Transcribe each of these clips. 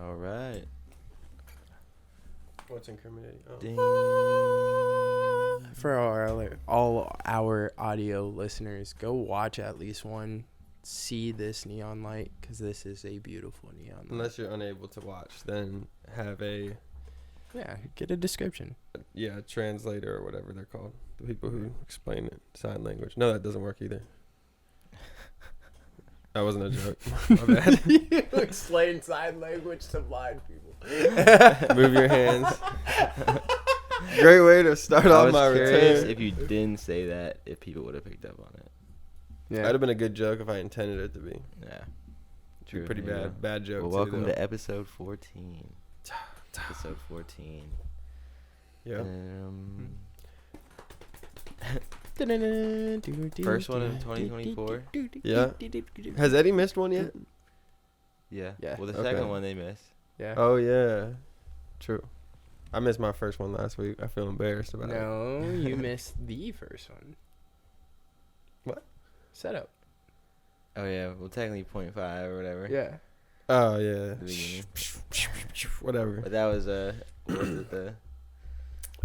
All right. What's incriminating? Oh. Ding. For all our audio listeners, go watch at least one. See this neon light, because this is a beautiful neon light. Unless you're unable to watch, then have a get a description. translator or whatever they're called. The people who explain it, sign language. No, that doesn't work either. That wasn't a joke. My bad. You explain sign language to blind people. Move your hands. Great way to start off my curious return. if you didn't say that, if people would have picked up on it. Yeah. That'd have been a good joke if I intended it to be. Yeah. True. Pretty There you bad. Bad joke. Well, too, welcome though. to episode 14. Episode 14. Yeah. First one in 2024. Yeah. Has Eddie missed one yet? Yeah. Yeah. Well, the Okay. second one they missed. Yeah. Oh yeah. True. I missed my first one last week. I feel embarrassed about it. No, you missed the first one. What? Setup. Oh yeah. Well, technically 0.5 or whatever. Yeah. Oh yeah. The beginning. Whatever. But that was what was it, the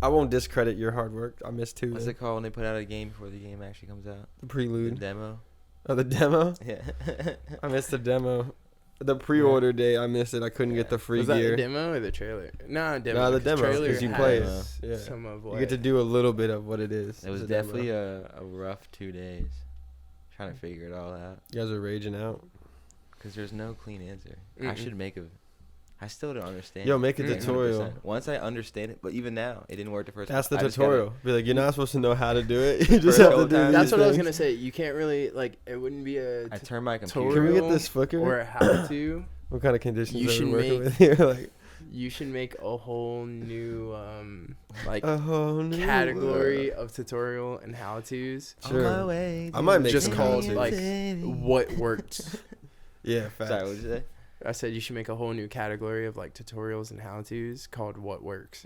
I won't discredit your hard work. I missed two. what's it called when they put out a game before the game actually comes out? The The prelude. demo. Oh, the demo. Yeah. I missed the demo. The pre-order day, I missed it. I couldn't get the free Was that gear. the demo or the trailer? No, demo. Nah, the 'cause demo, trailer 'cause you has play it. Yeah. Some of what. You get to do a little bit of what it is. It was It's a demo. definitely a rough 2 days trying to figure it all out You guys are raging out. because there's no clean answer. I Mm-mm. should make a. I still don't understand. Yo, it, make a Mm. tutorial. 100%. Once I understand it, but even now, it didn't work the first time. That's the I just gotta- tutorial. Be like, you're not supposed to know how to do it. You just For have a to couple do times. these That's what I was things. gonna say. You can't really it wouldn't be a I turned my computer. Can we get tutorial this flicker? or a how to. What kind of conditions You are should we working make- with here? Like You should make a whole new like a whole new category of tutorial and how tos. Sure. On my way I might make Just some called how-tos. like what worked. Yeah, facts. Sorry, what did you say? I said you should make a whole new category of like tutorials and how tos called what works.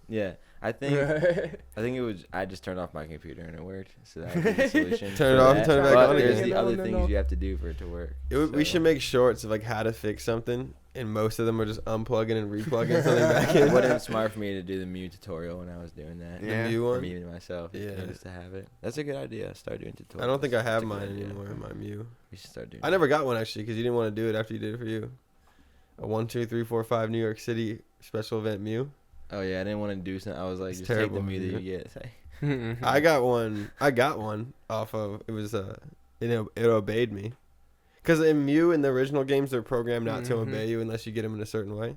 Yeah, I think it was. I just turned off my computer and it worked. So that would be the solution. Turn it for off that. and turn it back But on there's again. the No, other no, things no. you have to do for it to work. We So- should make shorts of like how to fix something, and most of them are just unplugging and replugging something back It in. would have been smart for me to do the Mew tutorial when I was doing that. Yeah. The new For one. me and myself. Yeah. Just to have it. That's a good idea. Start doing tutorials. I don't think I have That's a good mine idea. anymore. My Mew. We should start doing. I never got one actually because you didn't want to do it after you did it for you. A 1, 2, 3, 4, 5 New York City special event Mew. Oh yeah, I didn't want to do something. I was like, It's just take terrible, the Mew that yeah. you get. Say, I got one. I got one off of it was it obeyed me, because in Mew in the original games they're programmed not to Mhm. obey you unless you get them in a certain way,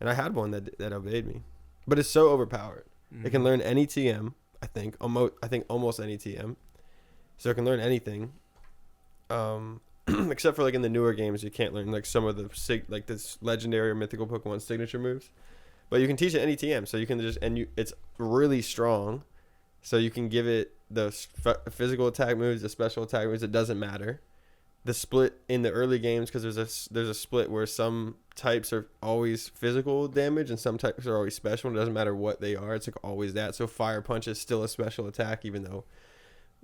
and I had one that obeyed me, but it's so overpowered. It can learn any TM. I think almost any TM, so it can learn anything. Except for like in the newer games, you can't learn like some of the like this legendary or mythical Pokemon signature moves, but you can teach it any TM. So you can it's really strong, so you can give it the physical attack moves, the special attack moves. It doesn't matter. The split in the early games, because there's a split where some types are always physical damage and some types are always special. It doesn't matter what they are. It's like always that. So Fire Punch is still a special attack, even though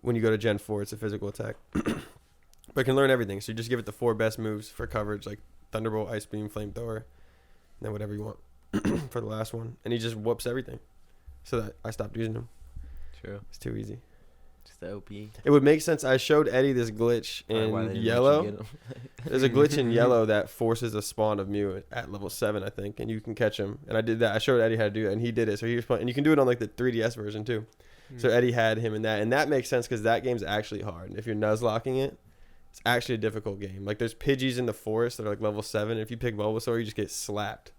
when you go to Gen 4, it's a physical attack. But it can learn everything. So you just give it the 4 best moves for coverage, like Thunderbolt, Ice Beam, Flamethrower, and then whatever you want for the last one. And he just whoops everything. So that I stopped using him. true. It's too easy. Just the OP. It would make sense. I showed Eddie this glitch Alright, why they in didn't let you yellow. get 'em. There's a glitch in yellow that forces a spawn of Mew at level 7, I think, and you can catch him. And I did that. I showed Eddie how to do that, and he did it. So he was playing, and you can do it on like the 3DS version too. So Eddie had him in that, and that makes sense because that game's actually hard. If you're nuzlocking it, it's actually a difficult game. Like there's Pidgeys in the forest that are like level 7. If you pick Bulbasaur, you just get slapped.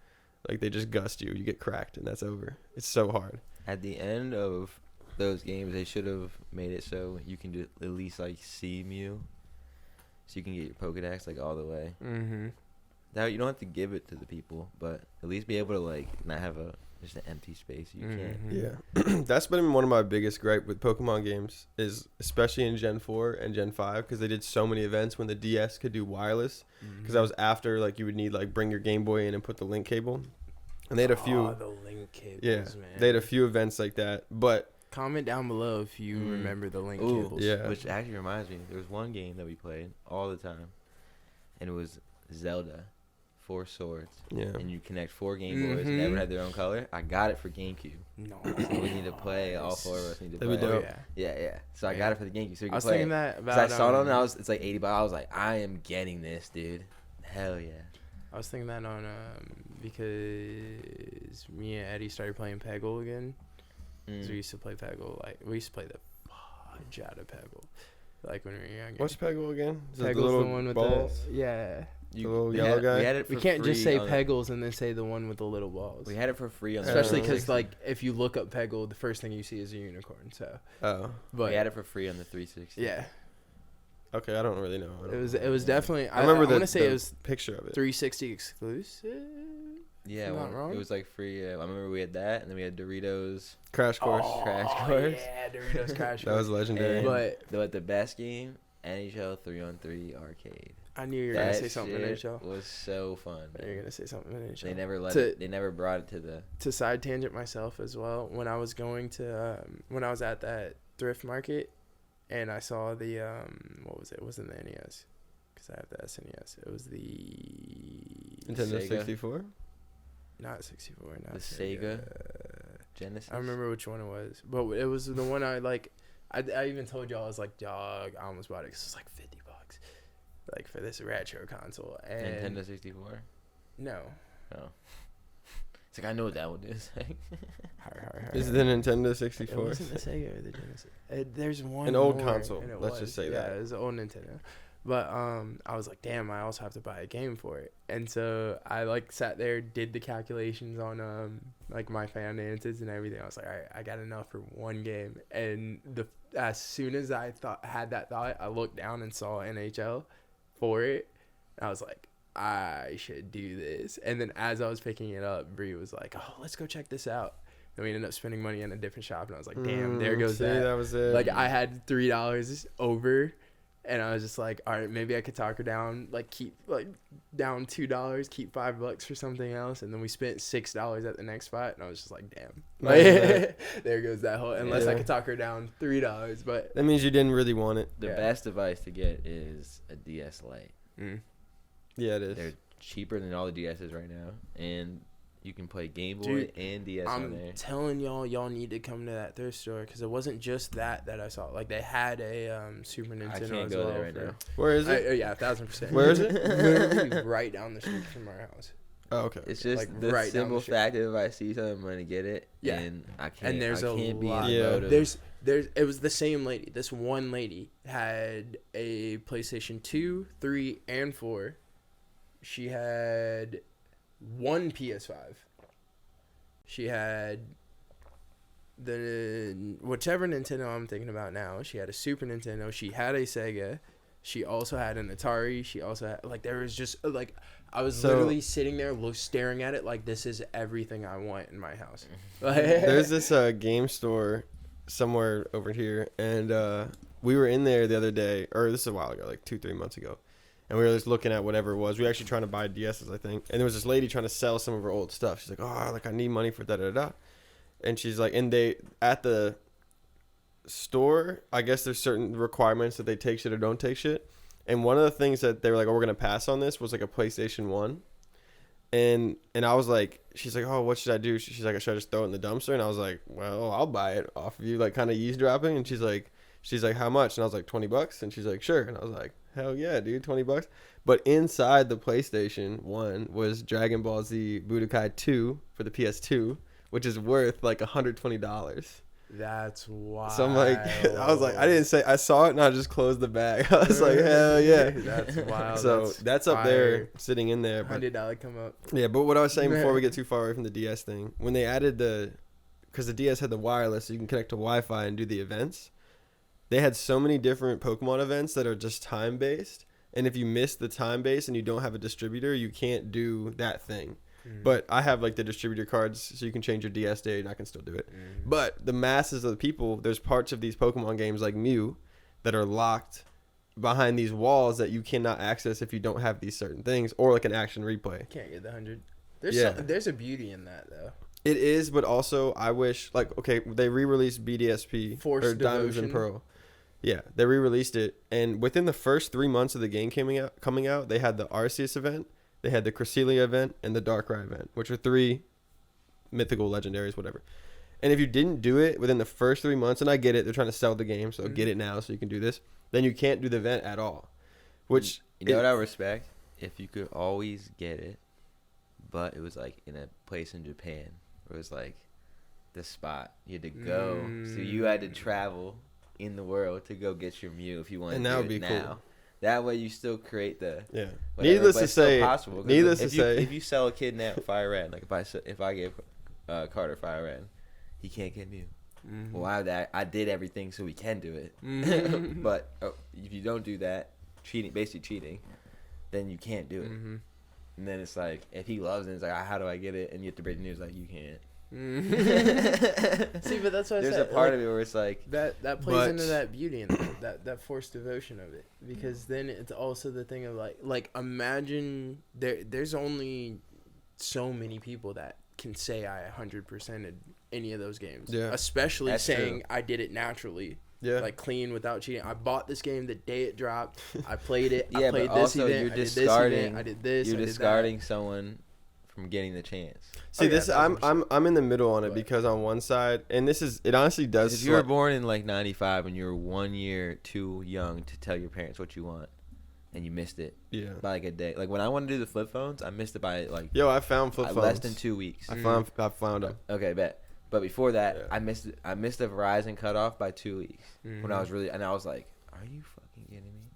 Like they just gust you. You get cracked, and that's over. It's so hard. At the end of those games, they should have made it so you can do at least like see Mew, so you can get your Pokedex like all the way. Mm-hmm. Now you don't have to give it to the people, but at least be able to like not have just an empty space. You can't. Mhm. Yeah, that's been one of my biggest gripe with Pokemon games, is especially in Gen 4 and Gen 5, because they did so many events when the DS could do wireless. Because that was after like you would need like bring your Game Boy in and put the link cable, and they had a few. the link cables, Yeah, man. they had a few events like that, but Comment down below if you Mm. remember the link Ooh, cables. Yeah. Which actually reminds me, there was one game that we played all the time, and it was Zelda 4 swords, Yeah. and you connect 4 Game Boys, and everyone had their own color. I got it for GameCube. No. So we need to play. All 4 of us need to That'd play. be dope. Yeah. So I Yeah. got it for the GameCube, so we I can was play thinking it. that 'Cause about. I saw it on, it's like $80. I was like, I am getting this, dude. Hell yeah. I was thinking that on because me and Eddie started playing Peggle again. So we used to play Peggle, like we used to play the fudge out of Peggle, like when we were younger. What's Peggle again? Is it Peggle's the one with balls? the yeah. The little yellow guy? We had it for We can't just free say on- Peggles and then say the one with the little balls. We had it for free on the Especially because, because 360. like if you look up Peggle, the first thing you see is a unicorn. So, Oh. but We had it for free on the 360. yeah, Okay, I don't really know. it was definitely. I remember I want to the say it was picture of it. 360 exclusive. Yeah, Not wrong. it was like free. I remember we had that, and then we had Doritos. Crash Course. Crash Course. Yeah, Doritos Crash That was Course. legendary. And But the best game, NHL 3-on-3 arcade. I knew you were gonna That say something shit NHL. was so fun. I knew you were gonna say something NHL. They never let To- it. They never brought it to the. To side tangent myself as well. When I was going to when I was at that thrift market, and I saw the what was it? It wasn't the NES, because I have the SNES. It was the Nintendo Sega. 64. not 64, not The Sega? Genesis. I remember which one it was, but it was the one I like. I even told y'all, I was like, dog, I almost bought it 'cause it was like $50, like for this retro console. And Nintendo 64. no, Oh. It's like I know what that one is. Is it the Nintendo It 64? wasn't the Sega or the Genesis. There's one. An old more, console, and it let's just say that. Yeah, it was an old Nintendo. But I was like, damn, I also have to buy a game for it. And so I like sat there, did the calculations on like my finances and everything. I was like, all right, I got enough for one game. And as soon as I had that thought, I looked down and saw NHL for it. And I was like, I should do this. And then as I was picking it up, Bree was like, oh, let's go check this out. And we ended up spending money in a different shop. And I was like, damn, there goes see, that. that was it. Like I had $3 over, and I was just like, all right, maybe I could talk her down, like keep like down $2, keep $5 for something else, and then we spent $6 at the next spot, and I was just like, damn, like, there goes that whole. Unless I Yeah. could talk her down $3, but That means you didn't really want it. The Yeah. best device to get is a DS Lite. Yeah, it is. They're cheaper than all the DSs right now, and you can play Game Boy Dude, and DS on I'm there. telling y'all need to come to that thrift store because it wasn't just that I saw. Like they had a Super Nintendo I can't as go well. there right now. Where is it? Yeah, 1,000%. Where is it? Literally right down the street from our house. Oh, okay. It's just Like, the right down simple the street. fact that if I see something, I'm gonna get it. Yeah. And I can't. And there's I a can't be in lot. the Yeah. mode of- There's it was the same lady. This one lady had a PlayStation 2, 3, and 4. She had one PS5. She had the whichever Nintendo I'm thinking about now. She had a Super Nintendo. She had a Sega. She also had an Atari. She also had like there was just like I was So- literally sitting there staring at it like this is everything I want in my house. There's this game store somewhere over here, and we were in there the other day, or this is a while ago, like 2-3 months ago, and we were just looking at whatever it was. We were actually trying to buy DSs, I think, and there was this lady trying to sell some of her old stuff. She's like, oh, like I need money for da-da-da. And she's like, and they, at the store, I guess there's certain requirements that they take shit or don't take shit. And one of the things that they were like, oh, we're going to pass on this was like a PlayStation 1. And I was like, she's like, oh, what should I do? She's like, should I just throw it in the dumpster? And I was like, well, I'll buy it off of you, like kind of eavesdropping. And she's like, how much? And I was like, $20. And she's like, sure. And I was like, hell yeah, dude, $20. But inside the PlayStation 1 was Dragon Ball Z Budokai 2 for the PS2, which is worth like $120. That's wild. So I'm like, I was like, I saw it and I just closed the bag. I was like, hell yeah. That's wild. So that's up there, sitting in there. But $100 come up. yeah, but what I was saying before we get too far away from the DS thing, when they added because the DS had the wireless, so you can connect to Wi-Fi and do the events. They had so many different Pokemon events that are just time-based. And if you miss the time-based and you don't have a distributor, you can't do that thing. But I have like the distributor cards, so you can change your DS date and I can still do it. But the masses of the people, there's parts of these Pokemon games like Mew that are locked behind these walls that you cannot access if you don't have these certain things, or like an action replay. Can't get the 100. Yeah. There's a beauty in that though. It is, but also I wish, like, okay, they re-released BDSP Forced or Diamonds and Devotion. Pearl. Yeah, they re-released it, and within the first 3 months of the game coming out, they had the Arceus event, They had the Cresselia event and the Darkrai event, which are 3 mythical legendaries, whatever. And if you didn't do it within the first 3 months, and I get it, they're trying to sell the game, so get it now so you can do this, then you can't do the event at all. Which, you know what I respect? If you could always get it, but it was like in a place in Japan where it was like the spot you had to go, so you had to travel in the world to go get your Mew if you wanted and to that do would it be now. cool. That way you still create the Yeah. whatever, Needless but to it's still say, possible, 'cause if you sell a kid now Fire Red, like if I gave Carter Fire Red, he can't get Mew. Well, I did everything so we can do it. But if you don't do that, basically cheating, then you can't do it. And then it's like, if he loves it, it's like, how do I get it? And you have to break the news like, you can't. See, but that's what I There's said. a part of it where it's like that plays into that beauty and that forced devotion of it, because then it's also the thing of like imagine there's only so many people that can say I 100%ed any of those games. Yeah. Especially That's saying true. I did it naturally. Yeah. Like clean without cheating. I bought this game the day it dropped. I played it. yeah, I played but this also event. you're I did this discarding. event. I did this. You're I did discarding someone from getting the chance. See, yeah, this I'm 1000%. in the middle on it But- because on one side, and this is it honestly does. If you were born in like '95 and you're 1 year too young to tell your parents what you want, and you missed it yeah. by like a day. Like when I wanted to do the flip phones, I missed it by like Yo, I found flip phones. less than 2 weeks. I found them. Okay, bet. But before that, Yeah. I missed the Verizon cutoff by 2 weeks when I was and I was like, "Are you fucking kidding me?"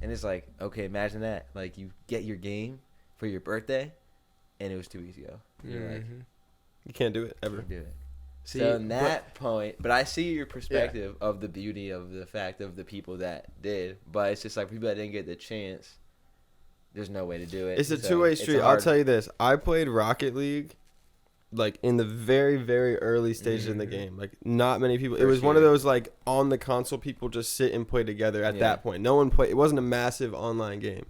And it's like, okay, imagine that. Like you get your game for your birthday, and it was 2 weeks ago. You're like, You can't do it ever. can't do it. See, So in that point, but I see your perspective of the beauty of the fact of the people that did, but it's just like people that didn't get the chance. There's no way to do it. It's a So two-way it's street. I'll tell you this. I played Rocket League like in the very, very early stages in the game. Like not many people. It For was one of sure. those like on the console people just sit and play together at Yeah. that point. No one played. It wasn't a massive online game.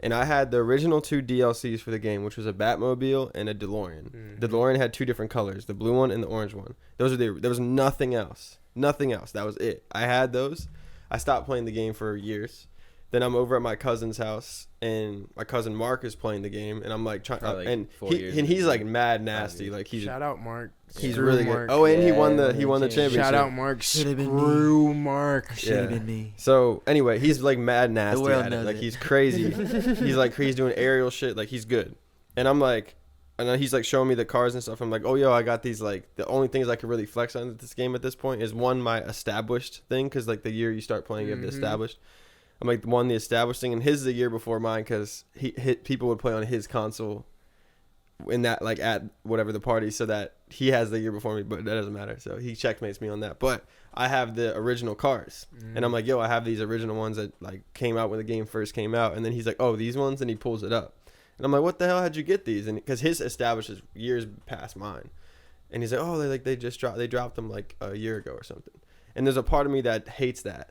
And I had the original 2 DLCs for the game, which was a Batmobile and a DeLorean. The DeLorean had 2 different colors, the blue one and the orange one. Those are there was nothing else. Nothing else. That was it. I had those. I stopped playing the game for years. Then I'm over at my cousin's house, and my cousin Mark is playing the game, and I'm like trying, Probably like and 4 years he's into like it. mad nasty, years. like he's Shout out Mark. he's Screw really Mark. good. Oh, and he Yeah, won the championship. championship. Shout out Mark. Should've been Screw Mark. Should've been me. So anyway, he's like mad nasty world at it. knows Like it. he's crazy. he's doing aerial shit. Like he's good. And I'm like, and then he's like showing me the cars and stuff. I'm like, oh yo, I got these. Like the only things I could really flex on this game at this point is one, my established thing, because like the year you start playing, you have the established. I'm like the established thing, and his is a year before mine because people would play on his console in that like at whatever the party, so that he has the year before me, but that doesn't matter. So he checkmates me on that. But I have the original cars, and I'm like, yo, I have these original ones that like came out when the game first came out, and then he's like, oh, these ones, and he pulls it up, and I'm like, what the hell, how'd you get these? And because his established is years past mine, and he's like, oh, they dropped them like a year ago or something, and there's a part of me that hates that,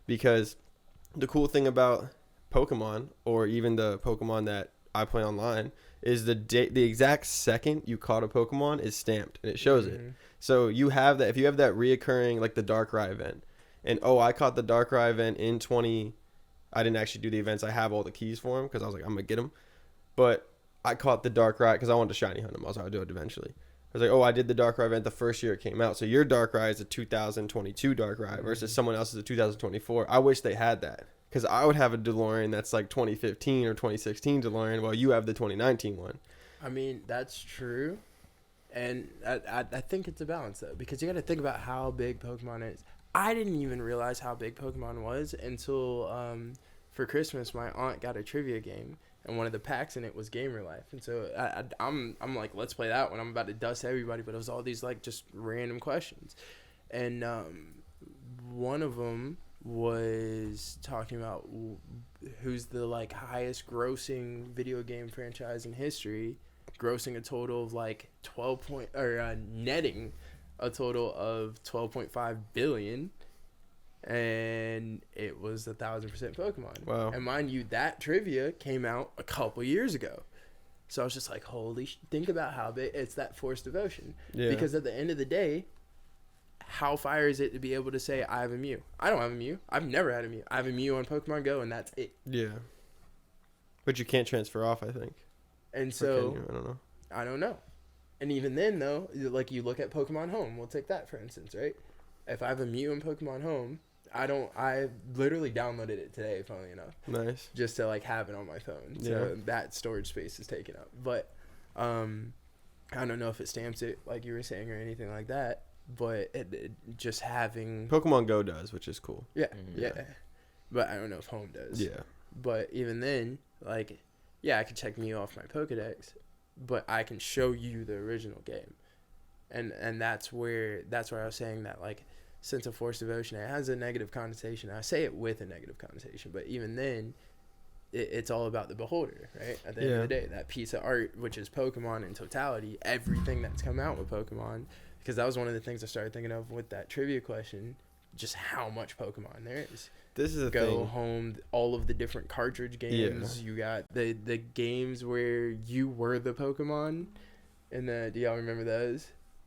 because the cool thing about Pokemon, or even the Pokemon that I play online, is the exact second you caught a Pokemon is stamped and it shows it. So you have that, if you have that reoccurring, like the Darkrai event, and I caught the Darkrai event in I didn't actually do the events. I have all the keys for them because I was like, I'm gonna get them. But I caught the Darkrai because I wanted to shiny hunt them. I was like, I'll do it eventually. I was like, I did the Darkrai event the first year it came out. So your Darkrai is a 2022 Darkrai versus someone else's a 2024. I wish they had that, because I would have a DeLorean that's like 2015 or 2016 DeLorean, while you have the 2019 one. I mean, that's true. And I think it's a balance, though, because you got to think about how big Pokemon is. I didn't even realize how big Pokemon was until for Christmas, my aunt got a trivia game, and one of the packs in it was Gamer Life. And so I'm like, let's play that one. I'm about to dust everybody, but it was all these like just random questions. And one of them was talking about who's the like highest grossing video game franchise in history, grossing a total of like netting a total of 12.5 billion, and it was 1,000% Pokemon. Wow. And mind you, that trivia came out a couple years ago. So I was just like, think about how big it's that forced devotion. Yeah. Because at the end of the day, how fire is it to be able to say, I have a Mew? I don't have a Mew. I've never had a Mew. I have a Mew on Pokemon Go, and that's it. Yeah. But you can't transfer off, I think. And Or so can you? I don't know. I don't know. And even then, though, like you look at Pokemon Home. We'll take that for instance, right? If I have a Mew in Pokemon Home, I literally downloaded it today, funnily enough. Nice. Just to like have it on my phone. So that storage space is taken up. But I don't know if it stamps it like you were saying or anything like that. But it just having Pokemon Go does, which is cool. yeah. But I don't know if Home does. Yeah. But even then, like, yeah, I can check Mew off my Pokedex, but I can show you the original game, and that's where I was saying that like sense of forced devotion, it has a negative connotation. I say it with a negative connotation, but even then, it's all about the beholder, right? At the end of the day, that piece of art, which is Pokemon in totality, everything that's come out with Pokemon, because that was one of the things I started thinking of with that trivia question, just how much Pokemon there is. This is a Go thing. Home, all of the different cartridge games. You got the games where you were the Pokemon, and do y'all remember those?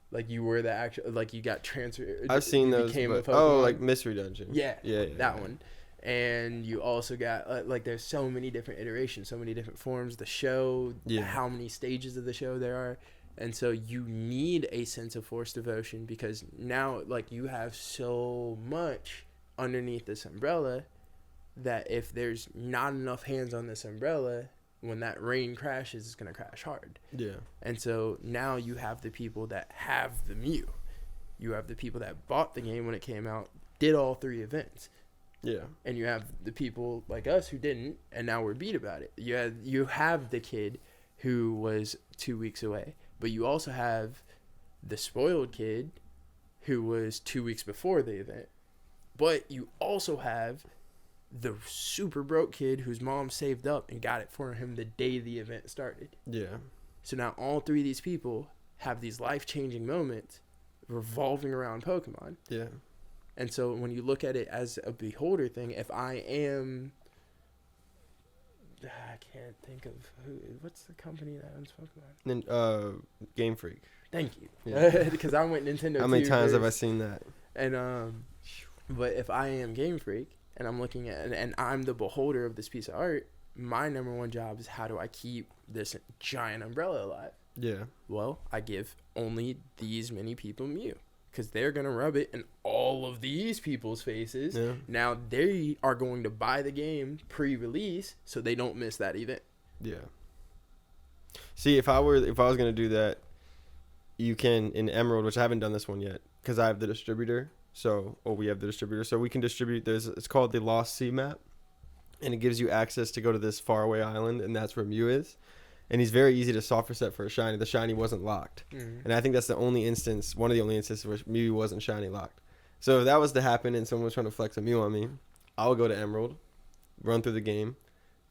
Like you were the actual, like you got transferred. I've seen those. But, like Mystery Dungeon. Yeah, that one. And you also got like there's so many different iterations, so many different forms. The show, how many stages of the show there are. And so you need a sense of forced devotion because now like you have so much underneath this umbrella that if there's not enough hands on this umbrella, when that rain crashes, it's going to crash hard. Yeah. And so now you have the people that have the Mew. You have the people that bought the game when it came out, did all 3 events. Yeah. And you have the people like us who didn't, and now we're beat about it. You have the kid who was 2 weeks away, but you also have the spoiled kid who was 2 weeks before the event. But you also have the super broke kid whose mom saved up and got it for him the day the event started. Yeah. So now all 3 of these people have these life-changing moments revolving around Pokemon. Yeah. And so when you look at it as a beholder thing, if I am... I can't think of what's the company that owns Pokemon? Game Freak. Thank you. Yeah. Because I went Nintendo. How many times have I seen that? And but if I am Game Freak and I'm looking at and I'm the beholder of this piece of art, my number one job is how do I keep this giant umbrella alive? Yeah. Well, I give only these many people Mew because they're gonna rub it in all of these people's faces. Yeah. Now they are going to buy the game pre-release so they don't miss that event. Yeah. See, if I was gonna do that, you can in Emerald, which I haven't done this one yet because I have the distributor. We have the distributor, so we can distribute. It's called the Lost Sea map, and it gives you access to go to this faraway island, and that's where Mew is. And he's very easy to soft reset for a shiny. The shiny wasn't locked, and I think that's one of the only instances where Mew wasn't shiny locked. So if that was to happen, and someone was trying to flex a Mew on me, I'll go to Emerald, run through the game,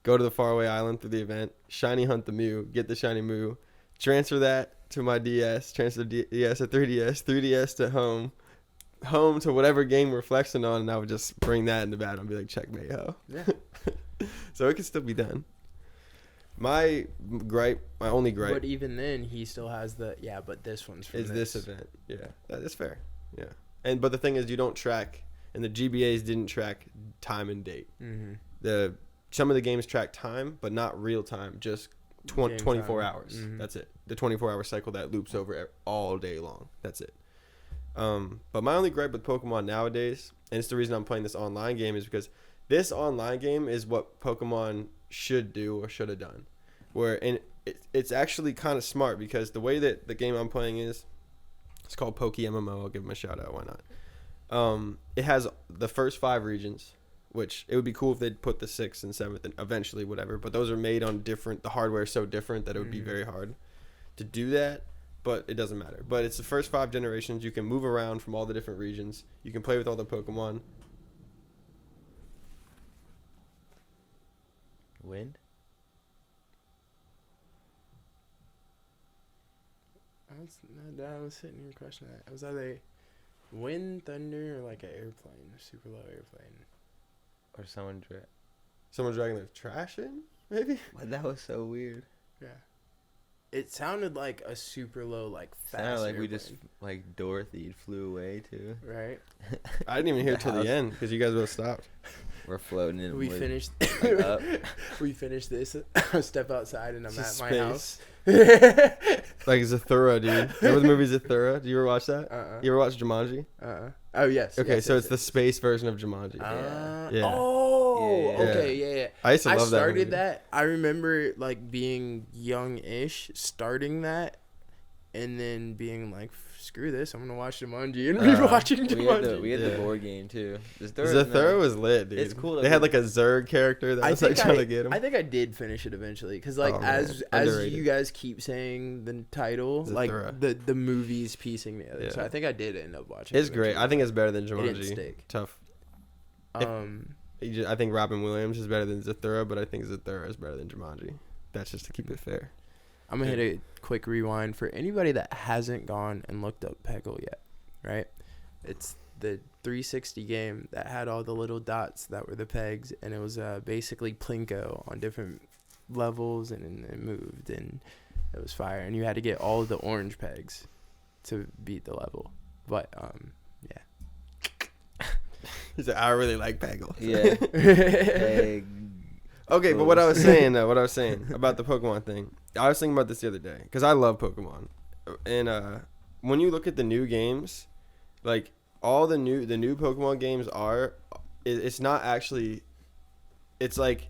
go to the faraway island through the event, shiny hunt the Mew, get the shiny Mew, transfer that to my DS, transfer the DS to 3DS, 3DS to home to whatever game we're flexing on, and I would just bring that into battle and be like, checkmate, ho. Yeah. So it can still be done. My only gripe. But even then, he still has but this one's for this event. Yeah, that's fair. Yeah. But the thing is, you don't track, and the GBAs didn't track time and date. Mm-hmm. Some of the games track time, but not real time, just 24 hours. Mm-hmm. That's it. The 24-hour cycle that loops over all day long. That's it. But my only gripe with Pokemon nowadays, and it's the reason I'm playing this online game, is because this online game is what Pokemon should do or should have done. It's actually kind of smart because the way that the game I'm playing is, it's called Poke MMO. I'll give them a shout out. Why not? It has the first 5 regions, which it would be cool if they'd put the 6th and 7th and eventually whatever. But those are made on different. The hardware is so different that it would be very hard to do that. But it doesn't matter. But it's the first 5 generations. You can move around from all the different regions. You can play with all the Pokemon. Wind? I was sitting here questioning that. Was that a wind, thunder, or like an airplane, a super low airplane? Or someone dragging their trash in, maybe? Well, that was so weird. Yeah. It sounded like a super low, like fast. Sounded like airplane. we just like Dorothy flew away too. Right. I didn't even hear it till the end because you guys both stopped. We're floating in. We finished. Up. We finished this. Step outside and I'm at my house. Like Zathura, dude. Remember the movie Zathura? Do you ever watch that? You ever watch Jumanji? Oh yes. Okay, yes, so yes, it's the space version of Jumanji. yes. Yeah. Oh, Yeah. okay, yeah. I used to love that. started movie. that. I remember like being young-ish, starting that, and then being like, "Screw this! I'm gonna watch Jumanji," and rewatching Jumanji. We had the board game too. Zathura was lit, dude. It's cool. They had like a Zerg character that was like trying to get him. I think I did finish it eventually because like as underrated. you guys keep saying the title, like Zathura. the movies piecing together. Yeah. So I think I did end up watching. It's it great. eventually. I think it's better than It didn't Jumanji. stick. Tough. Um, I think Robin Williams is better than Zathura, but I think Zathura is better than Jumanji. That's just to keep it fair. I'm gonna hit a quick rewind for anybody that hasn't gone and looked up Peggle yet. Right, it's the 360 game that had all the little dots that were the pegs, and it was basically Plinko on different levels, and it moved, and it was fire, and you had to get all of the orange pegs to beat the level. But yeah. He said, I really like Peggle. Yeah. Peg. Okay, but what I was saying about the Pokemon thing, I was thinking about this the other day because I love Pokemon, and when you look at the new games, like all the new Pokemon games it's not actually, it's like,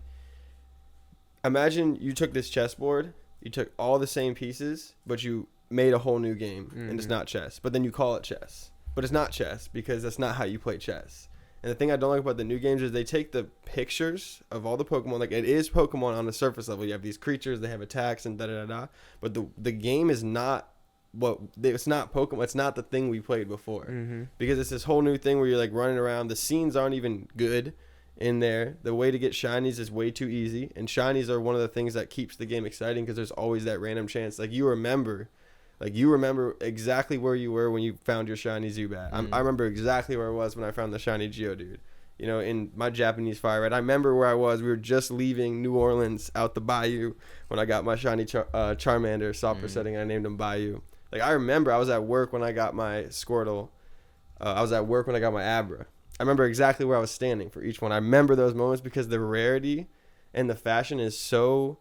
imagine you took this chessboard, you took all the same pieces, but you made a whole new game, and it's not chess, but then you call it chess, but it's not chess because that's not how you play chess. And the thing I don't like about the new games is they take the pictures of all the Pokemon, like it is Pokemon on the surface level. You have these creatures, they have attacks and da-da-da-da. But the game is not it's not Pokemon. It's not the thing we played before. Because it's this whole new thing where you're like running around. The scenes aren't even good in there. The way to get shinies is way too easy. And shinies are one of the things that keeps the game exciting because there's always that random chance. Like you remember exactly where you were when you found your shiny Zubat. I remember exactly where I was when I found the shiny Geodude. You know, in my Japanese Fire Red, I remember where I was. We were just leaving New Orleans out the bayou when I got my shiny Charmander Super setting. And I named him Bayou. Like I remember I was at work when I got my Squirtle. I was at work when I got my Abra. I remember exactly where I was standing for each one. I remember those moments because the rarity and the fashion is so...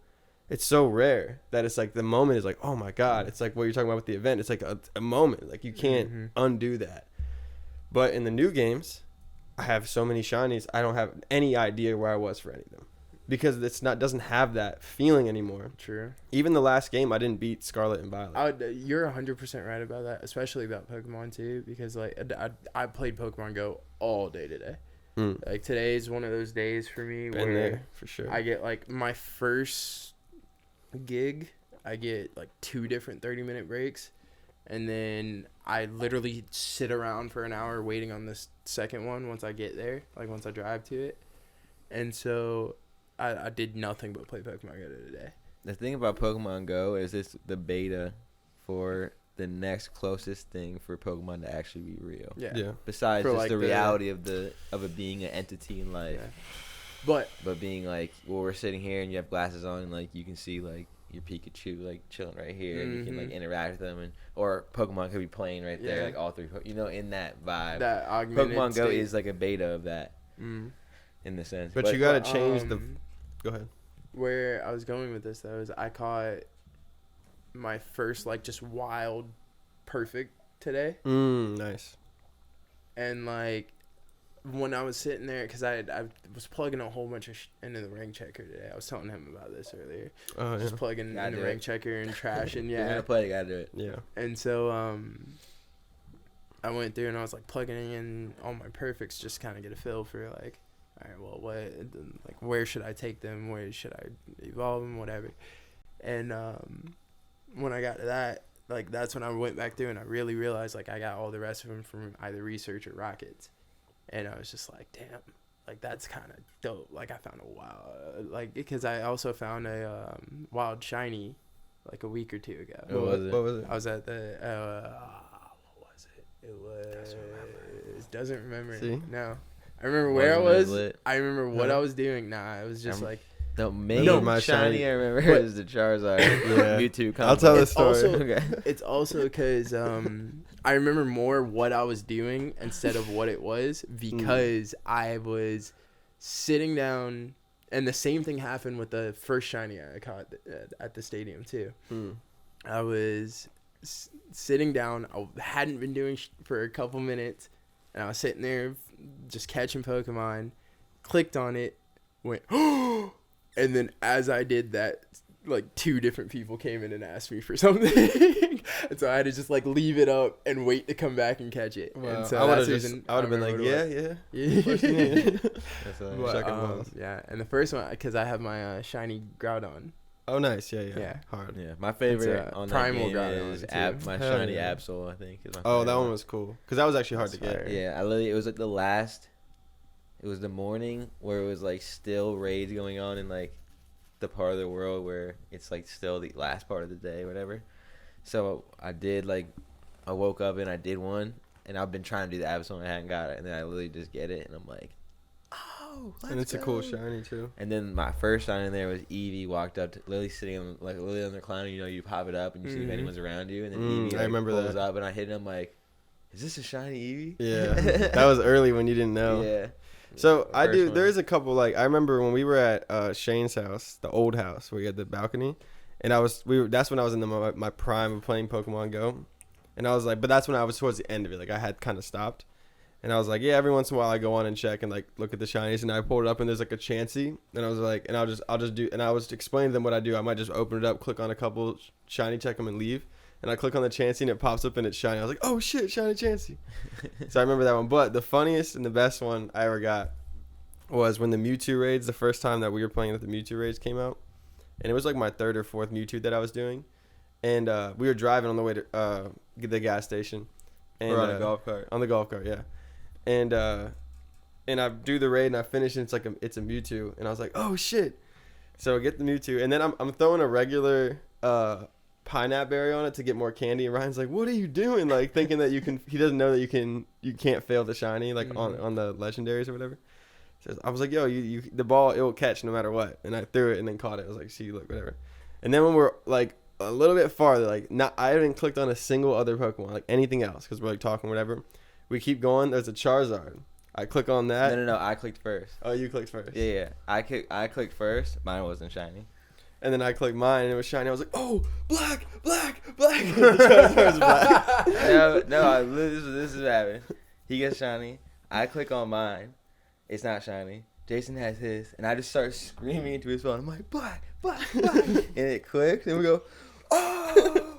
It's so rare that it's like the moment is like, oh my God. It's like what you're talking about with the event. It's like a moment. Like you can't undo that. But in the new games, I have so many shinies. I don't have any idea where I was for any of them because doesn't have that feeling anymore. True. Even the last game, I didn't beat Scarlet and Violet. You're 100% right about that, especially about Pokemon too, because like I played Pokemon Go all day today. Like today is one of those days for me Been where there, for sure. I get like my first gig, I get like 2 different 30-minute breaks, and then I literally sit around for an hour waiting on this second one once I get there, like once I drive to it. And so I did nothing but play Pokemon Go today. The thing about Pokemon Go is it's the beta for the next closest thing for Pokemon to actually be real. Yeah. Besides For, just like, the reality of it being an entity in life. Yeah. But being like, well, we're sitting here and you have glasses on and like you can see like your Pikachu like chilling right here and you can like interact with them, or Pokemon could be playing right there, like all three, in that vibe. That augmented Pokemon Go state. is like a beta of that in the sense. But you gotta change the... Go ahead. Where I was going with this though is I caught my first like just wild perfect today. Nice. And like when I was sitting there, because I was plugging a whole bunch of into the rank checker today. I was telling him about this earlier. Just plugging in the rank checker and trash, and You're gonna play, you gotta do it. Yeah. And so I went through and I was like plugging in all my perfects, just kind of get a feel for like, all right, well, where should I take them? Where should I evolve them? Whatever. And when I got to that, like that's when I went back through and I really realized like I got all the rest of them from either research or rockets. And I was just like, damn, like that's kind of dope. Like I found a wild, like because I also found a wild shiny like a week or 2 ago. What was it? I was at the what was it? It was doesn't remember. See? No, I remember where I was. I remember what I was doing. Nah, it was just like the main my shiny I remember is the Charizard. Mewtwo. I'll tell the story. Also, it's also because I remember more what I was doing instead of what it was, because I was sitting down, and the same thing happened with the first shiny I caught at the stadium too. I was sitting down. I hadn't been doing for a couple minutes, and I was sitting there just catching Pokemon. Clicked on it, went, and then as I did that, like 2 different people came in and asked me for something, and so I had to just like leave it up and wait to come back and catch it. Wow. And so I would have been like, yeah. That's But, yeah, and the first one, because I have my shiny Groudon. Oh, nice. Yeah. Hard. Yeah, my favorite on that Primal game Groudon is too. my Hell shiny yeah. Absol, I think. Is my Oh, that favorite one was cool. Because that was actually hard to get. Yeah, it was like the last. It was the morning where it was like still raids going on in like the part of the world where it's like still the last part of the day, whatever. So I woke up and I did one, and I've been trying to do the Absol and I hadn't got it, and then I literally just get it, and I'm like, oh, let's And it's go. a cool shiny too. And then my first shine in there was Eevee walked up to Lily sitting on Lily on the climber. You know, you pop it up and you see if anyone's around you, and then Eevee I remember pulls that. up, and I hit him like, is this a shiny Eevee? Yeah, that was early when you didn't know. Yeah. So I First do. one. There's a couple like I remember when we were at Shane's house, the old house where you had the balcony, and that's when I was in my prime of playing Pokemon Go, and I was like, but that's when I was towards the end of it. Like I had kind of stopped, and I was like, yeah, every once in a while I go on and check and like look at the shinies, and I pulled it up and there's like a Chansey, and I was like, and I'll just do, and I was explaining to them what I do. I might just open it up, click on a couple shiny, check them, and leave. And I click on the Chansey and it pops up and it's shiny. I was like, oh shit, shiny Chansey. So I remember that one. But the funniest and the best one I ever got was when the Mewtwo raids, the first time that we were playing that the Mewtwo raids came out. And it was like my 3rd or 4th Mewtwo that I was doing. And we were driving on the way to the gas station. And, Or on a golf cart. On the golf cart, yeah. And I do the raid and I finish and it's a Mewtwo. And I was like, oh shit. So I get the Mewtwo. And then I'm throwing a regular pineapple berry on it to get more candy, and Ryan's like, what are you doing? Like thinking that he doesn't know that you can't fail the shiny like on the legendaries or whatever. So I was like, yo, you the ball, it will catch no matter what. And I threw it and then caught it. I was like, see, look, whatever. And then when we're like a little bit farther, like I haven't clicked on a single other Pokemon, like anything else, because we're like talking whatever. We keep going, there's a Charizard. I click on that. No, I clicked first. Oh, you clicked first. Yeah. I clicked first. Mine wasn't shiny. And then I clicked mine and it was shiny. I was like, oh, black. The Charizard's black. This is what happened. He gets shiny. I click on mine. It's not shiny. Jason has his. And I just start screaming into his phone. I'm like, black. And it clicks. And we go, oh.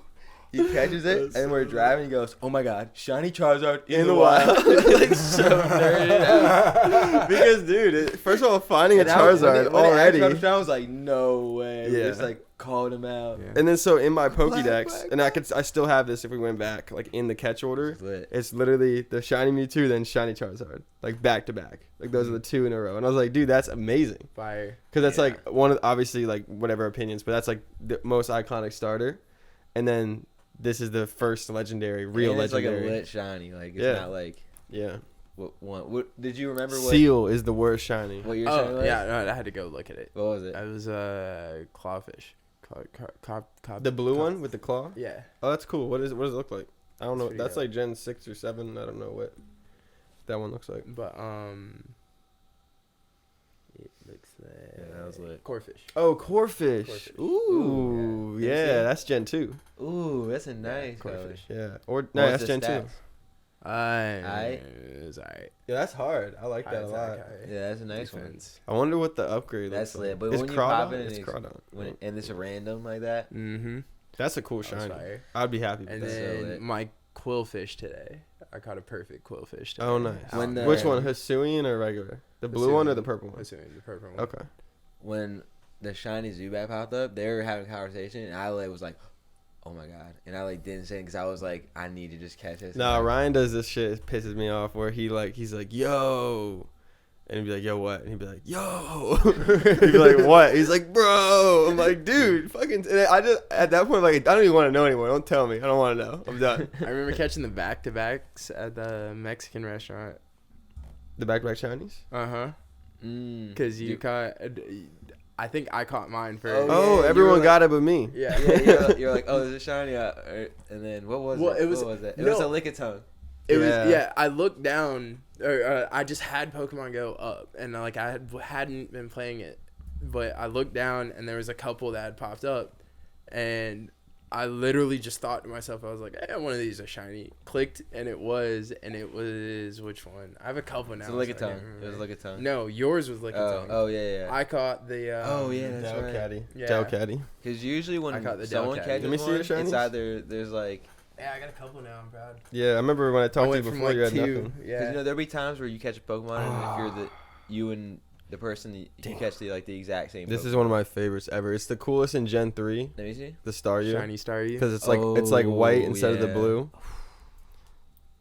He catches it. And we're driving. He goes, oh my God, shiny Charizard in the wild. Like so nerded out. Because, dude, first of all, finding a And Charizard already. I was like, no way. Yeah. We just like called him out. Yeah. And then so in my Pokédex, Black. and I still have this if we went back, like in the catch order, It's lit. it's literally the shiny Mewtwo, then shiny Charizard, like back to back. Like those are the 2 in a row. And I was like, dude, that's amazing. Fire. Because that's Yeah. like one of, obviously, like whatever opinions, but that's like the most iconic starter. And then this is the first legendary, real and it's legendary. like a lit shiny. Like it's Yeah. not like Yeah. what did you remember what Seal is the worst shiny. what your shiny Oh was? yeah, no, I had to go look at it. What was it? I was clawfish. The blue one with the claw? Yeah. Oh, that's cool. What does it look like? I don't It's know. pretty That's dope. like Gen 6 or 7. I don't know what that one looks like. But it looks like Yeah, that was lit. Corfish. Oh, Corfish. Corfish. Ooh, Yeah. yeah, that's Gen 2. Ooh, that's a nice Corfish. Yeah. Or What no, was that's the Gen 2. stats? It was alright. Yeah, that's hard. I like that a lot. Yeah, that's a nice one. Defense. I wonder what the upgrade That's looks lit. like. But It's when you pop Crawdon? it and It's Crawdon. and it's a random like that, Mm-hmm. That's a cool That was shiny. fire. I'd be happy with And that. so then lit. my quillfish today. I caught a perfect quillfish today. Oh, nice. When the- Which one, Hisuian or regular? The blue one or the purple one? Assuming the purple one. Okay. when the shiny Zubat popped up, they were having a conversation, and I like was like, "Oh my God!" And I like didn't say because I was like, "I need to just catch this." No, Ryan does this shit. It pisses me off. Where he's like, "Yo," and he'd be like, "Yo, what?" And he'd be like, "Yo." He'd be like, "What?" He's like, "Bro." I'm like, "Dude, fucking." And I just at that point, like, I don't even want to know anymore. Don't tell me. I don't want to know. I'm done. I remember catching the back-to-backs at the Mexican restaurant. The back-to-back Chinese. Uh-huh. Because you caught... I think I caught mine first. Oh, yeah, everyone you were got it but me. Yeah. Yeah, you're like, "Oh, there's a shiny," and then what was Well, it? it was- What was it? It no. was a Lickitung. It was, yeah, I looked down, or I just had Pokemon Go up, and like hadn't been playing it, but I looked down, and there was a couple that had popped up, and I literally just thought to myself, I was like, hey, one of these are shiny. Clicked, and it was, which one? I have a couple now. It's a Lickitung. It was Lickitung. No, yours was Lickitung. Oh, yeah. I caught the, that's right. Caddy. Yeah. Del Caddy. Because usually when I caught the someone Delcat. catches Let me see one, your shinies. it's either there's like... Yeah, I got a couple now. I'm proud. Yeah, I remember when I talked to you went from, before, like, you had 2. nothing. Yeah. Because, there'll be times where you catch a Pokemon, and if you and the person, you catch the exact same This Pokemon. is one of my favorites ever. It's the coolest in Gen 3, Let me see. the Staryu. Shiny Staryu. Because it's like white instead of the yeah. blue.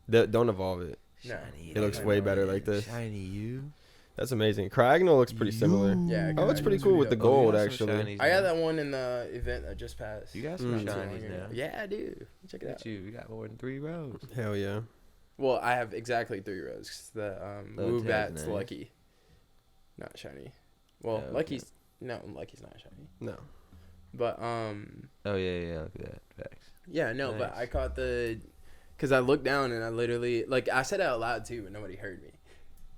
Don't evolve it. No. It looks way better like this. Shiny you. That's amazing. Cryogonal looks pretty similar. Yeah. Oh, it's pretty Cryogonal's cool with the dope. gold, you got some actually. shinies I got now. that one in the event that just passed. You got Mm. some Not too long shinies ago. now. Yeah, I do. Check it Look out. at you. You got more than 3 rows. Hell yeah. Well, I have exactly 3 rows. 'Cause the Oh, Woobat's nice. lucky, not shiny. Well, Oh, okay. Lucky's Lucky's not shiny. No. But Oh, yeah. Look at that. Facts. yeah, no. But Nice. I caught because I looked down and I literally I said it out loud too, but nobody heard me.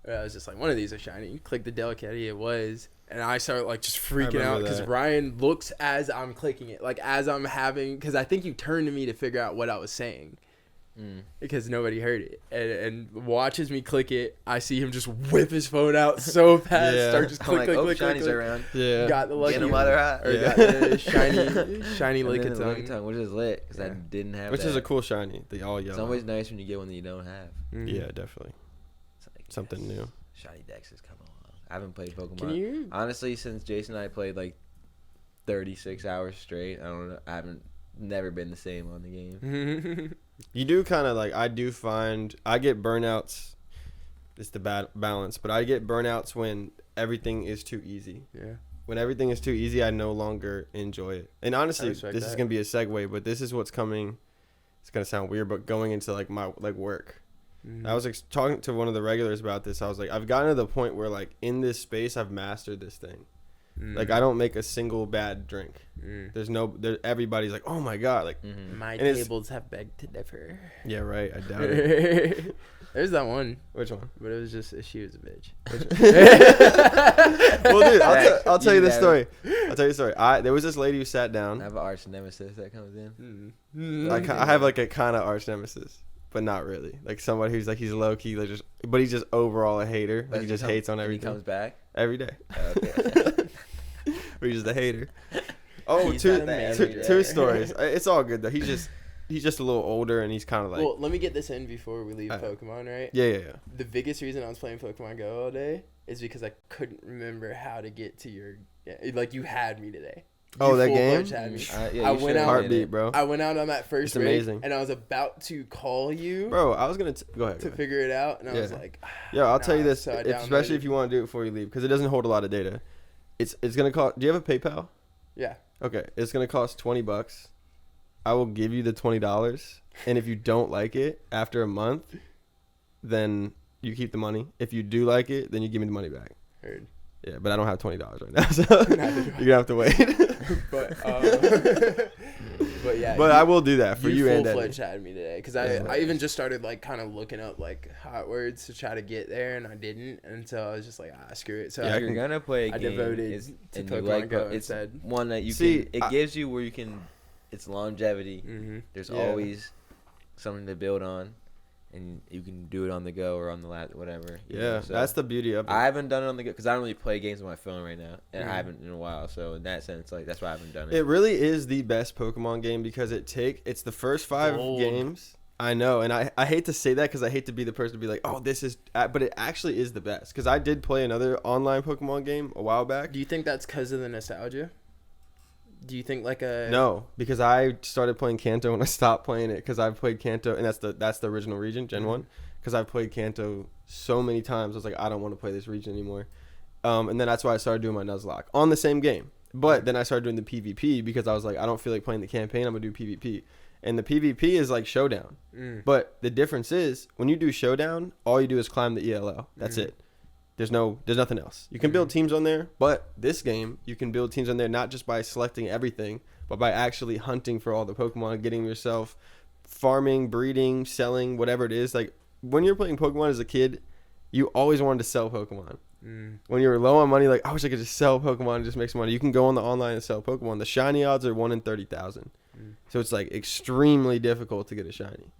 I was just like, one of these are shiny. Click the Delcatty, it was, and I started just freaking remember out because that. Ryan looks as I'm clicking it, as I'm having, because I think you turned to me to figure out what I was saying. Because nobody heard it, and watches me click it. I see him just whip his phone out so fast, Yeah. start just I'm click, like, click, oh, click, shinies click, are around. Yeah. got the lucky, Get them while they're hot. or Yeah. got the shiny And then the Lickitung. Lickitung, which is lit, because I Yeah. didn't have Which that. is a cool shiny. They all It's yellow. always nice when you get one that you don't have. Mhm. Yeah, definitely. It's like, Something new. Shiny Dex is coming along. I haven't played Pokemon. Can you? Honestly, since Jason and I played 36 hours straight, I don't know. I haven't never been the same on the game. You do kind of I do find I get burnouts. It's the bad balance, but I get burnouts when everything is too easy. Yeah. When everything is too easy, I no longer enjoy it. And honestly, respect this is that. gonna be a segue, but this is what's coming. It's gonna sound weird, but going into my work. Mhm. I was talking to one of the regulars about this. I was like, I've gotten to the point where in this space, I've mastered this thing. Mhm. I don't make a single bad drink. Mm. Everybody's like, oh my god, My And it's- tables have begged to differ. yeah, right. I doubt it. There's that one, Which one? but it was just she was a bitch. Well, dude, I'll tell you this Yeah. story. I'll tell you the story. There was this lady who sat I down. have an arch nemesis that comes in. I have a kind of arch nemesis, but not really. Somebody who's he's low key, but he's just overall a hater. But He just hates on and everything He comes back. every day. Okay. But he's just a hater. Oh, He's two not that every day. two stories. It's all good though. He's just a little older, and he's kind of Well, let me get this in before we leave Uh, Pokemon, right? yeah. The biggest reason I was playing Pokemon Go all day is because I couldn't remember how to get to your. Yeah, you had me today. Oh, You that full-fledged game? Had me. Yeah, I you went should've out- Heartbeat, bro. I went out on that first It's raid, amazing. and I was about to call you Bro, I was gonna go ahead. to Go ahead. figure it out, and I was Yeah. like, Yeah, I'll tell you nah, this, so I especially downloaded- if you want to do it before you leave, because it doesn't hold a lot of data. It's gonna cost. Do you have a PayPal? Yeah. Okay, it's gonna cost $20. I will give you the $20, and if you don't like it after a month, then you keep the money. If you do like it, then you give me the money back. Heard. Yeah, but I don't have $20 right now, so you're gonna have to wait. But yeah. But I will do that for you and full Eddie. fledged had me today because Yeah. I even just started kind of looking up hot words to try to get there, and I didn't, and so I was just screw it. So Yeah, I If you're gonna play a I game, devoted it's, to and you Pokemon like Go it's instead. one that you See, can. It gives you where you can. It's longevity. Mm-hmm. There's Yeah. always something to build on, and you can do it on the go or on the lap, whatever. you know, Yeah, so that's the beauty of it. I haven't done it on the go because I don't really play games on my phone right now, and Mhm. I haven't in a while. So in that sense, that's why I haven't done It it. really is the best Pokemon game because it's the first 5 Gold. games. I know, and I hate to say that because I hate to be the person to be like, oh, this is, but it actually is the best because I did play another online Pokemon game a while back. Do you think that's because of the nostalgia? Do you think No, because I started playing Kanto and I stopped playing it because I've played Kanto, and that's the original region, Gen 1. Because I've played Kanto so many times, I was like, I don't want to play this region anymore. And then that's why I started doing my Nuzlocke on the same game. But then I started doing the PvP because I was like, I don't feel like playing the campaign. I'm going to do PvP. And the PvP is like Showdown. But the difference is when you do Showdown, all you do is climb the ELO. That's it. There's nothing else. You can build teams on there, but this game, you can build teams on there not just by selecting everything, but by actually hunting for all the Pokemon, getting yourself farming, breeding, selling, whatever it is. Like when you're playing Pokemon as a kid, you always wanted to sell Pokemon. When you were low on money, like I wish I could just sell Pokemon and just make some money. You can go on the online and sell Pokemon. The shiny odds are 1 in 30,000, so it's like extremely difficult to get a shiny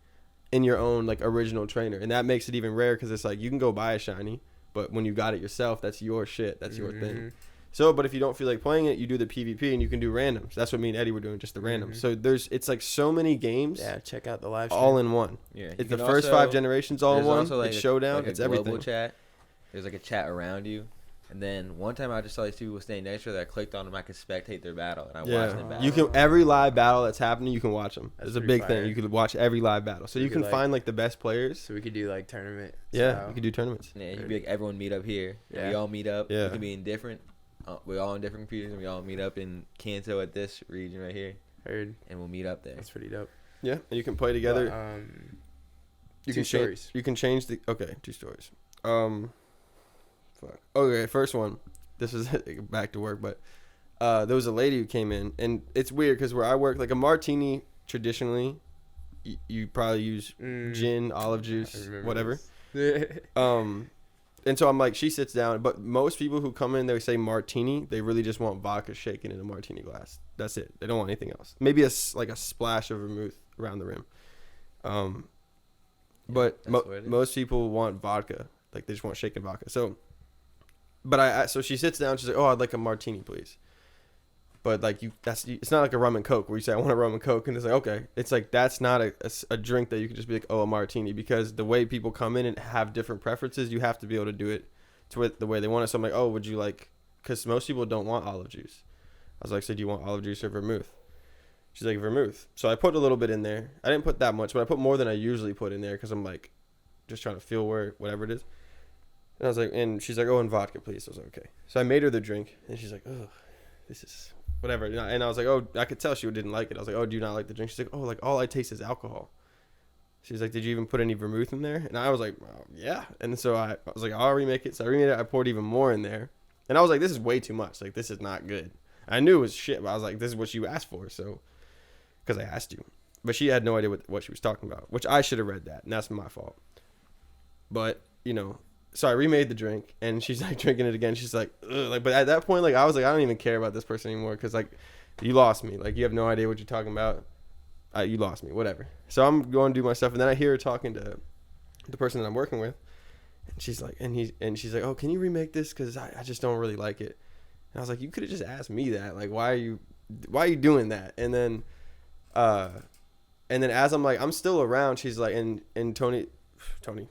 in your own like original trainer, and that makes it even rare because it's like you can go buy a shiny, but when you got it yourself, that's your shit, that's your thing. So, but if you don't feel like playing it, you do the PvP and you can do randoms. That's what me and Eddie were doing, just the randoms. So it's like so many games. Yeah, check out the live stream. All in one. Yeah, it's the first 5 generations all in one. Also like it's showdown. Like it's a global everything. Chat. There's like a chat around you. And then one time I just saw these people standing next to her that I clicked on them. I could spectate their battle, and I watched them battle. You can every live battle that's happening. You can watch them. It's a big fire. thing. You could watch every live battle, so you can like, find like the best players. So we could do like tournament. Yeah, you could do tournaments. Yeah, you could be like everyone meet up here. Yeah, we all meet up. Yeah, we can be in different. We're all in different computers, and we all meet up in Kanto at this region right here. Heard. And we'll meet up there. That's pretty dope. Yeah, and you can play together. But, two stories. You can change the 2 stories. Fuck. Okay, first one. This is back to work, but there was a lady who came in, and it's weird because where I work, like a martini traditionally, you probably use gin, olive juice, whatever. And so I'm like, she sits down, but most people who come in, they say martini, they really just want vodka shaken in a martini glass. That's it. They don't want anything else. Maybe a splash of vermouth around the rim. But most people want vodka, like they just want shaken vodka. So. But so she sits down. She's like, "Oh, I'd like a martini, please." But like it's not like a rum and coke where you say, "I want a rum and coke," and it's like, okay, it's like that's not a drink that you can just be like, "Oh, a martini," because the way people come in and have different preferences, you have to be able to do it to the way they want it. So I'm like, "Oh, would you like?" Because most people don't want olive juice. I was like, "So do you want olive juice or vermouth?" She's like, "Vermouth." So I put a little bit in there. I didn't put that much, but I put more than I usually put in there because I'm like, just trying to feel whatever it is. And I was like, and she's like, "Oh, and vodka, please." So I was like, okay. So I made her the drink, and she's like, "Oh, this is whatever." And I was like, "Oh," I could tell she didn't like it. I was like, "Oh, do you not like the drink?" She's like, "Oh, like all I taste is alcohol." She's like, "Did you even put any vermouth in there?" And I was like, "Oh, yeah." And so I was like, "I'll remake it." So I remade it. I poured even more in there, and I was like, "This is way too much. Like this is not good." I knew it was shit, but I was like, "This is what you asked for," so because I asked you, but she had no idea what she was talking about, which I should have read that, and that's my fault. But so I remade the drink, and she's like drinking it again. She's like, ugh. Like, but at that point, like I was like, I don't even care about this person anymore because like, you lost me. Like you have no idea what you're talking about. You lost me. Whatever. So I'm going to do my stuff, and then I hear her talking to the person that I'm working with, and she's like, and she's like, "Oh, can you remake this? Because I just don't really like it." And I was like, "You could have just asked me that. Like, why are you doing that?" And then as I'm like, I'm still around. She's like, and Tony,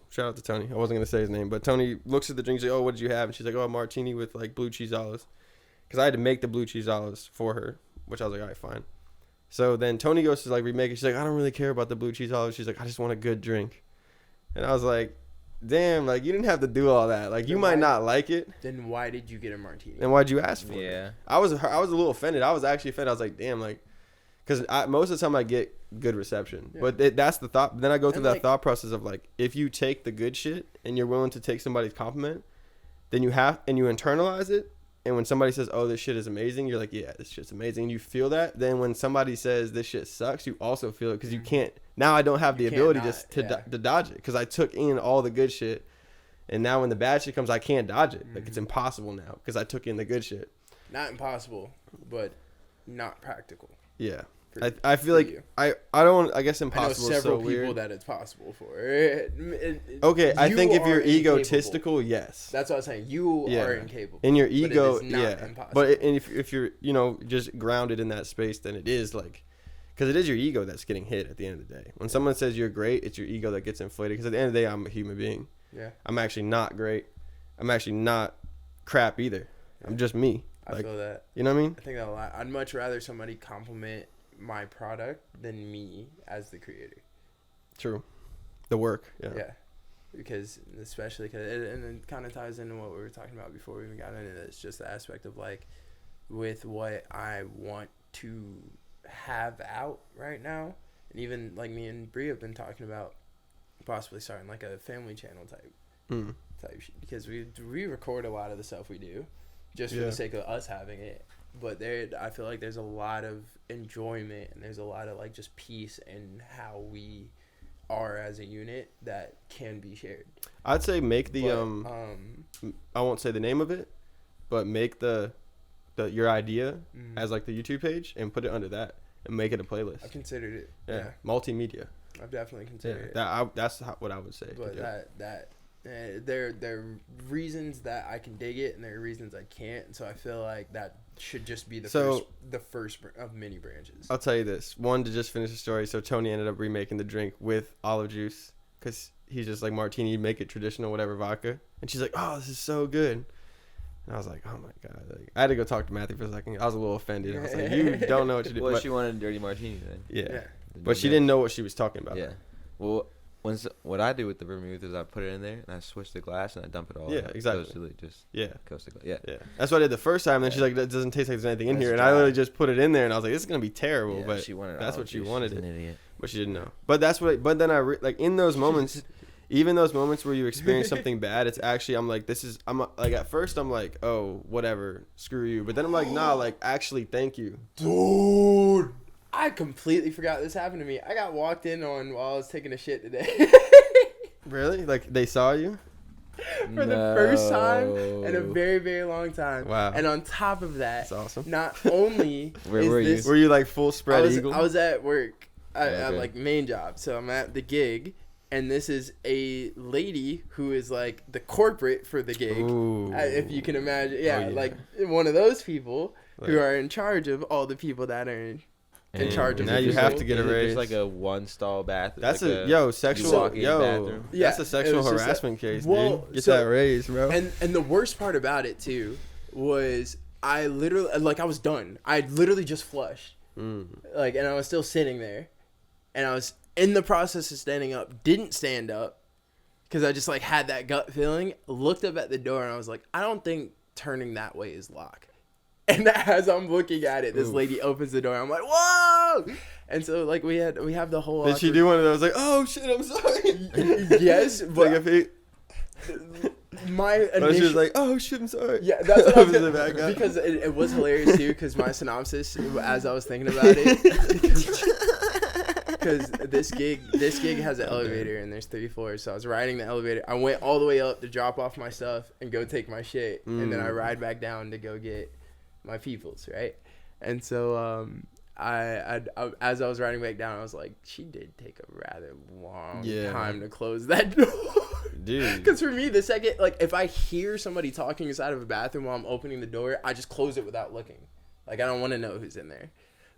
shout out to Tony. I wasn't gonna say his name, but Tony looks at the drink. She's like, "Oh, what did you have?" And she's like, "Oh, a martini with like blue cheese olives," because I had to make the blue cheese olives for her, which I was like, "All right, fine." So then Tony goes to like remake it. She's like, "I don't really care about the blue cheese olives." She's like, "I just want a good drink," and I was like, "Damn, like you didn't have to do all that. Like you might not like it." Then why did you get a martini? And why'd you ask for it? Yeah, I was a little offended. I was actually offended. I was like, "Damn, like." Because most of the time I get good reception. Yeah. But that's the thought. Then I go through that thought process of like, if you take the good shit and you're willing to take somebody's compliment, then you internalize it. And when somebody says, "Oh, this shit is amazing," you're like, "Yeah, this shit's amazing." And you feel that. Then when somebody says this shit sucks, you also feel it because you can't. Now I don't have the ability to dodge it because I took in all the good shit. And now when the bad shit comes, I can't dodge it. Like it's impossible now because I took in the good shit. Not impossible, but not practical. Yeah. I feel like I guess impossible is so weird. I know several people that it's possible for. Okay, I think if you're egotistical, yes. That's what I was saying. You are incapable. In your ego, but it is not impossible. But if you're just grounded in that space, then it is like, because it is your ego that's getting hit at the end of the day. When someone says you're great, it's your ego that gets inflated. Because at the end of the day, I'm a human being. Yeah. I'm actually not great. I'm actually not crap either. Yeah. I'm just me. I feel that. You know what I mean? I think that a lot. I'd much rather somebody compliment my product than me as the creator. True. The work. Yeah. Because especially because and it kind of ties into what we were talking about before we even got into this, just the aspect of like with what I want to have out right now, and even like me and Bree have been talking about possibly starting like a family channel type because we record a lot of the stuff we do just for the sake of us having it. but I feel like there's a lot of enjoyment and there's a lot of like just peace in how we are as a unit that can be shared. I'd say make the But, I won't say the name of it, but make the your idea as like the YouTube page and put it under that and make it a playlist. I've considered it. Yeah. Multimedia. I've definitely considered it. That's what I would say. But there are reasons that I can dig it and there are reasons I can't. And so I feel like that should just be the first of many branches. I'll tell you this. One, to just finish the story. So Tony ended up remaking the drink with olive juice because he's just like martini, he'd make it traditional, whatever, vodka. And she's like, oh, this is so good. And I was like, oh my God. Like, I had to go talk to Matthew for a second. I was a little offended. I was like, you don't know what to do. Well, she wanted a dirty martini then. Yeah. But she didn't know what she was talking about. Yeah. Well, what I do with the vermouth is I put it in there and I switch the glass and I dump it all. Yeah, out. exactly. So it's just coast to glass. Yeah. That's what I did the first time. And then she's like, that doesn't taste like there's anything in That's here. And dry. I literally just put it in there and I was like, this is gonna be terrible. Yeah, but she wanted that's what she wanted. She's an idiot. But she didn't know. But that's what. But then like in those moments. Even those moments where you experience something bad, it's actually, I'm like, at first I'm like, oh, whatever, screw you. But then I'm like, nah, like, actually, thank you. Dude, I completely forgot this happened to me. I got walked in on while I was taking a shit today. Really? Like, they saw you? For the first time in a very, very long time. Wow. And on top of that, That's awesome. not only Where were you? Were you like full spread eagle? I was at work, Okay. at like main job. So I'm at the gig. And this is a lady who is like the corporate for the gig. Ooh. If you can imagine. Oh, Yeah, yeah. like one of those people who Like- are in charge of all the people that are in charge of now the you people. have to get a Is it raise. just like a one stall bathroom. That's like a you sexual walk in the bathroom? Yeah, that's a it sexual was just harassment case, well, dude. Get so- that raise, bro. And the worst part about it too was I literally like I was done. I literally just flushed. Like, and I was still sitting there, and I was in the process of standing up. Didn't stand up because I just like had that gut feeling. Looked up at the door and I was like, I don't think turning that way is locked. And as I'm looking at it, this lady opens the door. I'm like, whoa! And so like we have the whole. Did she do one of those like, oh shit, I'm sorry? Yes, but like if he. my initial, But she was like, oh shit, I'm sorry. yeah, that's what I was Opens it back up. because it was hilarious too. Because my synopsis, as I was thinking about it, because this gig has an elevator and there's 3 floors. So I was riding the elevator. I went all the way up to drop off my stuff and go take my shit, and then I ride back down to go get my peoples, right? And so I as I was riding back down, I was like, she did take a rather long time to close that door. Dude. Because for me, the second, like, if I hear somebody talking inside of a bathroom while I'm opening the door, I just close it without looking. Like, I don't want to know who's in there.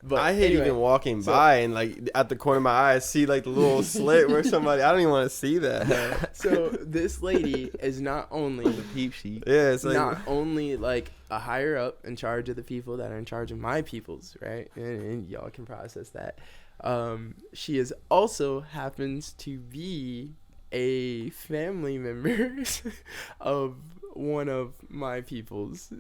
But I hate anyway, even walking by and like at the corner of my eye, I see like the little slit where somebody. I don't even want to see that. So this lady is not only Peep sheet. Yeah, it's like not only like a higher up in charge of the people that are in charge of my peoples, right? And y'all can process that. She is also happens to be a family member of one of my peoples.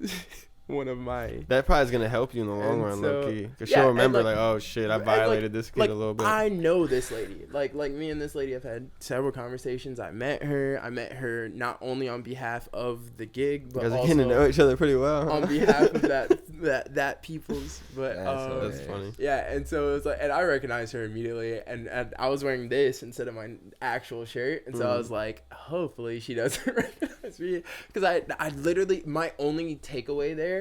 One of my that probably is gonna help you in the long And run, so- low key, because yeah, she'll and, remember like- like, oh shit, I and, violated this kid like, a little bit. I know this lady. Like me and this lady have had several conversations. I met her not only on behalf of the gig, You but guys are also getting to know each other pretty well. on behalf of that people's. But That's funny. yeah, and so it was like, and I recognized her immediately, and I was wearing this instead of my actual shirt, and so I was like, hopefully she doesn't recognize me, because I literally, my only takeaway there,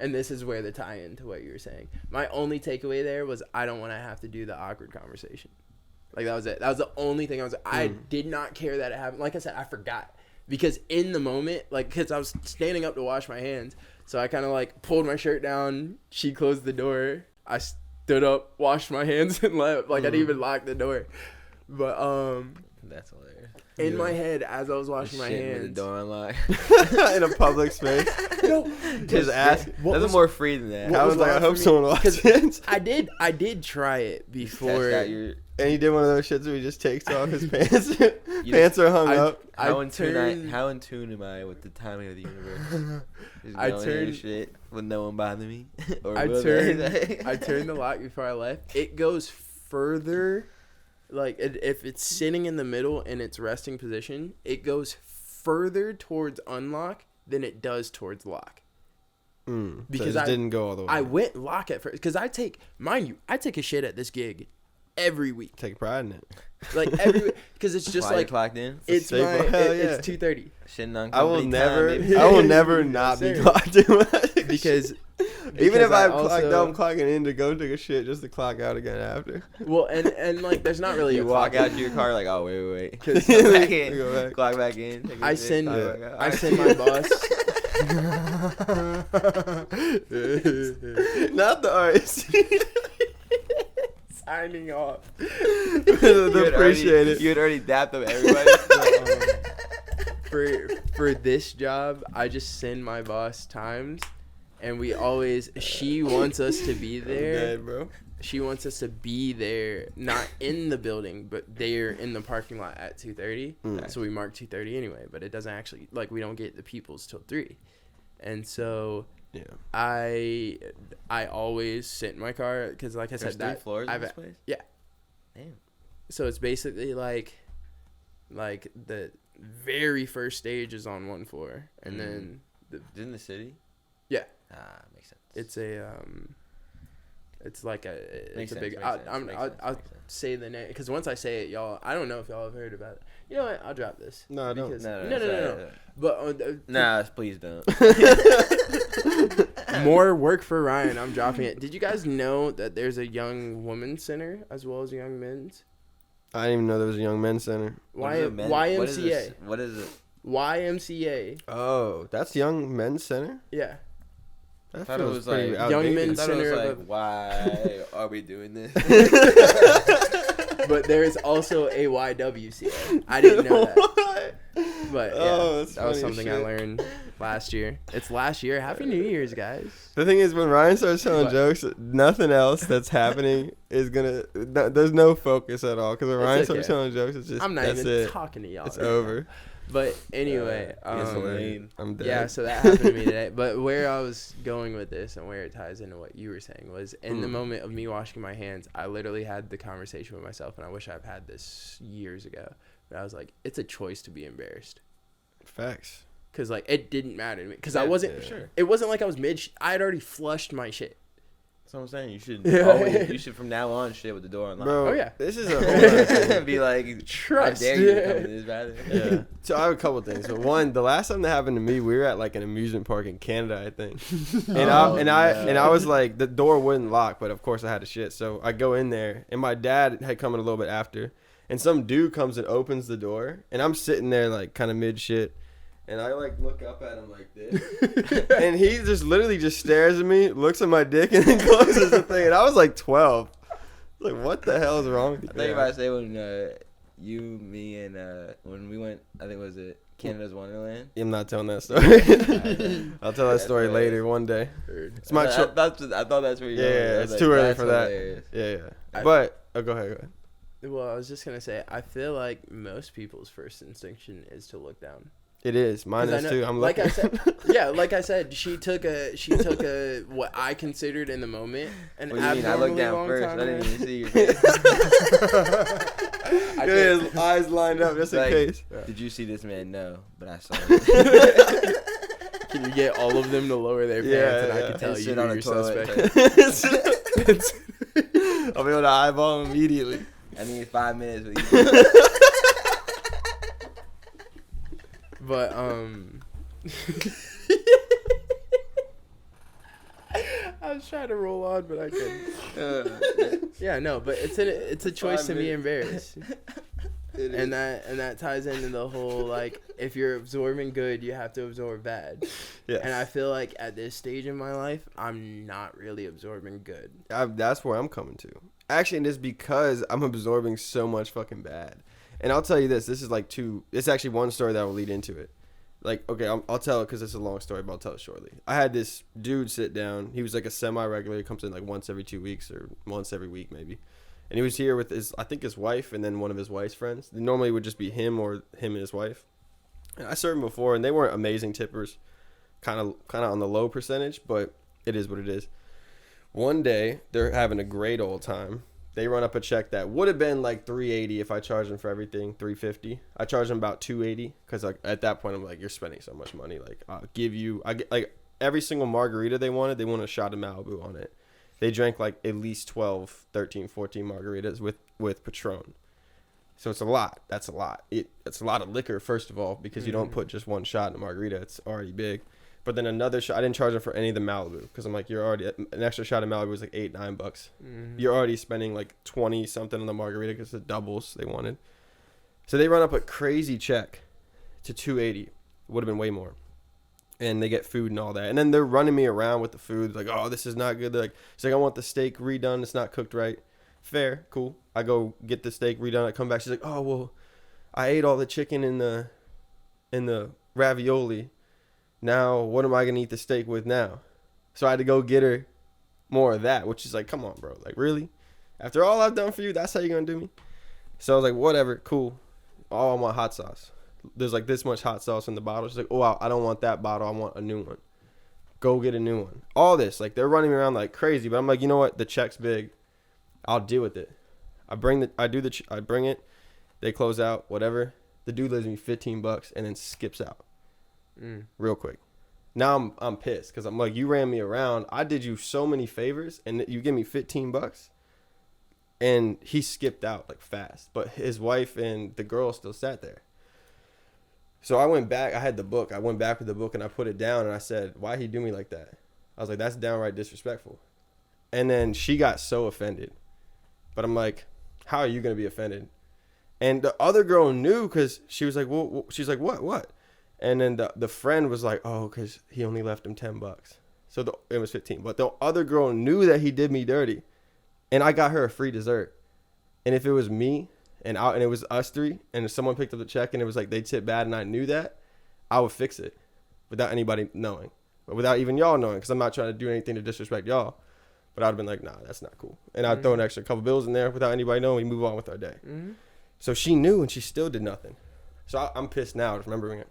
and this is where the tie-in to what you were saying, my only takeaway there was I don't want to have to do the awkward conversation. Like, that was it. That was the only thing I did not care that it happened. Like I said, I forgot, because in the moment, like, because I was standing up to wash my hands, so I kind of like pulled my shirt down. She closed the door. I stood up, washed my hands, and left. Like, I didn't even lock the door. But That's hilarious. in my head, as I was washing my Shit with hands, the door unlocked. In a public space. no, Just ask. That's more free than that. What I was was like, I wild hope for me- someone watches. I did try it before. Test out your, And he did one of those shits where he just takes off his pants. Pants are hung up. how in tune am I with the timing of the universe? Just I going in and turned- shit with no one bother me. Or I will turned they? I turned the lock before I left. It goes further, like if it's sitting in the middle in its resting position, it goes further towards unlock than it does towards lock. Because so I didn't go all the way. I went lock at first because I take a shit at this gig every week. Take pride in it. Like every because it's just Why you like clocked in? it's my staple. Hell yeah. it's 2:30 Shitting on I will company never, time, baby. I will never not be Yes, sir. clocked in. because Even if I'm also, clocked out, I'm clocking in to go take a shit just to clock out again after. well and like there's not really You a walk clock out to your car like, oh wait. 'Cause Clock back in. Go back. Clock back in. Take a I shit, send clock back out. I send my boss. Not the RSC. Signing off. Appreciate it. You had already dapped up everybody. For this job, I just send my boss times, and she wants us to be there. Dead, bro. She wants us to be there, not in the building, but there in the parking lot at 2:30. So we mark 2:30 anyway, but it doesn't actually, like, we don't get the peoples till 3. And so Yeah. I always sit in my car because, like I There's said, 3 floors in this place? Yeah. Damn. So it's basically like the very first stage is on one floor, and then In the city? Yeah. Ah, makes sense. it's like it's Makes a sense, big. makes I'll sense. say the name because once I say it, y'all, I don't know if y'all have heard about it. You know what? I'll drop this. No, don't. Because- No. No. But Nah, please don't. more work for Ryan. I'm dropping it. Did you guys know that there's a young women's center as well as a young men's? I didn't even know there was a young men's center. YMCA. What is it? YMCA. Oh, that's young men's center? Yeah. That I thought it feels was pretty like outdated. Young men's I thought it center was of like, why are we doing this? But there is also a YWCA. I didn't know that. But yeah, that's that was funny as something I shit. learned last year. It's last year. Happy New Year's, guys. The thing is, when Ryan starts telling What? jokes, nothing else that's happening is gonna. There's no focus at all. Because when It's Ryan okay. starts telling jokes, it's just. I'm not that's even it. talking to y'all. It's right now. over. But anyway, Yes, Elaine. I'm dead. yeah, so that happened to me today. But where I was going with this and where it ties into what you were saying was in the moment of me washing my hands, I literally had the conversation with myself, and I wish I've had this years ago. But I was like, it's a choice to be embarrassed. Facts. Because, like, it didn't matter to me. Because Yeah, I wasn't, for sure. it wasn't like I was I had already flushed my shit. That's what I'm saying. You should Yeah. always, you should from now on shit with the door unlocked. Bro, Oh, yeah. This is a whole other thing. Be like, Trust. I dare you to come to this bathroom. Yeah. So I have a couple things. But one, the last time that happened to me, we were at like an amusement park in Canada, I think. And I was like, the door wouldn't lock, but of course I had to shit. So I go in there, and my dad had come in a little bit after, and some dude comes and opens the door, and I'm sitting there like kind of mid shit. And I like look up at him like this, and he just literally just stares at me, looks at my dick, and then closes the thing. And I was like 12. Like, what the hell is wrong with you? I think if I say when you, me, and when we went, I think was it Canada's Wonderland. I'm not telling that story. I'll tell that story later one day. It's my I thought that's where you. Yeah, it's too early for that. Yeah. But go ahead. Well, I was just going to say, I feel like most people's first instinction is to look down. It is. Mine 'Cause I is know- too. I'm like looking. I said, yeah, like I said, she took a what I considered in the moment an What do you mean? I abnormally looked down long first. time. I didn't even see your face. I Yeah, did. his eyes lined up just in Like, case. Did you see this man? No, but I saw it. Can you get all of them to lower their pants Yeah, and I yeah. can tell And you sit who on a your toilet. suspect? I'll be able to eyeball him immediately. I need 5 minutes with you. But I was trying to roll on, but I couldn't. Yeah, no, but it's a choice to be embarrassed. And that ties into the whole, like, if you're absorbing good, you have to absorb bad. Yes. And I feel like at this stage in my life, I'm not really absorbing good. That's where I'm coming to. Actually, and it's because I'm absorbing so much fucking bad. And I'll tell you this. This is like it's actually one story that will lead into it. Like, okay, I'll tell it because it's a long story, but I'll tell it shortly. I had this dude sit down. He was like a semi-regular. He comes in like once every 2 weeks or once every week maybe. And he was here with his wife and then one of his wife's friends. Normally it would just be him or him and his wife. And I served him before, and they weren't amazing tippers. Kind of on the low percentage, but it is what it is. One day, they're having a great old time. They run up a check that would have been like $380 if I charged them for everything, $350. I charged them about $280 because like at that point I'm like, you're spending so much money. Like every single margarita they wanted a shot of Malibu on it. They drank like at least 12, 13, 14 margaritas with Patron. So it's a lot. That's a lot. It's a lot of liquor, first of all, because you don't put just one shot in a margarita. It's already big. But then another shot, I didn't charge them for any of the Malibu because I'm like, you're already, an extra shot of Malibu was like $8, $9. You're already spending like 20 something on the margarita because the doubles they wanted. So they run up a crazy check to $280. Would have been way more. And they get food and all that. And then they're running me around with the food. Like, oh, this is not good. They're like, it's like, I want the steak redone. It's not cooked right. Fair. Cool. I go get the steak redone. I come back. She's like, oh, well, I ate all the chicken in the ravioli. Now, what am I going to eat the steak with now? So I had to go get her more of that, which is like, come on, bro. Like, really? After all I've done for you, that's how you're going to do me? So I was like, whatever. Cool. Oh, I want hot sauce. There's like this much hot sauce in the bottle. She's like, oh, I don't want that bottle. I want a new one. Go get a new one. All this. Like, they're running me around like crazy. But I'm like, you know what? The check's big. I'll deal with it. I bring it. They close out, whatever. The dude leaves me $15 and then skips out. Real quick. Now I'm pissed because I'm like, you ran me around. I did you so many favors and you give me $15, and he skipped out like fast. But his wife and the girl still sat there. So I went back. I had the book. I went back with the book and I put it down and I said, "Why'd he do me like that?" I was like, "That's downright disrespectful." And then she got so offended. But I'm like, "How are you gonna be offended?" And the other girl knew because she was like, "Well," she's like, "What?" And then the friend was like, "Oh, because he only left him $10." So it was 15. But the other girl knew that he did me dirty, and I got her a free dessert. And if it was me and it was us three, and if someone picked up the check and it was like they tipped bad, and I knew that, I would fix it without anybody knowing, but without even y'all knowing, because I'm not trying to do anything to disrespect y'all. But I'd have been like, nah, that's not cool. And I'd throw an extra couple bills in there without anybody knowing. We move on with our day. So she knew, and she still did nothing. So I'm pissed now just remembering it.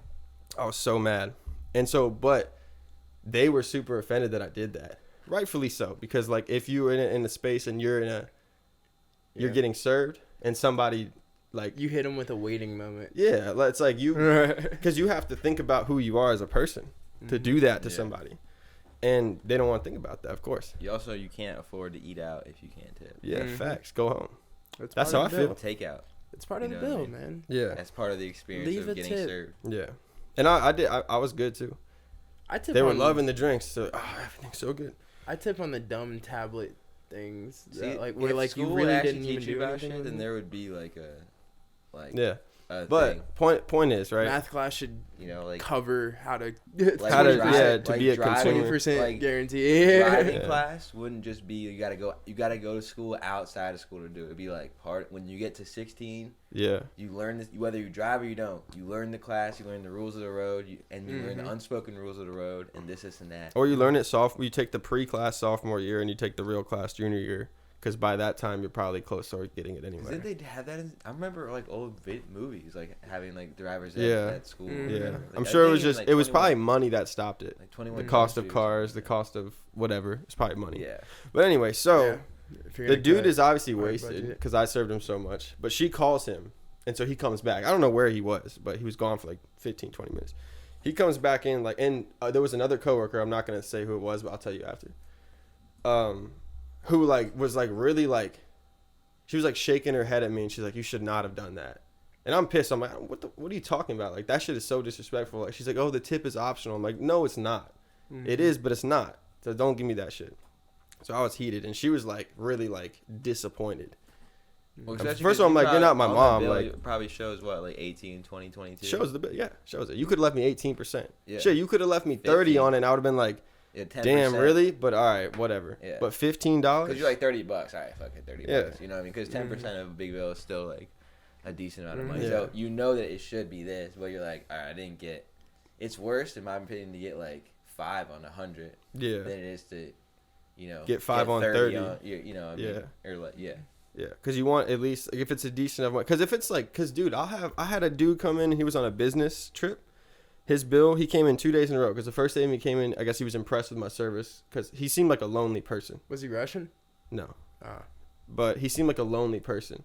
I was so mad. And so, but they were super offended that I did that. Rightfully so. Because like if you're in a space and you're you're getting served and somebody like. You hit them with a waiting moment. Yeah. It's like you, because you have to think about who you are as a person to do that to somebody. And they don't want to think about that, of course. You can't afford to eat out if you can't tip. Yeah, facts. Go home. That's how I feel. Takeout. It's part of the bill, man. Yeah. That's part of the experience of getting served. Yeah. And I was good too. They were loving the drinks, so everything's so good. I tip on the dumb tablet things. See, like where like you really didn't even do about anything. Shit, then there would be like but thing. Point is, right? Math class should cover how to be a consumer. 20% guarantee. Driving class wouldn't just be you gotta go to school outside of school to do it. It'd be like part when you get to 16. Yeah. You learn this whether you drive or you don't. You learn the class. You learn the rules of the road. You learn the unspoken rules of the road and this and that. Or you learn it you take the pre-class sophomore year and you take the real class junior year. Because by that time, you're probably close to getting it anyway. Didn't they have that? I remember like old movies, like having like drivers at school. Yeah, like, I'm sure it was just, it was probably money that stopped it. Like 21 the cost of cars, the cost of whatever. It's probably money. Yeah. But anyway, so the dude is obviously wasted because I served him so much. But she calls him, and so he comes back. I don't know where he was, but he was gone for like 15, 20 minutes. He comes back in, and there was another coworker. I'm not going to say who it was, but I'll tell you after. Who was really she was like shaking her head at me and she's like, you should not have done that. And I'm pissed. I'm like, what are you talking about? Like, that shit is so disrespectful. Like, she's like, oh, the tip is optional. I'm like, no, it's not. It is, but it's not. So don't give me that shit. So I was heated and she was like really like disappointed. Well, first of all, I'm like, you're not my mom. Bill, like, it probably shows what, like 18, 20, 22. Shows the bill. Yeah, shows it. You could have left me 18%. Yeah. Shit, you could have left me 30 on it and I would have been like, yeah, 10%. Damn, really? But all right, whatever. Yeah. But $15? Because you're like $30. All right, fuck it, $30. Yeah. You know what I mean? Because 10% of a big bill is still like a decent amount of money. Yeah. So you know that it should be this, but you're like, all right, I didn't get. It's worse in my opinion to get like 5 on 100. Yeah. Than it is to, get 5 on 30. You know what I mean? Or like, yeah. Yeah, because you want at least if it's a decent enough. Because if it's like, dude, I had a dude come in and he was on a business trip. His bill, he came in 2 days in a row because the first day he came in, I guess he was impressed with my service because he seemed like a lonely person. Was he Russian? No. But he seemed like a lonely person.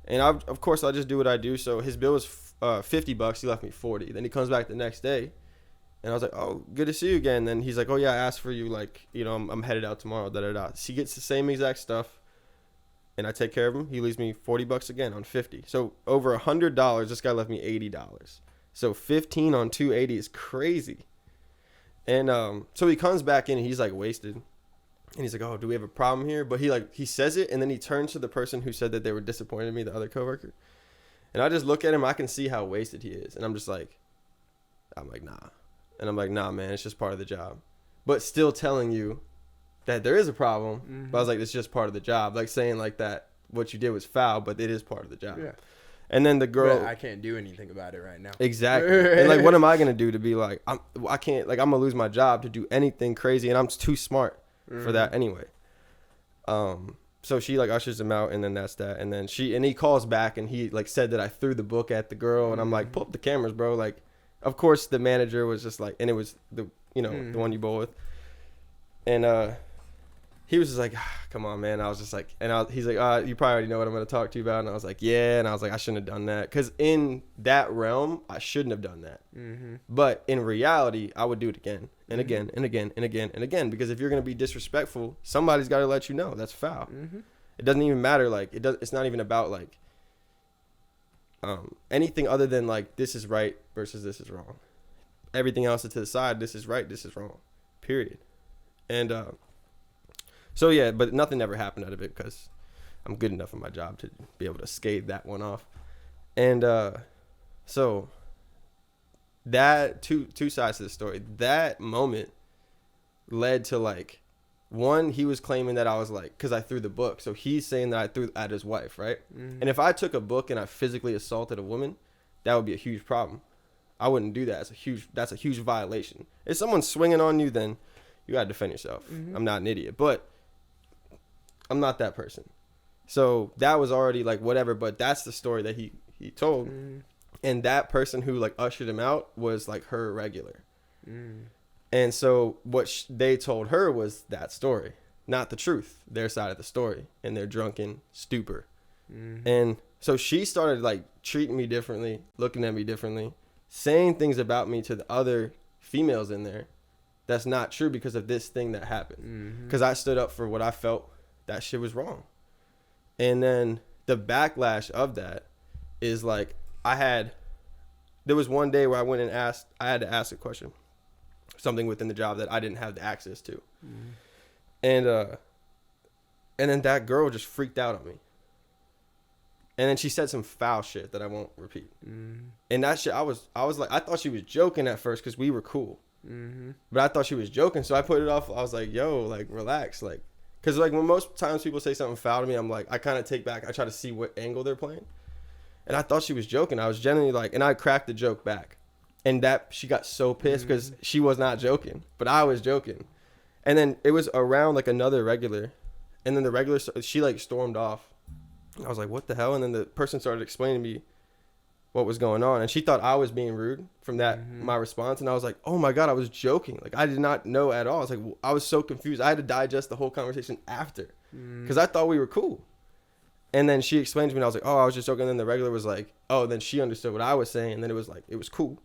And of course, I'll just do what I do. So his bill was $50. He left me 40. Then he comes back the next day And I was like, oh, good to see you again. And then he's like, oh, yeah, I asked for you. Like, you know, I'm headed out tomorrow. Da-da-da. He gets the same exact stuff. And I take care of him. He leaves me $40 again on 50. So over $100, this guy left me $80. So 15 on 280 is crazy. And so he comes back in and he's like wasted. And he's like, oh, do we have a problem here? But he says it, and then he turns to the person who said that they were disappointed in me, the other coworker. And I just look at him. I can see how wasted he is. And I'm like, nah. And I'm like, nah, man, it's just part of the job. But still telling you that there is a problem. Mm-hmm. But I was like, it's just part of the job. Like saying like that what you did was foul, but it is part of the job. Yeah. And then the girl, but I can't do anything about it right now. Exactly. And like, what am I gonna do to be like, I can't, like, I'm gonna lose my job to do anything crazy, and I'm too smart for that anyway. So she like ushers him out, and then that's that. And then he calls back, and he like said that I threw the book at the girl, and I'm like, pull up the cameras, bro. Like, of course the manager was just like, and it was the the one you bowl with, and he was just like, come on, man. I was just like, and he's like, you probably already know what I'm going to talk to you about. And I was like, yeah. And I was like, I shouldn't have done that. Because in that realm, I shouldn't have done that. Mm-hmm. But in reality, I would do it again and again and again and again and again. Because if you're going to be disrespectful, somebody's got to let you know that's foul. Mm-hmm. It doesn't even matter. Like, it's not even about like anything other than like, this is right versus this is wrong. Everything else is to the side. This is right. This is wrong. Period. And, so, yeah, but nothing ever happened out of it because I'm good enough in my job to be able to skate that one off. And so that two sides to the story. That moment led to, like, one, he was claiming that I was, like, because I threw the book. So he's saying that I threw at his wife, right? Mm-hmm. And if I took a book and I physically assaulted a woman, that would be a huge problem. I wouldn't do that. That's a huge violation. If someone's swinging on you, then you got to defend yourself. Mm-hmm. I'm not an idiot. But I'm not that person. So that was already like whatever, but that's the story that he told. And that person who like ushered him out was like her regular. And so what they told her was that story, not the truth, their side of the story and their drunken stupor. And so she started like treating me differently, looking at me differently, saying things about me to the other females in there that's not true because of this thing that happened. Because I stood up for what I felt that shit was wrong. And then the backlash of that is like, there was one day where I went and I had to ask a question, something within the job that I didn't have the access to. And then that girl just freaked out on me. And then she said some foul shit that I won't repeat. And that shit, I was like, I thought she was joking at first because we were cool. But I thought she was joking. So I put it off. I was like, yo, like, relax. Like, because, like, when most times people say something foul to me, I'm like, I kind of take back. I try to see what angle they're playing. And I thought she was joking. I was genuinely like, and I cracked the joke back. And that, she got so pissed because she was not joking. But I was joking. And then it was around, like, another regular. And then the regular, she, like, stormed off. I was like, what the hell? And then the person started explaining to me what was going on. And she thought I was being rude from that, my response. And I was like, oh my God, I was joking. Like, I did not know at all. I was like, I was so confused. I had to digest the whole conversation after because I thought we were cool. And then she explained to me, and I was like, oh, I was just joking. And then the regular was like, oh, then she understood what I was saying. And then it was like, it was cool.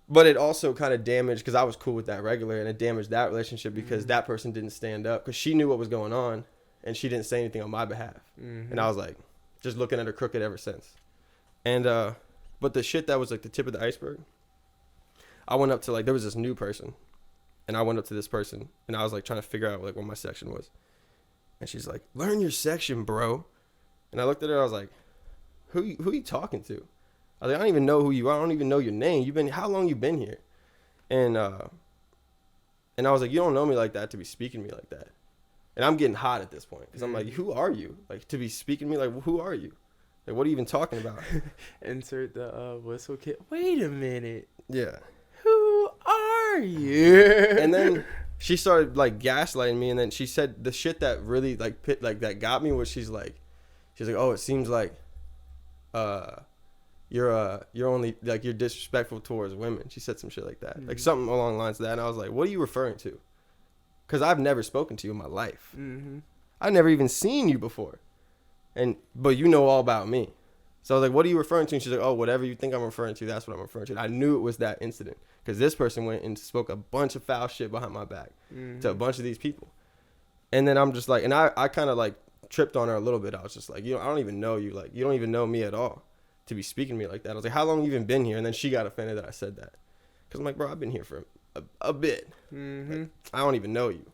But it also kind of damaged, because I was cool with that regular, and it damaged that relationship because that person didn't stand up because she knew what was going on and she didn't say anything on my behalf. And I was like, just looking at her crooked ever since. And, but the shit that was like the tip of the iceberg, I went up to like, there was this new person, and I went up to this person, and I was like trying to figure out like what my section was. And she's like, learn your section, bro. And I looked at her, I was like, who you talking to? I was like, I don't even know who you are. I don't even know your name. How long you been here? And I was like, you don't know me like that to be speaking to me like that. And I'm getting hot at this point because I'm like, who are you? Like, to be speaking to me, like, who are you? Like, what are you even talking about? Insert the whistle kit. Wait a minute. Yeah. Who are you? And then she started like gaslighting me, and then she said the shit that really like that got me was she's like, oh, it seems like you're only like you're disrespectful towards women. She said some shit like that, like something along the lines of that. And I was like, what are you referring to? Because I've never spoken to you in my life. I've never even seen you before. But you know all about me. So I was like, what are you referring to? And she's like, oh, whatever you think I'm referring to, that's what I'm referring to. And I knew it was that incident because this person went and spoke a bunch of foul shit behind my back to a bunch of these people. And then I'm just like, and I kind of like tripped on her a little bit. I was just like, I don't even know you. Like, you don't even know me at all to be speaking to me like that. I was like, how long have you even been here? And then she got offended that I said that. Because I'm like, bro, I've been here for a bit. Like, I don't even know you.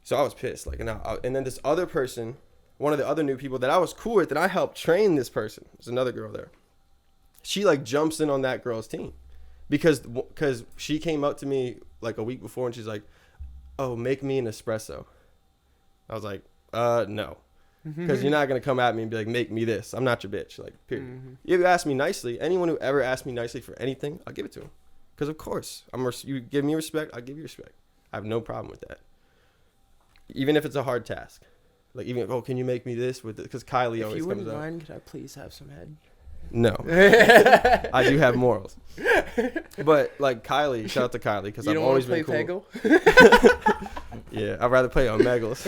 So I was pissed. Like, and then this other person, one of the other new people that I was cool with, that I helped train this person. There's another girl there. She like jumps in on that girl's team because she came up to me like a week before and she's like, oh, make me an espresso. I was like, no. Because you're not going to come at me and be like, make me this. I'm not your bitch. Like, period. You ask me nicely. Anyone who ever asked me nicely for anything, I'll give it to them. Because, of course, you give me respect, I'll give you respect. I have no problem with that. Even if it's a hard task. Like, even, oh, can you make me this with it? Because Kylie always comes up. If you wouldn't mind, could I please have some head? No. I do have morals. But, like, Kylie, shout out to Kylie, because I've always been cool. Yeah, I'd rather play on Megals.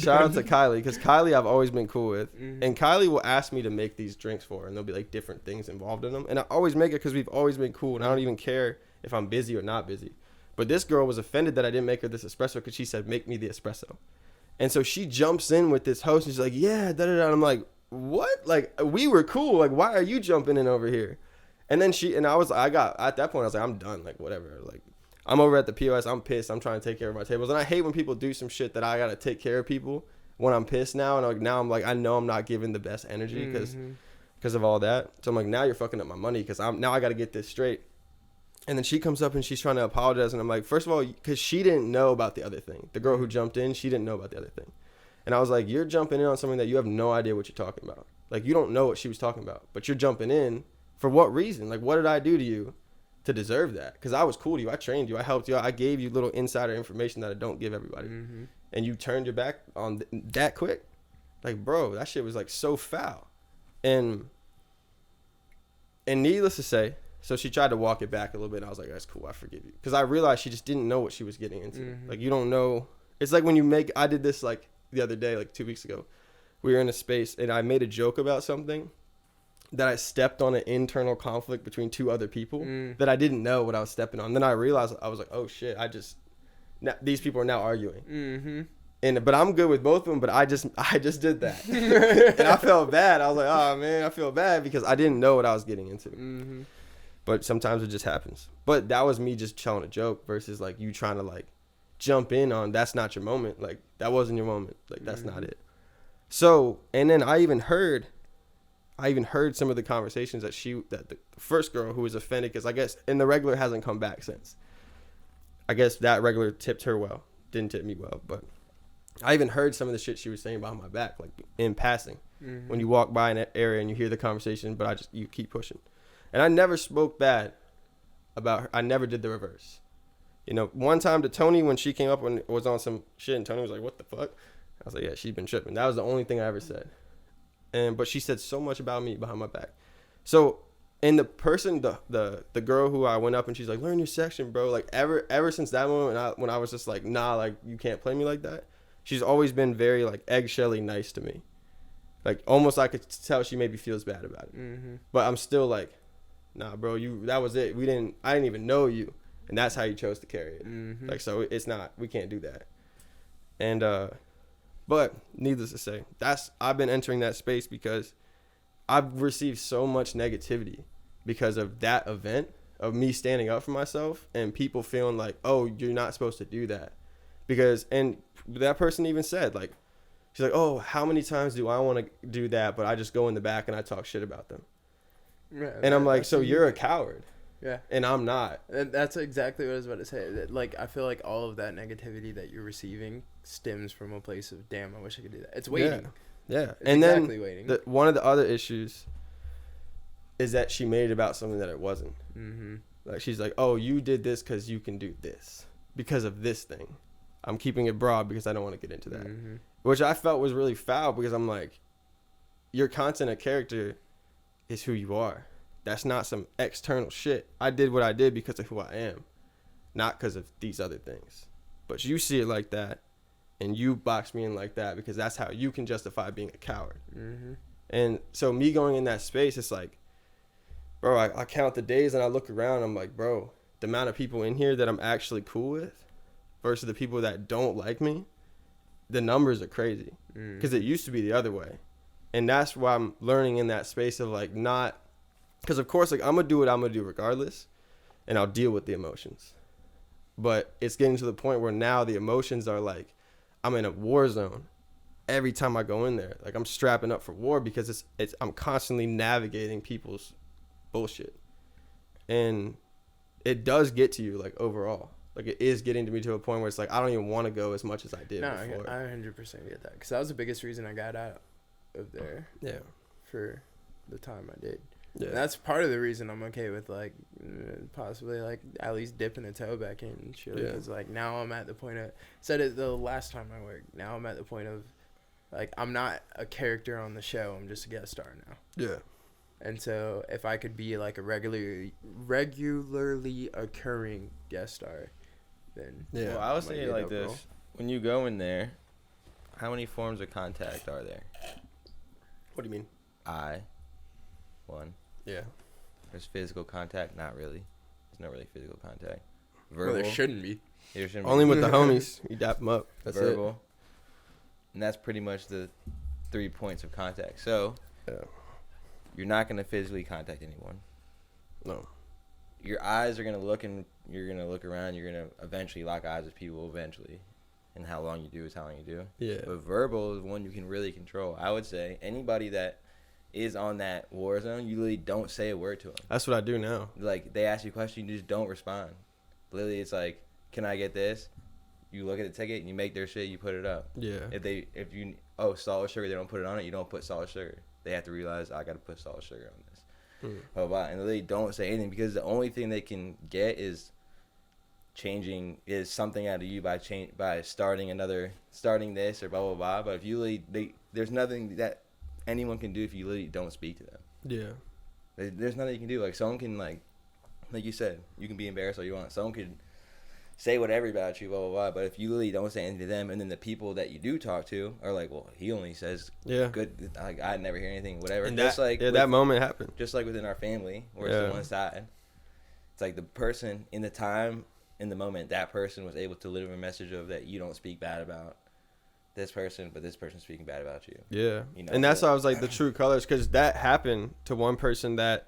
Shout out to Kylie, because Kylie I've always been cool with. And Kylie will ask me to make these drinks for her, and there'll be, like, different things involved in them. And I always make it because we've always been cool, and I don't even care if I'm busy or not busy. But this girl was offended that I didn't make her this espresso because she said, make me the espresso. And so she jumps in with this host, and she's like, yeah, da-da-da. And I'm like, what? Like, we were cool. Like, why are you jumping in over here? And then at that point, I was like, I'm done. Like, whatever. Like, I'm over at the POS. I'm pissed. I'm trying to take care of my tables. And I hate when people do some shit that I got to take care of people when I'm pissed now. And like, now I'm like, I know I'm not giving the best energy because of all that. So I'm like, now you're fucking up my money because now I got to get this straight. And then she comes up and she's trying to apologize. And I'm like, first of all, because she didn't know about the other thing. The girl who jumped in, she didn't know about the other thing. And I was like, you're jumping in on something that you have no idea what you're talking about. Like, you don't know what she was talking about. But you're jumping in for what reason? Like, what did I do to you to deserve that? Because I was cool to you. I trained you. I helped you. I gave you little insider information that I don't give everybody. And you turned your back on that quick? Like, bro, that shit was, like, so foul. And needless to say, so she tried to walk it back a little bit, and I was like, that's cool, I forgive you. Because I realized she just didn't know what she was getting into. Like, you don't know. It's like when I did this, like, the other day, like 2 weeks ago. We were in a space, and I made a joke about something that I stepped on an internal conflict between two other people that I didn't know what I was stepping on. Then I realized, I was like, oh, shit, these people are now arguing. But I'm good with both of them, but I just did that. And I felt bad. I was like, oh, man, I feel bad because I didn't know what I was getting into. But sometimes it just happens. But that was me just telling a joke versus like you trying to like jump in on that's not your moment. Like that wasn't your moment. Like that's not it. So, and then I even heard some of the conversations that the first girl who was offended because I guess, and the regular hasn't come back since. I guess that regular tipped her well, didn't tip me well, but I even heard some of the shit she was saying behind my back, like in passing. When you walk by an area and you hear the conversation, but you keep pushing. And I never spoke bad about her. I never did the reverse. You know, one time to Tony when she came up and was on some shit and Tony was like, what the fuck? I was like, yeah, she's been tripping. That was the only thing I ever said. But she said so much about me behind my back. So, and the person, the girl who I went up and she's like, learn your section, bro. Like ever since that moment when I was just like, nah, like you can't play me like that. She's always been very like eggshelly nice to me. Like almost I could tell she maybe feels bad about it. But I'm still like, nah, bro, that was it. I didn't even know you. And that's how you chose to carry it. Like, so we can't do that. And, but needless to say, I've been entering that space because I've received so much negativity because of that event of me standing up for myself and people feeling like, oh, you're not supposed to do that. And that person even said like, she's like, oh, how many times do I want to do that? But I just go in the back and I talk shit about them. Yeah, and I'm like, so you're a coward. Yeah. And I'm not. And that's exactly what I was about to say. Like, I feel like all of that negativity that you're receiving stems from a place of, damn, I wish I could do that. It's waiting. Yeah. It's and exactly then waiting. One of the other issues is that she made it about something that it wasn't. Like, she's like, oh, you did this because you can do this. Because of this thing. I'm keeping it broad because I don't want to get into that. Which I felt was really foul because I'm like, your content and character is who you are. That's not some external shit. I did what I did because of who I am, not because of these other things. But you see it like that, and you box me in like that because that's how you can justify being a coward. Mm-hmm. And so me going in that space, it's like, bro, I count the days and I look around. I'm like, bro, the amount of people in here that I'm actually cool with versus the people that don't like me, the numbers are crazy. Because it used to be the other way. And that's why I'm learning in that space of like not, because of course, like I'm going to do what I'm going to do regardless, and I'll deal with the emotions. But it's getting to the point where now the emotions are like, I'm in a war zone. Every time I go in there, like I'm strapping up for war because I'm constantly navigating people's bullshit. And it does get to you, like overall. Like it is getting to me to a point where it's like I don't even want to go as much as I did before. I 100% get that because that was the biggest reason I got out of there. Yeah. For the time I did. Yeah. And that's part of the reason I'm okay with like possibly like at least dipping a toe back in and shit. Because like now I'm at the point of said it the last time I worked. Now I'm at the point of like I'm not a character on the show. I'm just a guest star now. Yeah. And so if I could be like a regularly occurring guest star, then yeah. Well, I was thinking like this: when you go in there, how many forms of contact are there? What do you mean? One. Yeah. There's physical contact. Not really. There's not really physical contact. Verbal. Well, there shouldn't be. Only with the homies. You dap them up. That's verbal. It. And that's pretty much the 3 points of contact. So. Yeah. You're not gonna physically contact anyone. No. Your eyes are gonna look and you're gonna look around. You're gonna eventually lock eyes with people eventually, and how long you do is how long you do. Yeah. But verbal is one you can really control. I would say anybody that is on that war zone, you really don't say a word to them. That's what I do now. Like they ask you a question, you just don't respond. Literally, it's like, "Can I get this?" You look at the ticket and you make their shit. You put it up. Yeah. If you solid sugar, they don't put it on it. You don't put solid sugar. They have to realize I got to put solid sugar on this. And they don't say anything because the only thing they can get is something out of you by starting this or blah blah blah. But if you there's nothing that anyone can do if you literally don't speak to them. Yeah. There's nothing you can do. Like someone can like you said, you can be embarrassed all you want. Someone could say whatever about you, blah, blah, blah. But if you really don't say anything to them, and then the people that you do talk to are like, well, he only says good. Like, I never hear anything, whatever. And just that moment happened. Just like within our family, where it's the one side. It's like the person in the moment, that person was able to deliver a message of that you don't speak bad about this person, but this person's speaking bad about you. Yeah. You know, and that's why I was like the true colors, because that happened to one person that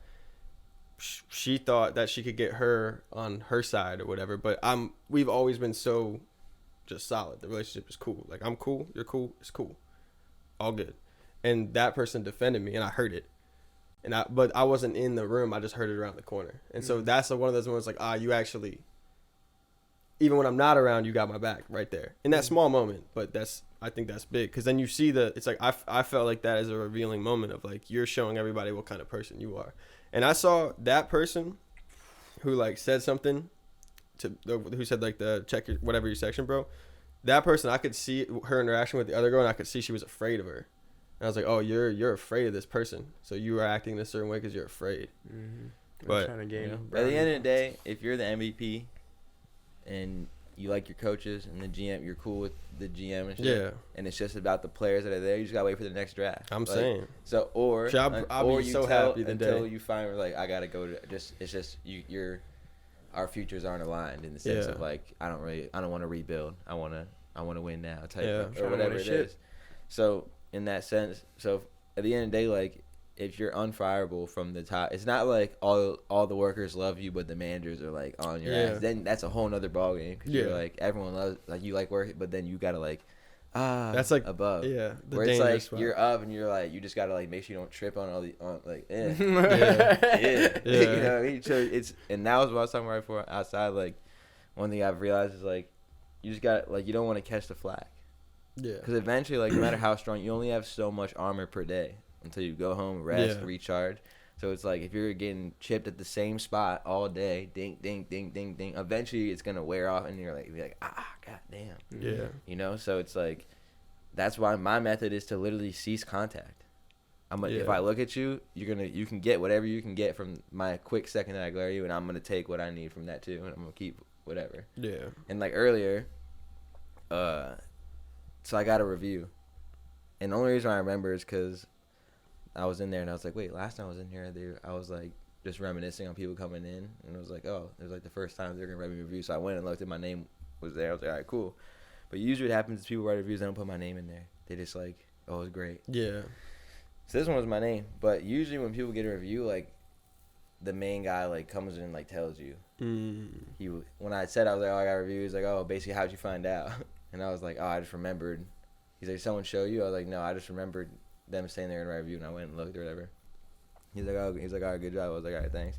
she thought that she could get her on her side or whatever, but we've always been so just solid. The relationship is cool. Like I'm cool, you're cool, it's cool, all good. And that person defended me, and I heard it, but I wasn't in the room. I just heard it around the corner, and so that's one of those moments like you actually, even when I'm not around, you got my back right there in that small moment. But I think that's big, because then you see it's like I felt like that as a revealing moment of like you're showing everybody what kind of person you are. And I saw that person who like said something who said like check whatever your section, bro. That person, I could see her interaction with the other girl, and I could see she was afraid of her. And I was like, oh, you're afraid of this person, so you are acting a certain way because you're afraid. Mm-hmm. But trying to gain at the end of the day, if you're the MVP and you like your coaches and the GM, you're cool with the GM and shit. Yeah. And it's just about the players that are there. You just gotta wait for the next draft. I'm saying. So I'll be so happy until you find like I gotta go to just. It's just our futures aren't aligned in the sense of like I don't want to rebuild. I want to win now type or whatever it is. So in that sense, at the end of the day, like if you're unfireable from the top, it's not like all the workers love you, but the managers are like on your ass. Then that's a whole nother ballgame because you're like everyone loves like you like work, but then you gotta like that's like above. Yeah, where it's like spot. You're up and you're like you just gotta like make sure you don't trip on all the yeah. You know what I mean? So it's and that was what I was talking about before outside. Like one thing I've realized is like you just got like you don't want to catch the flack. Yeah. Because eventually, like no matter how strong, you only have so much armor per day until you go home, rest, recharge. So it's like if you're getting chipped at the same spot all day, ding, ding, ding, ding, ding. Eventually, it's gonna wear off, and you're like, goddamn. Yeah. You know, so it's like that's why my method is to literally cease contact. If I look at you, you can get whatever you can get from my quick second that I glare at you, and I'm gonna take what I need from that too, and I'm gonna keep whatever. Yeah. And like earlier, So I got a review. And the only reason I remember is because I was in there and I was like, wait, last time I was in here, I was like just reminiscing on people coming in. And it was like, oh, it was like the first time they were going to write me a review. So I went and looked at my name was there. I was like, all right, cool. But usually what happens is people write reviews, they don't put my name in there. They just like, oh, it was great. Yeah. So this one was my name. But usually when people get a review, like the main guy like comes in and like tells you. When I said I was like, oh, I got a review, he's like, oh, basically how'd you find out? And I was like, oh, I just remembered. He's like, someone show you? I was like, no, I just remembered them saying they were gonna write a review, and I went and looked or whatever. He's like, all right, good job. I was like, all right, thanks.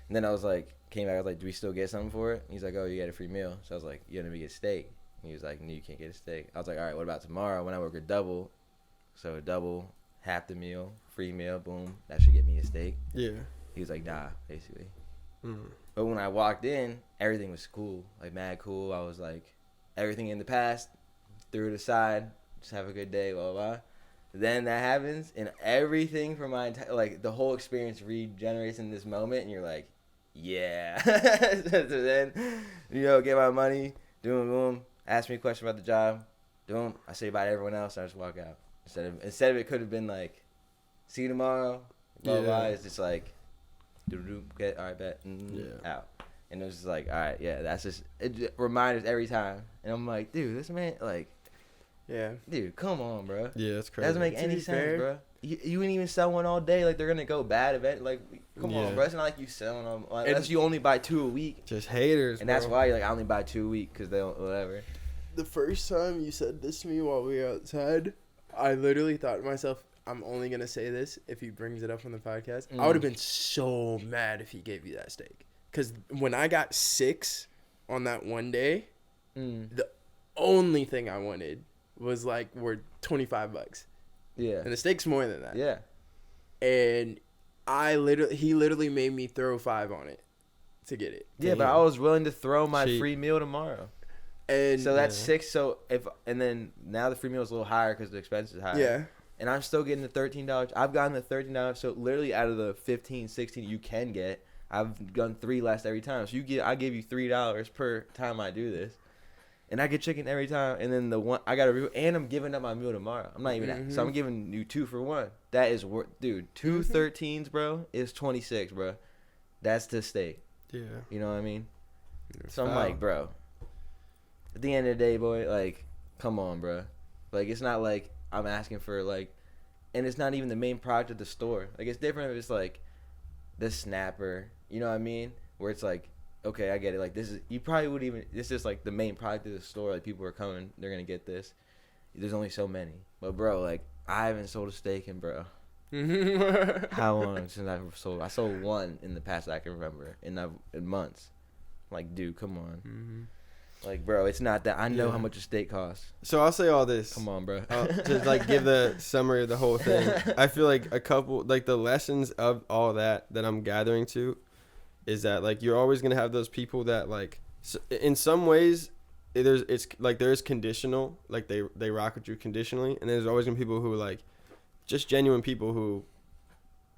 And then I was like, came back, I was like, do we still get something for it? He's like, oh, you get a free meal. So I was like, you gonna get steak? And he was like, no, you can't get a steak. I was like, all right, what about tomorrow when I work a double? So a double, half the meal, free meal, boom, that should get me a steak. Yeah. He was like, nah, basically. But when I walked in, everything was cool, like mad cool. I was like, everything in the past, threw it aside, just have a good day, blah, blah, blah. Then that happens, and everything from my entire, like, the whole experience regenerates in this moment, and you're like, yeah. So then, get my money, boom, ask me a question about the job, boom, I say bye to everyone else, and I just walk out. Instead of it could have been like, see you tomorrow, blah, blah, it's just like, okay, all right, bet, out. And it was just like, all right, yeah, that's just, it reminded us every time. And I'm like, dude, this man, like, yeah, dude, come on, bro. Yeah, that's crazy. That doesn't make any sense, bro. You ain't even sell one all day. Like, they're going to go bad event. Like, come on, bro. It's not like you selling them. Like, unless you only buy 2 a week. Just haters, And bro. that's why you're like, I only buy 2 a week because they don't, whatever. The first time you said this to me while we were outside, I literally thought to myself, I'm only going to say this if he brings it up on the podcast. I would have been so mad if he gave you that steak. Because when I got 6 on that one day, the only thing I wanted was like worth $25. Yeah. And the steak's more than that. Yeah. And he literally made me throw 5 on it to get it. Yeah, but I was willing to throw my free meal tomorrow. And so that's 6. So and then now the free meal is a little higher because the expense is higher. Yeah. And I'm still getting the $13. I've gotten the $13. So literally out of the 15, 16 you can get, I've done 3 less every time. So I give you $3 per time I do this. And I get chicken every time. And then the one I got a review, and I'm giving up my meal tomorrow. I'm not even so I'm giving you 2 for 1. That is worth, dude. 2 13s, bro, is 26, bro. That's the steak. Yeah. You know what I mean? So I'm like, bro. At the end of the day, boy, like, come on, bro. Like, it's not like I'm asking for like, and it's not even the main product of the store. Like, it's different if it's like the snapper. You know what I mean? Where it's like, okay, I get it. Like, this is like the main product of the store. Like, people are coming, they're gonna get this. There's only so many. But bro, like, I haven't sold a steak in, bro, how long since I've sold? I sold 1 in the past that I can remember in months. Like, dude, come on. Like, bro, it's not that. I know how much a steak costs. So I'll say all this. Come on, bro. To like give the summary of the whole thing. I feel like a couple, like the lessons of all that I'm gathering to is that like you're always going to have those people that like in some ways there's conditional, like they rock with you conditionally, and there's always going to be people who are like just genuine people who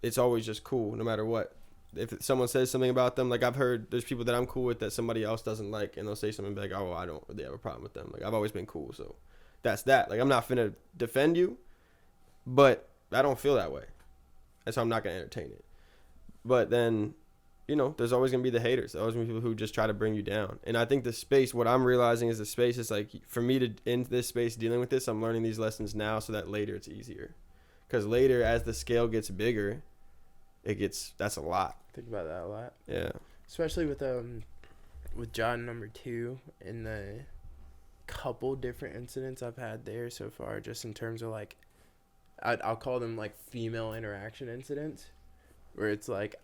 it's always just cool no matter what. If someone says something about them, like I've heard there's people that I'm cool with that somebody else doesn't like, and they'll say something like, oh, I don't really have a problem with them. Like, I've always been cool, so that's that. Like, I'm not finna defend you, but I don't feel that way. And so I'm not gonna entertain it. But then, there's always gonna be the haters. There's always gonna be people who just try to bring you down. And I think the space, what I'm realizing is the space is like, for me to, in this space dealing with this, I'm learning these lessons now so that later it's easier. Because later, as the scale gets bigger, that's a lot. Think about that a lot. Yeah. Especially with John number 2 and the couple different incidents I've had there so far, just in terms of like, I'll call them like female interaction incidents, where it's like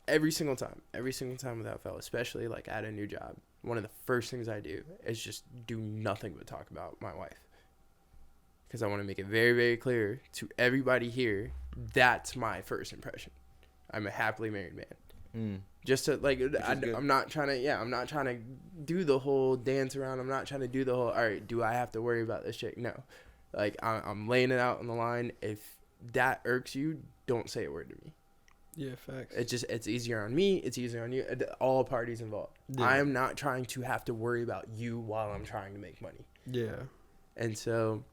every single time without fail, especially like at a new job, one of the first things I do is just do nothing but talk about my wife. Because I want to make it very, very clear to everybody here, that's my first impression. I'm a happily married man. Just to like, I'm not trying to do the whole dance around. I'm not trying to do the whole, all right, do I have to worry about this chick? No. Like, I'm laying it out on the line. If that irks you, don't say a word to me. Yeah, facts. It's easier on me. It's easier on you. All parties involved. Yeah. I am not trying to have to worry about you while I'm trying to make money. Yeah. And so,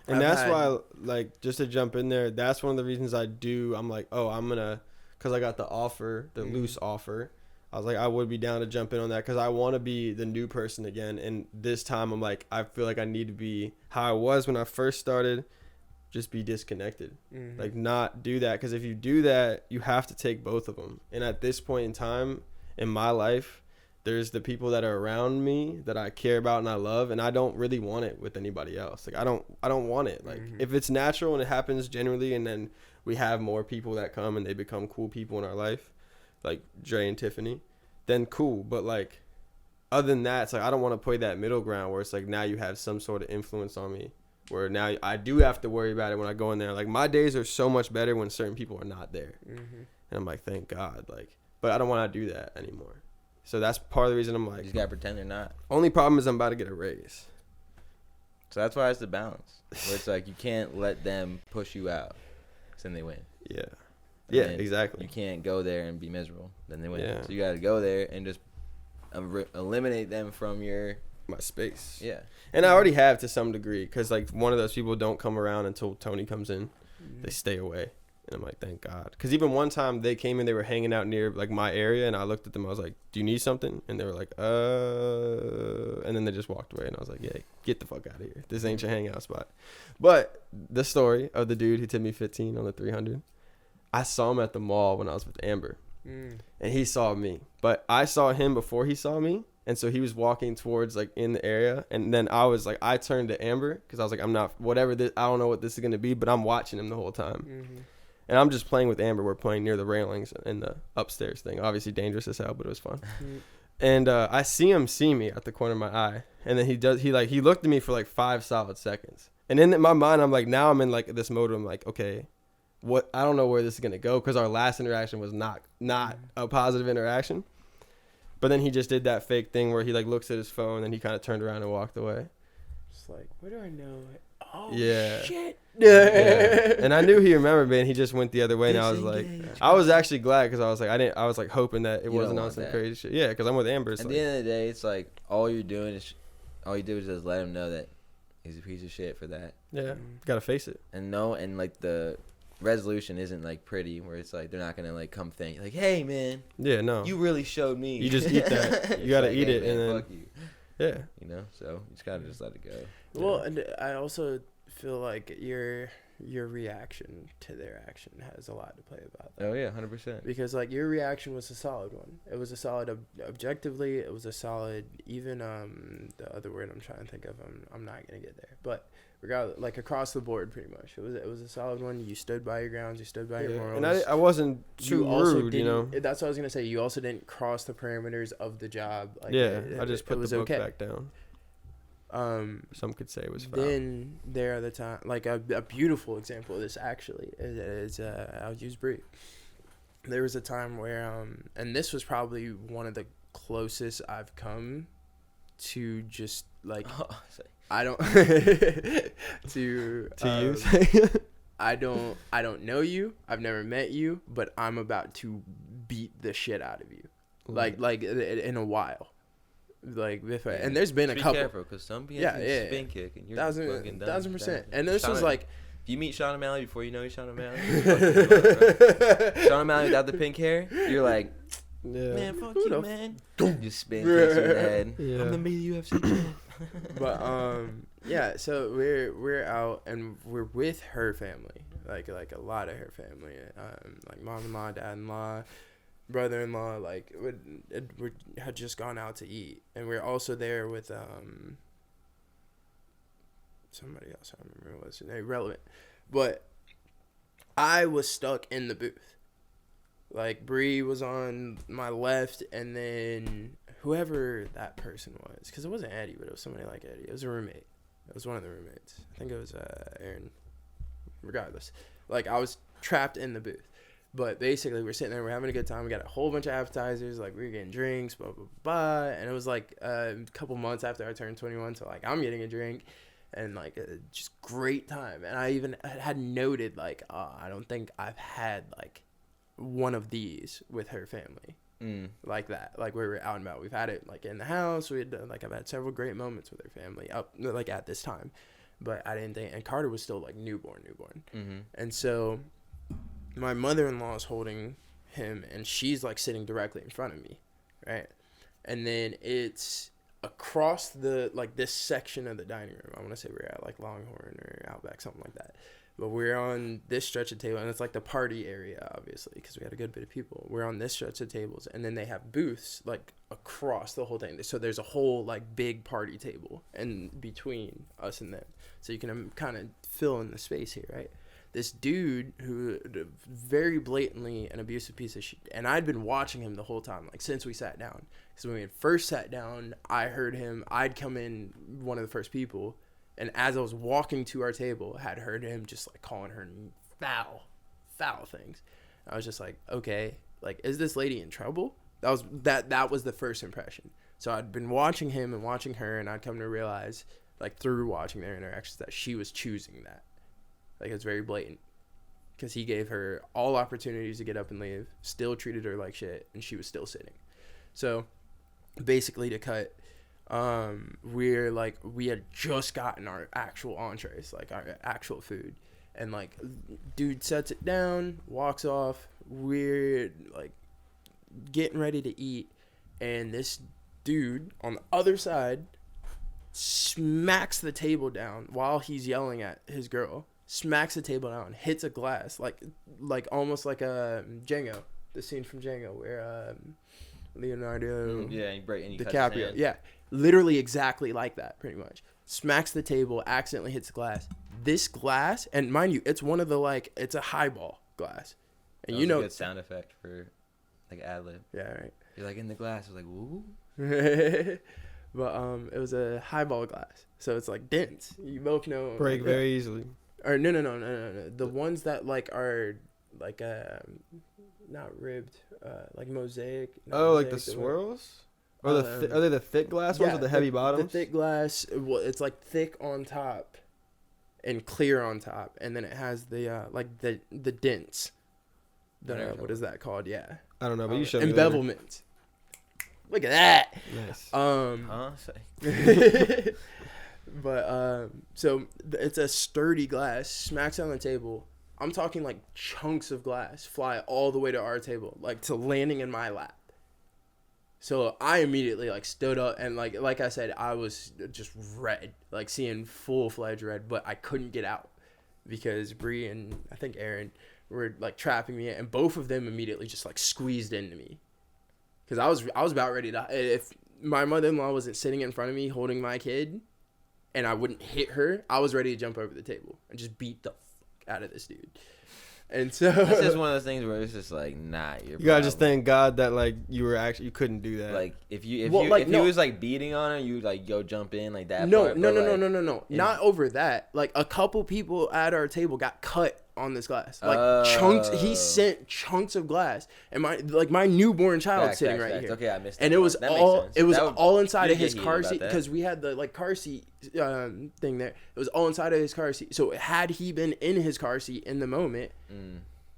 and that's why, like, just to jump in there, that's one of the reasons I'm like, oh, I'm gonna, because I got the offer, the loose offer. I was like, I would be down to jump in on that because I want to be the new person again. And this time I'm like, I feel like I need to be how I was when I first started, just be disconnected. Like, not do that, because if you do that, you have to take both of them. And at this point in time in my life, there's the people that are around me that I care about and I love, and I don't really want it with anybody else. Like, I don't want it. Like, if it's natural and it happens generally, and then we have more people that come and they become cool people in our life, like Dre and Tiffany, then cool. But like, other than that, it's like I don't want to play that middle ground where it's like now you have some sort of influence on me, where now I do have to worry about it when I go in there. Like, my days are so much better when certain people are not there, and I'm like, thank God. Like, but I don't want to do that anymore. So that's part of the reason I'm like, you just gotta pretend they're not. Only problem is I'm about to get a raise. So that's why it's the balance, where it's like you can't let them push you out, 'cause then they win. Yeah. And yeah, exactly. You can't go there and be miserable, then they win. Yeah. So you got to go there and just eliminate them from my space. Yeah. And I already have to some degree, because like one of those people don't come around until Tony comes in. They stay away. And I'm like, thank God. Because even one time they came in, they were hanging out near like my area, and I looked at them. I was like, do you need something? And they were like, and then they just walked away. And I was like, yeah, get the fuck out of here. This ain't your hangout spot. But the story of the dude who tipped me 15 on the 300, I saw him at the mall when I was with Amber, and he saw me, but I saw him before he saw me. And so he was walking towards like in the area, and then I was like, I turned to Amber because I was like, I'm not, whatever this, I don't know what this is going to be, but I'm watching him the whole time. And I'm just playing with Amber. We're playing near the railings in the upstairs thing. Obviously dangerous as hell, but it was fun. And I see him see me at the corner of my eye, and then he looked at me for like 5 solid seconds. And in my mind, I'm like, now I'm in like this mode where I'm like, okay, what, I don't know where this is going to go, because our last interaction was not a positive interaction. But then he just did that fake thing where he like looks at his phone, and then he kind of turned around and walked away. Just like, what do I know? Oh, yeah. Shit. Yeah. And I knew he remembered me, and he just went the other way. And I was like, I was actually glad, because I was like, I was like hoping that it wasn't on some crazy shit. Yeah, because I'm with Amber. At the end of the day, it's like all you do is just let him know that he's a piece of shit for that. Yeah, gotta face it. And like the resolution isn't like pretty, where it's like they're not gonna like come think like, hey man, yeah, no, you really showed me. You just eat that. You gotta like, eat hey, it, man, and then fuck you. Yeah, you know, so you just gotta just let it go. Well, and I also feel like your reaction to their action has a lot to play about that. Oh yeah, 100%. Because like your reaction was a solid one. It was a solid objectively. It was a solid, even the other word I'm trying to think of, I'm not gonna get there. But regardless, like across the board, pretty much, it was a solid one. You stood by your grounds. You stood by your morals. And I wasn't too rude, you know. That's what I was gonna say. You also didn't cross the parameters of the job. Like, I just put the book back down. Some could say it was foul. Then there are the time, like a beautiful example of this actually is I'll use Bree. There was a time where and this was probably one of the closest I've come to just like I don't to you. I don't know you. I've never met you, but I'm about to beat the shit out of you, like in a while. Like and there's been a couple. Be careful, because some people spin kick and you're fucking done. 1000%. And this was like, if you meet Sean O'Malley before you know he's Sean O'Malley, Sean O'Malley without the pink hair, you're like, man, fuck you, man. You spin kicks in the head. Yeah. I'm the media UFC man. But yeah, so we're out and we're with her family, like a lot of her family, like mom-in-law, dad-in-law, brother-in-law, like we had just gone out to eat, and we're also there with somebody else. I don't remember what it was. Irrelevant. But I was stuck in the booth. Like Bree was on my left, and then whoever that person was, because it wasn't Eddie, but it was somebody like Eddie. It was a roommate. It was one of the roommates. I think it was Aaron. Regardless, like I was trapped in the booth. But basically, we're sitting there, we're having a good time. We got a whole bunch of appetizers, like we were getting drinks, blah, blah, blah. And it was like a couple months after I turned 21, so like I'm getting a drink and like just great time. And I even had noted like, I don't think I've had like one of these with her family like that. Like we were out and about. We've had it like in the house. We had like I've had several great moments with her family up like at this time. but I didn't think. And Carter was still like newborn. Mm-hmm. And so my mother-in-law is holding him, and she's like sitting directly in front of me, right? And then it's across the like this section of the dining room. I want to say we're at like Longhorn or Outback, something like that. But we're on this stretch of table, and it's like the party area, obviously, because we had a good bit of people. We're on this stretch of tables, and then they have booths like across the whole thing. So there's a whole like big party table in between us and them. So you can kind of fill in the space here, right? This dude who very blatantly an abusive piece of shit, and I'd been watching him the whole time, like since we sat down. Because when we had first sat down, I heard him. I'd come in one of the first people. And as I was walking to our table, I had heard him just like calling her foul things. I was just like, okay, like, is this lady in trouble? That was the first impression. So I'd been watching him and watching her, and I'd come to realize, like through watching their interactions, that she was choosing that. Like, it's very blatant. Because he gave her all opportunities to get up and leave, still treated her like shit, and she was still sitting. So basically, to cut, we had just gotten our actual entrees, like our actual food, and like dude sets it down, walks off. We're like getting ready to eat, and this dude on the other side smacks the table down while he's yelling at his girl. Smacks the table down, hits a glass, like almost like a Django, the scene from Django where Leonardo DiCaprio, yeah, literally exactly like that, pretty much. Smacks the table, accidentally hits the glass. This glass, and mind you, it's one of the like, it's a highball glass, and that was a good sound effect for like ad lib. Yeah, right. You're like in the glass, I was like, woo. But it was a highball glass, so it's like dense. You both know. Break very easily. Or no. The ones that like are like not ribbed, like mosaic. Oh, like the swirls? Or are they the thick glass ones with the heavy bottoms? The thick glass, well, it's like thick on top and clear on top, and then it has the like the dents. What is that called? Yeah. I don't know, but you showed me embezzlement. Look at that. Nice. But so it's a sturdy glass, smacks on the table. I'm talking like chunks of glass fly all the way to our table, like to landing in my lap. So I immediately like stood up, and like I said, I was just red, like seeing full-fledged red, but I couldn't get out because Bree and I think Aaron were like trapping me, and both of them immediately just like squeezed into me. Because I was about ready to, if my mother-in-law wasn't sitting in front of me holding my kid and I wouldn't hit her, I was ready to jump over the table and just beat the fuck out of this dude. And so it's just one of those things where it's just like, nah, you gotta just thank God that like you couldn't do that. Like if you was like beating on her, you like go jump in like that. No. Not over that. Like a couple people at our table got cut on this glass, like chunks. He sent chunks of glass, and my newborn child sitting right here. Okay, I missed. And it was all inside of his car seat because we had the like car seat thing there. It was all inside of his car seat. So had he been in his car seat in the moment,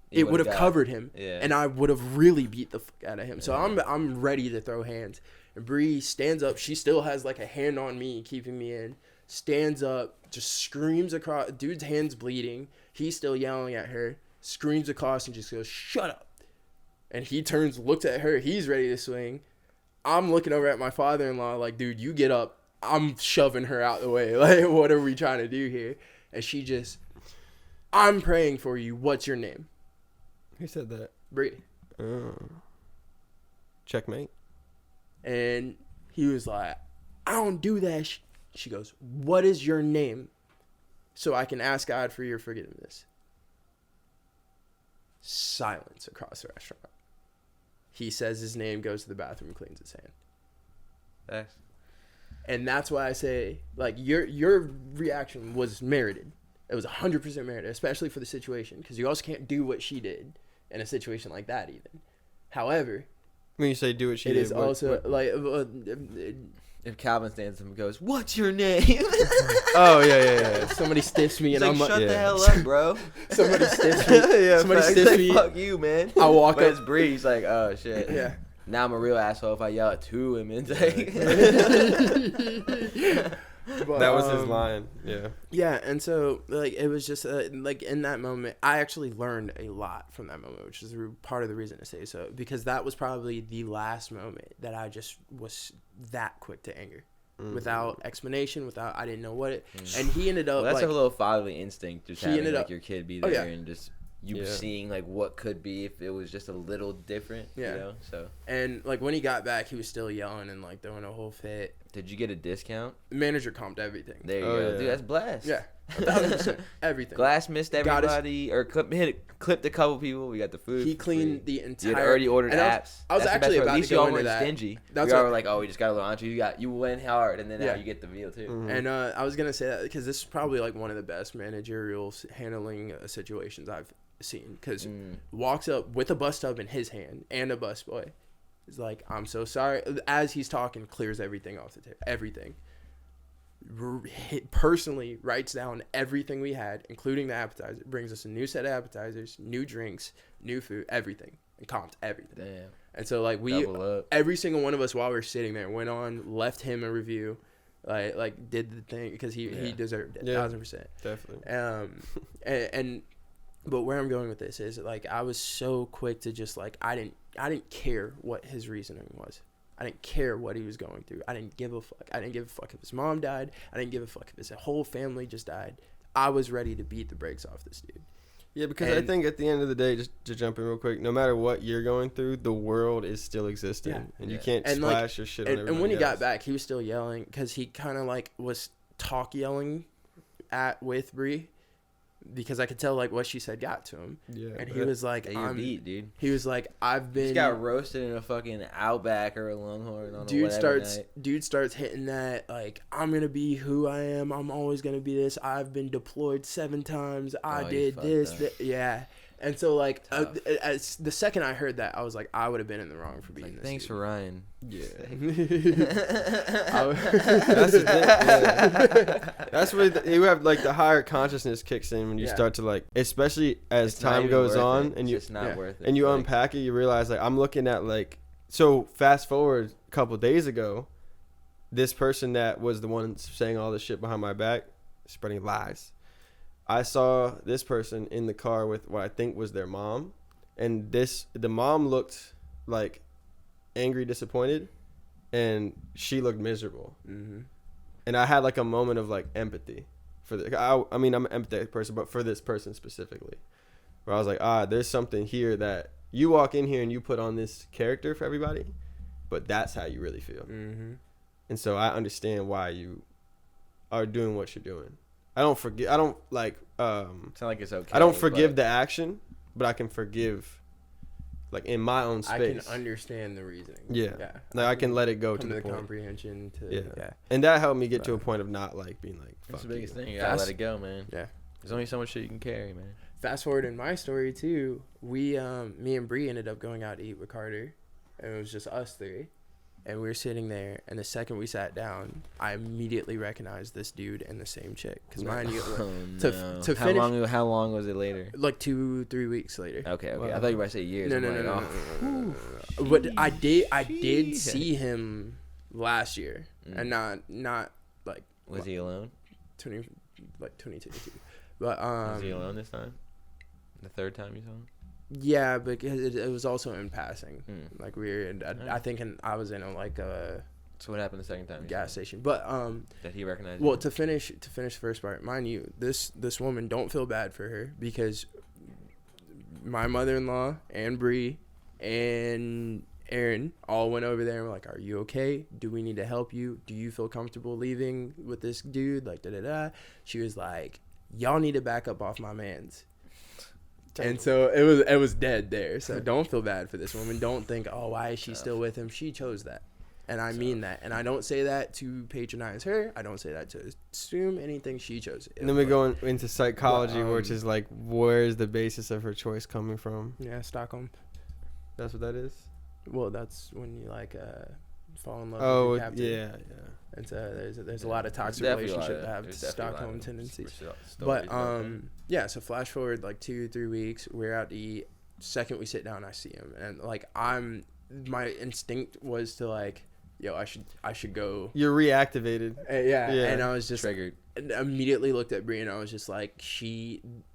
it would have covered him, and I would have really beat the fuck out of him. So I'm ready to throw hands. And Bree stands up. She still has like a hand on me, keeping me in. Stands up, just screams across. Dude's hand's bleeding. He's still yelling at her. Screams across and just goes, "Shut up!" And he turns, looks at her. He's ready to swing. I'm looking over at my father-in-law like, dude, you get up. I'm shoving her out the way. Like, what are we trying to do here? And she just, I'm praying for you. What's your name? Who said that? Bree. Checkmate. And he was like, I don't do that. She goes, what is your name? So I can ask God for your forgiveness. Silence across the restaurant. He says his name, goes to the bathroom, cleans his hand. Thanks. And that's why I say, like, your reaction was merited. It was 100% merited, especially for the situation, because you also can't do what she did in a situation like that even. However, when you say do what she did, it is also like if Calvin stands up and goes, "What's your name?" Oh yeah. Somebody stiffs me and like, I'm like, shut the hell up, bro. Somebody stiffs me. Somebody stiffs me. Fuck you, man. I walk but up. It's Bree. He's like, oh shit. Yeah. Now I'm a real asshole if I yell at two women. But, That was his line. Yeah. Yeah, and so like it was just like in that moment, I actually learned a lot from that moment, which is part of the reason to say so, because that was probably the last moment that I just was that quick to anger, without explanation, without I didn't know what it. And he ended up. Well, that's like, a little fatherly instinct, just having ended like up- your kid be Oh, there yeah. and just you seeing like what could be if it was just a little different. Yeah. You know. So And like when he got back, he was still yelling and like throwing a whole fit. did you get a discount? Manager comped everything. There you Oh, go, yeah. dude. That's blessed. Yeah, 1,000%, everything. Glass missed Got his- everybody, or clipped a couple people. We got the food. He for cleaned free. the entire. You had already ordered and apps. I was That's the actually best part. about At least to go y'all into weren't that. stingy. That's we all what- were like, oh, we just got a little entree. You went hard, and then now Yeah. you get the meal too. Mhm. And I was gonna say that because this is probably like one of the best managerial handling situations I've seen. Because walks up with a bus tub in his hand and a busboy. He's like, "I'm so sorry." As he's talking, clears everything off the table. Everything. Personally writes down everything we had, including the appetizer. Brings us a new set of appetizers, new drinks, new food, everything, and comped everything. Damn. And so like we, Double up. every single one of us while we were sitting there went on, left him a review, like did the thing because he deserved it, Yeah. 1,000%. Definitely. And but where I'm going with this is like I was so quick to just like I didn't care what his reasoning was. I didn't care what he was going through. I didn't give a fuck. I didn't give a fuck if his mom died. I didn't give a fuck if his whole family just died. I was ready to beat the brakes off this dude. Yeah, because I think at the end of the day, just to jump in real quick, no matter what you're going through, the world is still existing, Yeah. and you Yeah. can't And, splash your shit on everybody And when he got else. back, he was still yelling because he kind of like was yelling with Bree because I could tell like what she said got to him. Yeah, And but he was like, Yeah, you're beat, dude. He was like, I've You been. just got roasted in a fucking Outback or a Longhorn on a Dude whatever starts night. hitting that like I'm gonna be who I am. I'm always gonna be this. I've been deployed 7 times. I Oh, you did fucked this. up. Yeah. And so like Tough. as the second I heard that, I was like, I would have been in the wrong for being Like, this. thanks dude. for Ryan. yeah, I- that's the thing. Yeah. That's where you have like the higher consciousness kicks in when you Yeah. start to like, especially as It's not time even goes worth on, it. and It's you just not Yeah. worth it. and you Like, unpack it, you realize like I'm looking at like, so fast forward a couple days ago, this person that was the one saying all this shit behind my back, spreading lies. I saw this person in the car with what I think was their mom, and the mom looked like angry, disappointed, and she looked miserable. Mhm. And I had like a moment of like empathy for I mean, I'm an empathetic person, but for this person specifically, where I was like, there's something here that you walk in here and you put on this character for everybody, but that's how you really feel. Mhm. And so I understand why you are doing what you're doing. I don't forgive. I don't like. It's not like it's okay. I don't forgive but the action, but I can forgive, like in my own I space. can understand the reasoning. Yeah. Yeah. Like I can let it go come to the point. comprehension to Yeah. yeah. And that helped me get to a point of not like being like. That's Fuck the biggest you. thing. You gotta Fast- let it go, man. Yeah. There's only so much shit you can carry, man. Fast forward in my story too, we me and Bree ended up going out to eat with Carter, and it was just us 3, and we were sitting there, and the second we sat down, I immediately recognized this dude and the same chick, because mind you, Oh, to no. finish- How long was it later? like 2-3 weeks later. Okay. Wow. I thought you were about to say years. No, I'm no, like, no, no, oh. no, no, no, no. But I did Sheesh. see him last year, and not like Was he alone? 2022. But Was he alone this time? The third time you saw him? yeah, but it was also in passing. Mm. Like weird. I think I was in a So what happened the second time? you gas saw him? station. But Did he recognize well, you? to finish the first part, mind you, this woman, don't feel bad for her, because my mother-in-law and Bree and Aaron all went over there and were like, "Are you okay? Do we need to help you? Do you feel comfortable leaving with this dude?" Like She was like, "Y'all need to back up off my man's." And so it was dead there. So don't feel bad for this woman. Don't think, "Oh, why is she still with him?" She chose that. And I mean that. And I don't say that to patronize her. I don't say that to assume anything. She chose it. And then we go into psychology, But, which is like, where's the basis of her choice coming from? Yeah, Stockholm. That's what that is. Well, that's when you like fall in love Oh with your captain. yeah. And so there's a lot of toxic Definitely a lot relationships that have there's definitely a lot Stockholm of tendencies. stories But about that. yeah, so flash forward like 2-3 weeks, we're out to eat. Second we sit down, I see him, and like my instinct was to like yo, I should go. You're reactivated. Yeah, Yeah. and I was just Triggered. immediately looked at Brie and I was just like,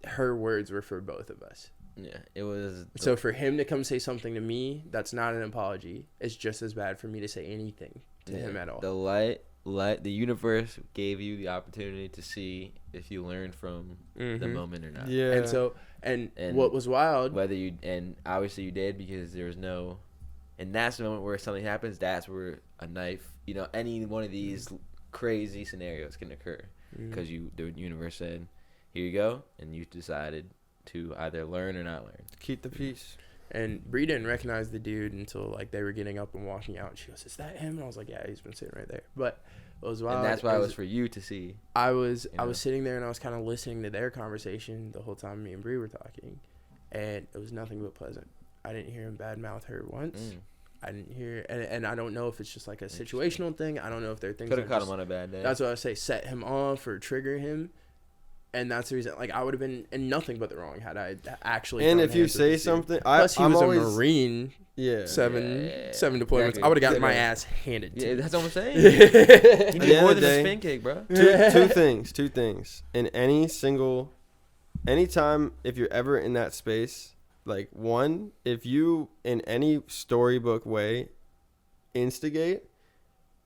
her words were for both of us. Yeah, it was. So for him to come say something to me, that's not an apology. It's just as bad for me to say anything to him at all. The universe gave you the opportunity to see if you learned from the moment or not. Yeah. And so, and what was wild, and obviously you did, because there was no, and that's the moment where something happens. That's where a knife, any one of these crazy scenarios can occur, because the universe said, here you go, and you decided to either learn or not learn. Keep the peace. And Bree didn't recognize the dude until like they were getting up and walking out. And she goes, "Is that him?" And I was like, "Yeah, he's been sitting right there." But it was wild. And that's why it was for you to see. I was sitting there and I was kind of listening to their conversation the whole time me and Bree were talking, and it was nothing but pleasant. I didn't hear him badmouth her once. I didn't hear, and I don't know if it's just like a situational thing. I don't know if there are things. Could have caught him on a bad day. That's what I say. Set him off or trigger him. And that's the reason, like, I would have been in nothing but the wrong had I actually. And if you say something, plus he I'm was always, a Marine. Yeah. Seven deployments. Exactly. I would have gotten my ass handed to. Yeah, that's what I'm saying. me. You need end more of than the a day, spin cake, bro. Two things. In anytime, if you're ever in that space, like, one, if you in any storybook way instigate,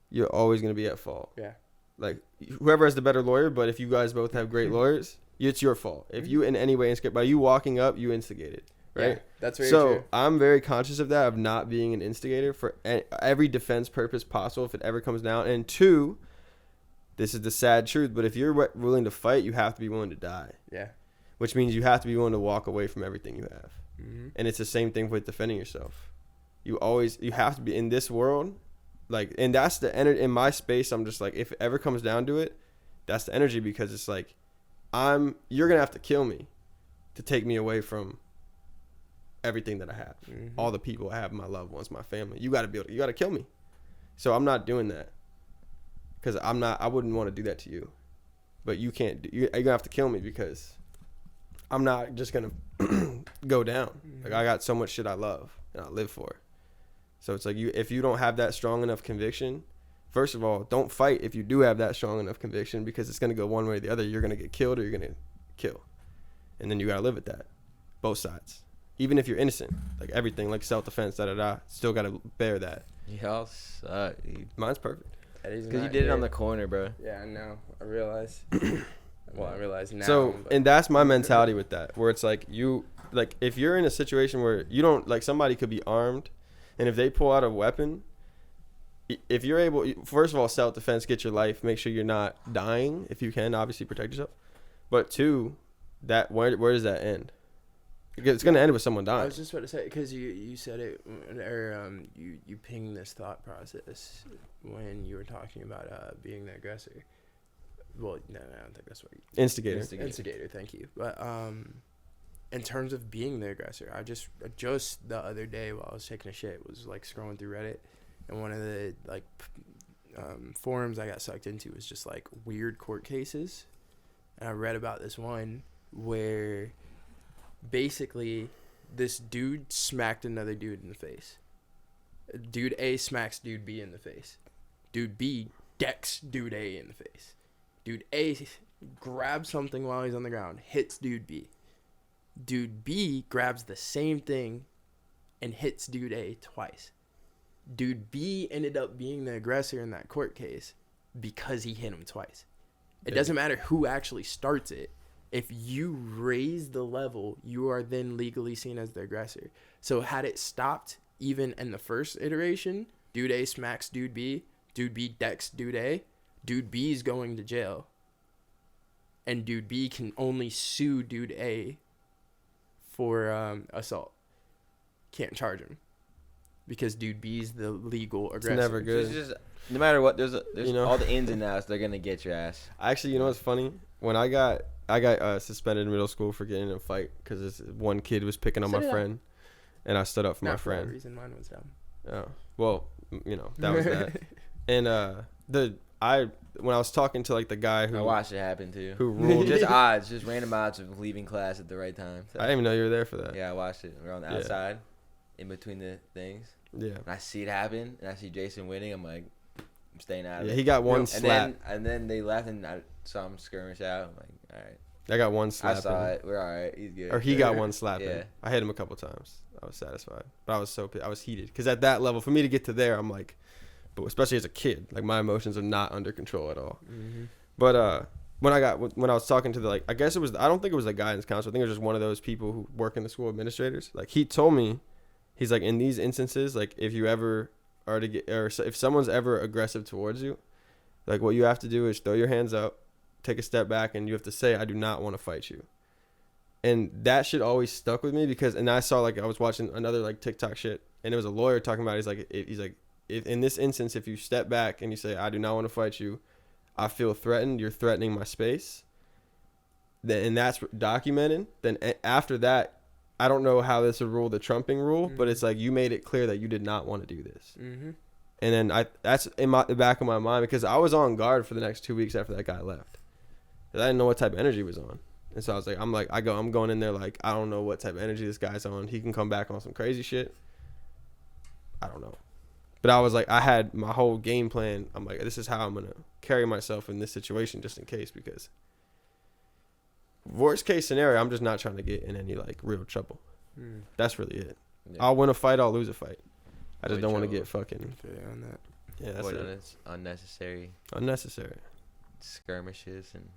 you're always going to be at fault. Yeah. Like, whoever has the better lawyer, but if you guys both have great lawyers, it's your fault. If you in any way instigate, by you walking up, you instigated, right? Yeah, that's very true. So I'm very conscious of that, of not being an instigator for every defense purpose possible if it ever comes down. And two, this is the sad truth, but if you're willing to fight, you have to be willing to die. Yeah. Which means you have to be willing to walk away from everything you have. Mm-hmm. And it's the same thing with defending yourself. You have to be in this world. Like, and that's the energy in my space. I'm just like, if it ever comes down to it, that's the energy, because it's like, you're going to have to kill me to take me away from everything that I have, all the people I have, my loved ones, my family. You got to kill me. So I'm not doing that, because I wouldn't want to do that to you, but you can't, you're going to have to kill me, because I'm not just going to go down. Like, I got so much shit I love and I live for. So it's like, if you don't have that strong enough conviction, first of all, don't fight if you do have that strong enough conviction, because it's going to go one way or the other. You're going to get killed or you're going to kill. And then you got to live with that. Both sides. Even if you're innocent. Like, everything, like self-defense, still got to bear that. Y'all suck, dude. Mine's perfect. Because you did it on the corner, bro. Yeah, I know. I realize. Well, I realize now. So, and that's my mentality with that, where it's like, if you're in a situation where you don't, like, somebody could be armed, and if they pull out a weapon, if you're able, first of all, self-defense, get your life, make sure you're not dying. If you can, obviously protect yourself. But two, where does that end? Because it's going to end with someone dying. I was just about to say, because you said it, or you pinged this thought process when you were talking about being the aggressor. Well, no, I don't think that's what you... Instigator, thank you. But in terms of being the aggressor, I just the other day while I was taking a shit was like scrolling through Reddit, and one of the like forums I got sucked into was just like weird court cases, and I read about this one where basically this dude smacked another dude in the face. Dude A smacks dude B in the face. Dude B decks dude A in the face. Dude A grabs something while he's on the ground, hits dude B. Dude B grabs the same thing and hits dude A twice. Dude B ended up being the aggressor in that court case because he hit him twice. It doesn't matter who actually starts it. If you raise the level, you are then legally seen as the aggressor. So had it stopped even in the first iteration, dude A smacks dude B decks dude A, dude B is going to jail. And dude B can only sue dude A for assault. Can't charge him because dude B's the legal aggressor. It's never good. It's just, no matter what, there's all the ins and outs. They're gonna get your ass. Actually, you know what's funny? When I got suspended in middle school for getting in a fight because this one kid was picking on my friend, and I stood up for my friend. For that reason, mine was dumb. Oh, well, that was that. And when I was talking to like the guy who I watched it happen too. Who ruled? just random odds of leaving class at the right time. So. I didn't even know you were there for that. Yeah, I watched it. We were on the outside. in between the things. Yeah. And I see it happen, and I see Jason winning. I'm like, I'm staying out of Yeah, it. he got one and slap. then they left, and I saw him skirmish out. I'm like, all right. I got one slap. I saw it. We're all right. He's good. Or he got one slap. Yeah. I hit him a couple times. I was satisfied, but I was heated because at that level, for me to get to there, I'm like, but especially as a kid, like my emotions are not under control at all. Mm-hmm. But when I was talking to the, like, I guess it was, I don't think it was the guidance counselor. I think it was just one of those people who work in the school administrators. Like, he told me, he's like, in these instances, like, if you ever are to get, or if someone's ever aggressive towards you, like, what you have to do is throw your hands up, take a step back, and you have to say, I do not want to fight you. And that shit always stuck with me because, and I saw, like, I was watching another, like, TikTok shit, and it was a lawyer talking about it. He's like, if in this instance, if you step back and you say, I do not want to fight you, I feel threatened, you're threatening my space, then, and that's documented, then after that, I don't know how this would rule the trumping rule, but it's like, you made it clear that you did not want to do this. Mm-hmm. And then that's in the back of my mind because I was on guard for the next 2 weeks after that guy left. I didn't know what type of energy was on. And so I was like, I'm going in there like, I don't know what type of energy this guy's on. He can come back on some crazy shit. I don't know. But I was like, I had my whole game plan. I'm like, this is how I'm going to carry myself in this situation just in case, because worst case scenario, I'm just not trying to get in any like real trouble. That's really it. Yeah. I'll win a fight. I'll lose a fight. I just don't want to get fucking. On that. Yeah, that's it. Unnecessary skirmishes and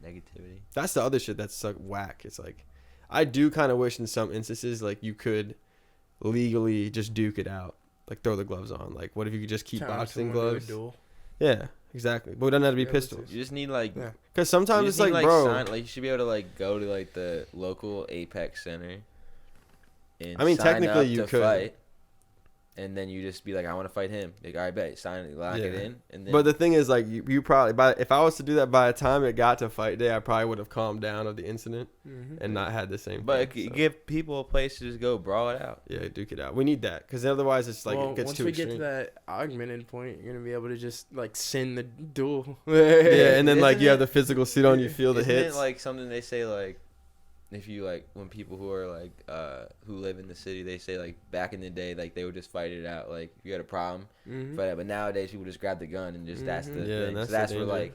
negativity. That's the other shit that's like whack. It's like, I do kind of wish in some instances like you could legally just duke it out, like throw the gloves on. Like, what if you could just keep boxing gloves? Yeah, exactly. But it doesn't have to be pistols. You just need like, because sometimes it's like, bro, like you should be able to like go to like the local Apex Center. And I mean, technically you could. Fight. And then you just be like, I want to fight him. Like, all right, bet, sign it, lock it in. And then, but the thing is, like, you probably, if I was to do that by the time it got to fight day, I probably would have calmed down of the incident and not had the same. But thing, give people a place to just go brawl it out. Yeah, duke it out. We need that because otherwise it's like it gets too extreme. Once we get to that augmented point, you're gonna be able to just like send the duel. Yeah, and then like you have the physical suit on, you feel the hits. Isn't it like something they say like, if you like when people who are like who live in the city, they say like back in the day like they would just fight it out, like if you had a problem, but nowadays people just grab the gun and just that's the thing. So that's where like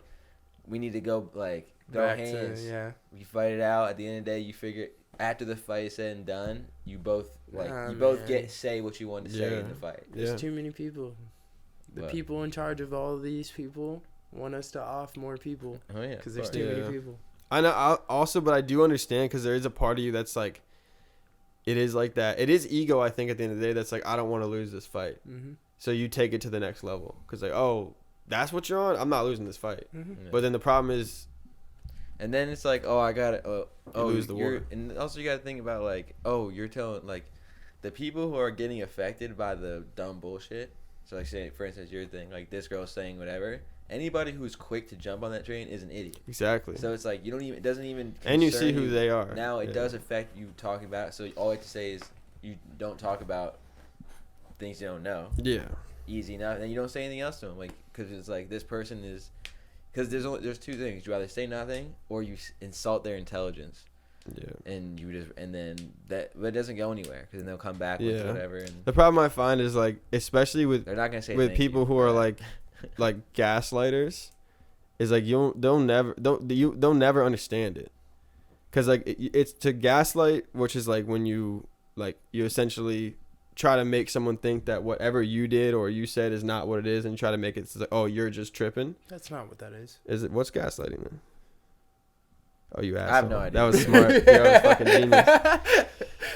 we need to go like go back hands. We fight it out. At the end of the day, you figure after the fight is said and done, you both like say what you want to say in the fight. There's too many people. The people in charge of all of these people want us to off more people. Oh yeah, because there's too many people. I know. Also, but I do understand because there is a part of you that's like, it is like that. It is ego, I think, at the end of the day. That's like, I don't want to lose this fight. So you take it to the next level because like, oh, that's what you're on. I'm not losing this fight. But then the problem is, and then it's like, oh, I got it. Lose the war. And also you got to think about like, oh, you're telling like, the people who are getting affected by the dumb bullshit. So like, say for instance, your thing, like this girl saying whatever. Anybody who's quick to jump on that train is an idiot. Exactly. So it's like it doesn't even. And you see who they are. Now it does affect you talking about it. So all I have to say is you don't talk about things you don't know. Yeah. Easy enough, and you don't say anything else to them, like because it's like this person is, because there's two things: you either say nothing or you insult their intelligence. Yeah. And then that doesn't go anywhere because then they'll come back with whatever. And the problem I find is like, especially with they're not gonna say with people who are like gaslighters, is like they'll never understand it, because like it's to gaslight, which is like when you essentially try to make someone think that whatever you did or you said is not what it is, and you try to make it like, oh, you're just tripping. That's not what that is. Is it? What's gaslighting then? Oh, you asshole. I have no idea. That was smart. That was fucking genius.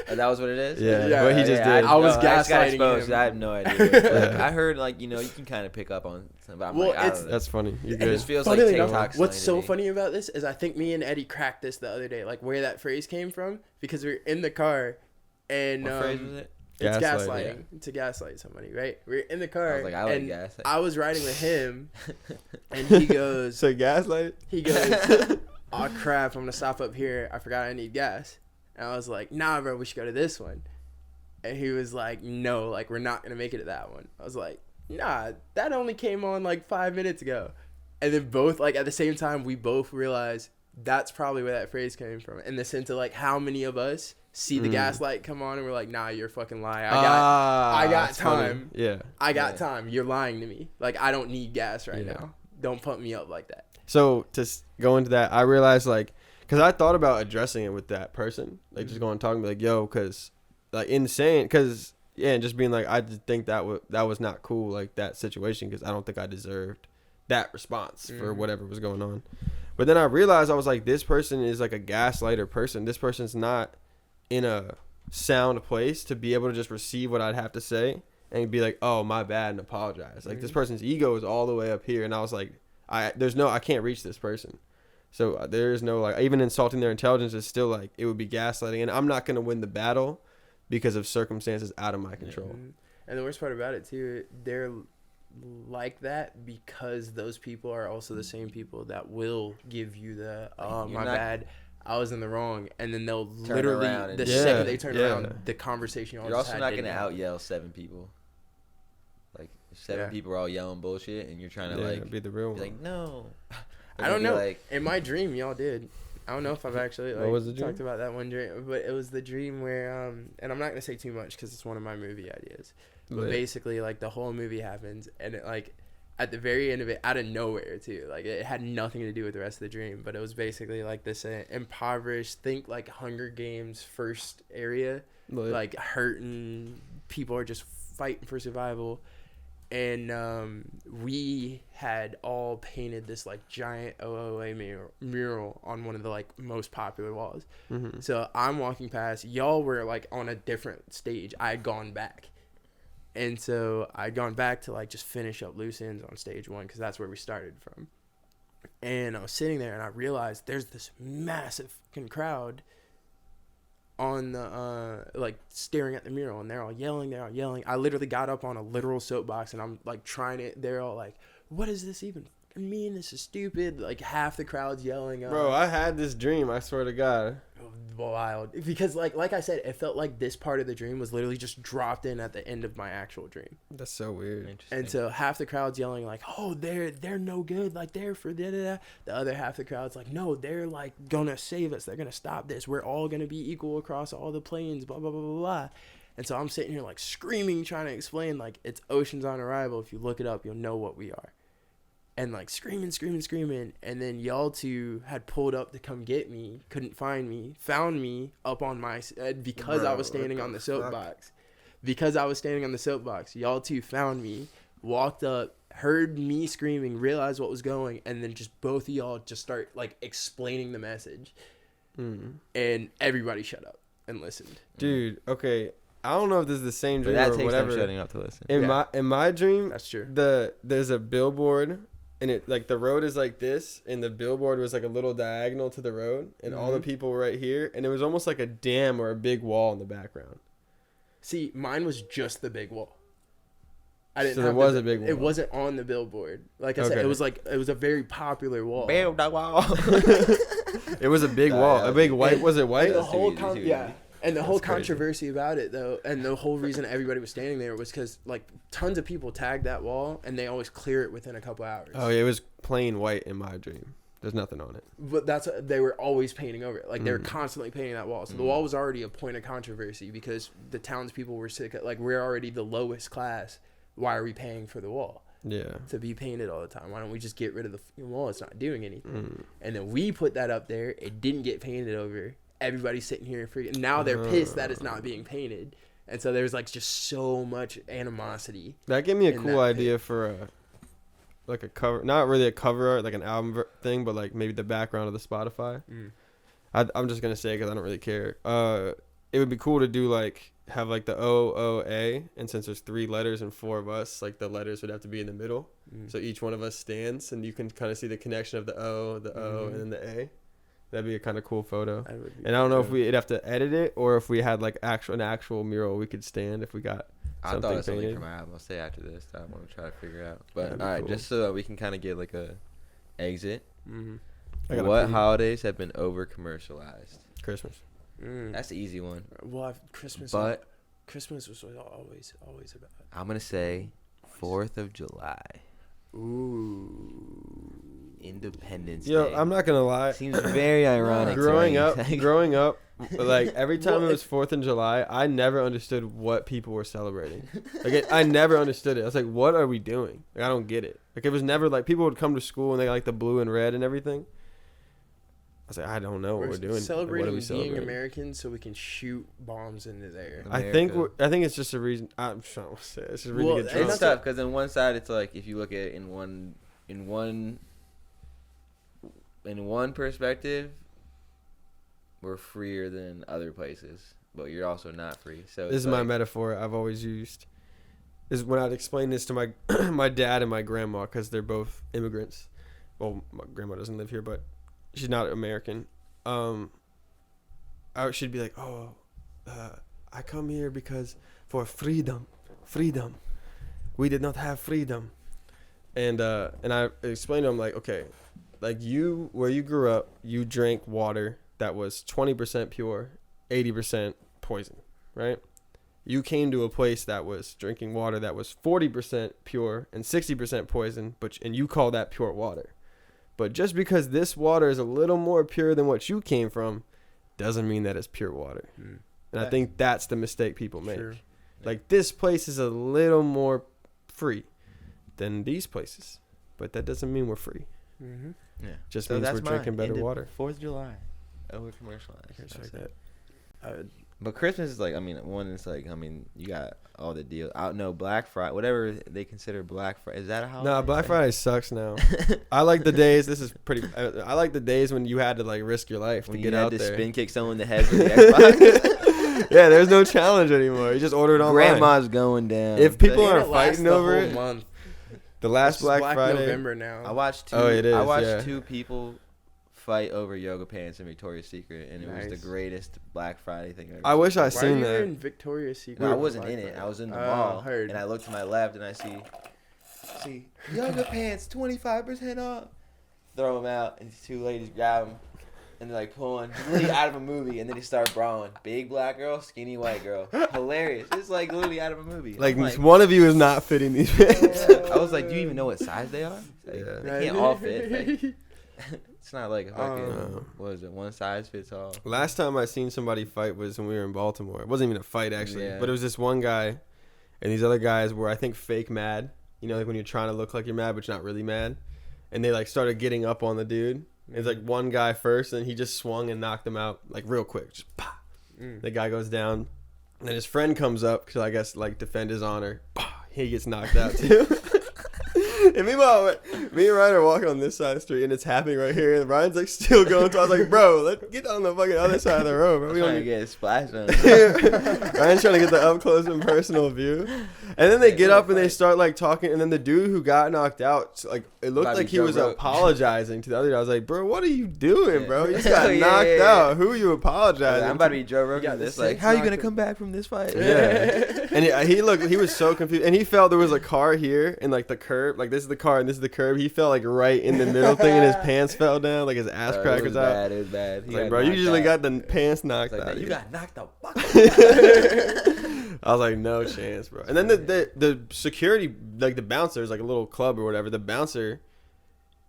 That was what it is? Yeah, what he just did. I was gaslighting him. I have no idea. I heard like, you can kind of pick up on something. Well, that's funny. You're good. It just feels like TikTok. What's so funny about this is I think me and Eddie cracked this the other day, like where that phrase came from, because we were in the car and what phrase was it? It's gaslighting. To gaslight somebody, right? We're in the car. I was like, I like gaslight. I was riding with him and he goes, so gaslight? He goes, oh crap, I'm gonna stop up here. I forgot I need gas. And I was like, nah, bro, we should go to this one. And he was like, no, like, we're not going to make it to that one. I was like, nah, that only came on like 5 minutes ago. And then both, like, at the same time, we both realized that's probably where that phrase came from. In the sense of, like, how many of us see the gas light come on, and we're like, nah, you're fucking lying. I got time. Funny. Yeah. I got time. You're lying to me. Like, I don't need gas right now. Don't pump me up like that. So to go into that, I realized like, cause I thought about addressing it with that person, like just going and talking, like, yo, cause like insane, cause yeah, and just being like, I just think that was not cool, like that situation, cause I don't think I deserved that response for whatever was going on. But then I realized I was like, this person is like a gaslighter person. This person's not in a sound place to be able to just receive what I'd have to say and be like, oh, my bad, and apologize. Like this person's ego is all the way up here, and I was like, I can't reach this person. So there is no, like, even insulting their intelligence is still like, it would be gaslighting, and I'm not gonna win the battle because of circumstances out of my control. And the worst part about it too, they're like that because those people are also the same people that will give you the bad, I was in the wrong, and then they'll literally the second they turn around, the conversation you're also not gonna out yell 7 people. Like 7 people are all yelling bullshit, and you're trying to like be the real one. Like, no. I don't know. Like, in my dream, y'all did. I don't know if I've actually talked about that one dream, but it was the dream where and I'm not gonna say too much because it's one of my movie ideas. But basically, like, the whole movie happens, and it, like, at the very end of it, out of nowhere too, like, it had nothing to do with the rest of the dream, but it was basically like this impoverished, think like Hunger Games first area, like hurting people are just fighting for survival. And we had all painted this like giant OOA mural on one of the like most popular walls. So I'm walking past, y'all were like on a different stage. I had gone back, and so I'd gone back to like just finish up loose ends on stage 1 because that's where we started from. And I was sitting there, and I realized there's this massive fucking crowd on the like staring at the mural, and they're all yelling. I literally got up on a literal soapbox, and I'm like trying it. They're all like, what does this even mean? This is stupid. Like half the crowd's yelling. Bro, I had this dream, I swear to God. Wild. Because like I said, it felt like this part of the dream was literally just dropped in at the end of my actual dream. That's so weird. And so half the crowd's yelling like, oh, they're no good, like they're for da-da-da. The other half of the crowd's like, no, they're like gonna save us, they're gonna stop this, we're all gonna be equal across all the planes, blah blah blah blah blah. And so I'm sitting here like screaming, trying to explain like it's oceans on arrival. If you look it up, you'll know what we are. And like screaming, and then y'all two had pulled up to come get me, couldn't find me, found me up on my because I was standing on the soapbox. Because I was standing on the soapbox, y'all two found me, walked up, heard me screaming, realized what was going, and then just both of y'all just start like explaining the message, and everybody shut up and listened. Dude, okay. I don't know if this is the same dream or whatever. Shutting up to listen. In my dream, that's true. There's a billboard. And it like the road is like this, and the billboard was like a little diagonal to the road, and all the people were right here, and it was almost like a dam or a big wall in the background. See, mine was just the big wall. I didn't. So there was a big wall. It wasn't on the billboard. Like I said, it was a very popular wall. Build that wall. It was a big wall, a big white. Was it white? The whole And the whole controversy about it, though, and the whole reason everybody was standing there was because, like, tons of people tagged that wall, and they always clear it within a couple hours. Oh, yeah, it was plain white in my dream. There's nothing on it. But they were always painting over it. Like, they were constantly painting that wall. So the wall was already a point of controversy because the townspeople were sick. Like, we're already the lowest class. Why are we paying for the wall? Yeah. To be painted all the time. Why don't we just get rid of the wall? It's not doing anything. And then we put that up there. It didn't get painted over. Everybody's sitting here freaking. Now they're pissed that it's not being painted, and so there's like just so much animosity. That gave me a cool idea for a cover, not really a cover art, like an album thing, but like maybe the background of the Spotify. I'm just gonna say because I don't really care. It would be cool to do like have like the OOA, and since there's 3 letters and 4 of us, like the letters would have to be in the middle, so each one of us stands, and you can kind of see the connection of the O, and then the A. That'd be a kind of cool photo. And I don't know if we'd have to edit it or if we had like an actual mural we could stand if we got something I thought of something painted. for my album. I'll say after this. I want to try to figure out. But all right, just so we can kind of get like a exit. What holidays have been over commercialized? Christmas. That's the easy one. Well, Christmas. But Christmas was always about. I'm gonna say 4th of July. Ooh. Independence Yo, Day. I'm not gonna lie. Seems very ironic. growing to up, like every time it was 4th of July, I never understood what people were celebrating. I never understood it. I was like, what are we doing? Like, I don't get it. Like, it was never like people would come to school and they got like the blue and red and everything. I was like, I don't know what we're doing. Celebrating Like, what are we being American so we can shoot bombs into the air. I think it's just a reason. I'm trying to say it's just a reason to get drunk. It's tough because on one side it's like if you look at it in one perspective, we're freer than other places, but you're also not free. So this is my metaphor I've always used. Is when I'd explain this to my my dad and my grandma because they're both immigrants. Well, my grandma doesn't live here, but she's not American. She'd be like, I come here because for freedom. We did not have freedom. And I explained to him, like, okay, like where you grew up, you drank water that was 20% pure, 80% poison, right? You came to a place that was drinking water that was 40% pure and 60% poison, and you call that pure water. But just because this water is a little more pure than what you came from doesn't mean that it's pure water. And I think that's the mistake people make. Sure. Like, this place is a little more free than these places, but that doesn't mean we're free. Mm-hmm. Yeah, just means we're drinking better water. 4th of July, over commercialized. Like that. But Christmas is like, you got all the deals. Black Friday, whatever they consider Black Friday. Is that a holiday? No, Black Friday sucks now. I like the days. I like the days when you had to like risk your life to get out there. When you had to spin kick someone in the head with the Xbox. Yeah, there's no challenge anymore. You just order it online. Grandma's going down. If people are fighting over it, month. The last Black Friday. November now. I watched two people fight over yoga pants in Victoria's Secret, and it was the greatest Black Friday thing I've ever I wish I seen. seen Why are you that. in Victoria's Secret? No, I wasn't in it. I was in the mall, and I looked to my left, and I see yoga pants 25% off. Throw them out, and these two ladies grab them, and they're like pulling literally out of a movie, and then they start brawling. Big black girl, skinny white girl. Hilarious. It's like literally out of a movie. Like one of you is not fitting these pants. I was like, do you even know what size they are? Like, they can't all fit. Like, it's not like a fucking, what is it, one size fits all. Last time I seen somebody fight was when we were in Baltimore. It wasn't even a fight, actually. But it was this one guy, and these other guys were, I think, fake mad. You know, like when you're trying to look like you're mad, but you're not really mad. And they, like, started getting up on the dude. It's like one guy first, and he just swung and knocked him out, like, real quick. Just, pah. The guy goes down. And then his friend comes up, because I guess, like, defend his honor. He gets knocked out, too. And meanwhile, me and Ryan are walking on this side of the street, and it's happening right here. And Ryan's like still going. So I was like, "Bro, let's get on the fucking other side of the road, bro. We don't get splashed on." Ryan's trying to get the up close and personal view. And then they get up and they start like talking. And then the dude who got knocked out, like it looked like he was apologizing to the other guy. I was like, "Bro, what are you doing, bro? You just got knocked out. Who are you apologizing?" I'm about to be Joe Rogan. This like, how are you gonna come back from this fight? Yeah. And he was so confused, and he felt there was a car here and like the curb, like this is the car and this is the curb. He felt like right in the middle thing, and his pants fell down, like his ass crackers out. It was bad. Like, bro, you usually got the pants knocked out. You got knocked the fuck out. I was like, no chance, bro. And then the security, like the bouncer, is like a little club or whatever. The bouncer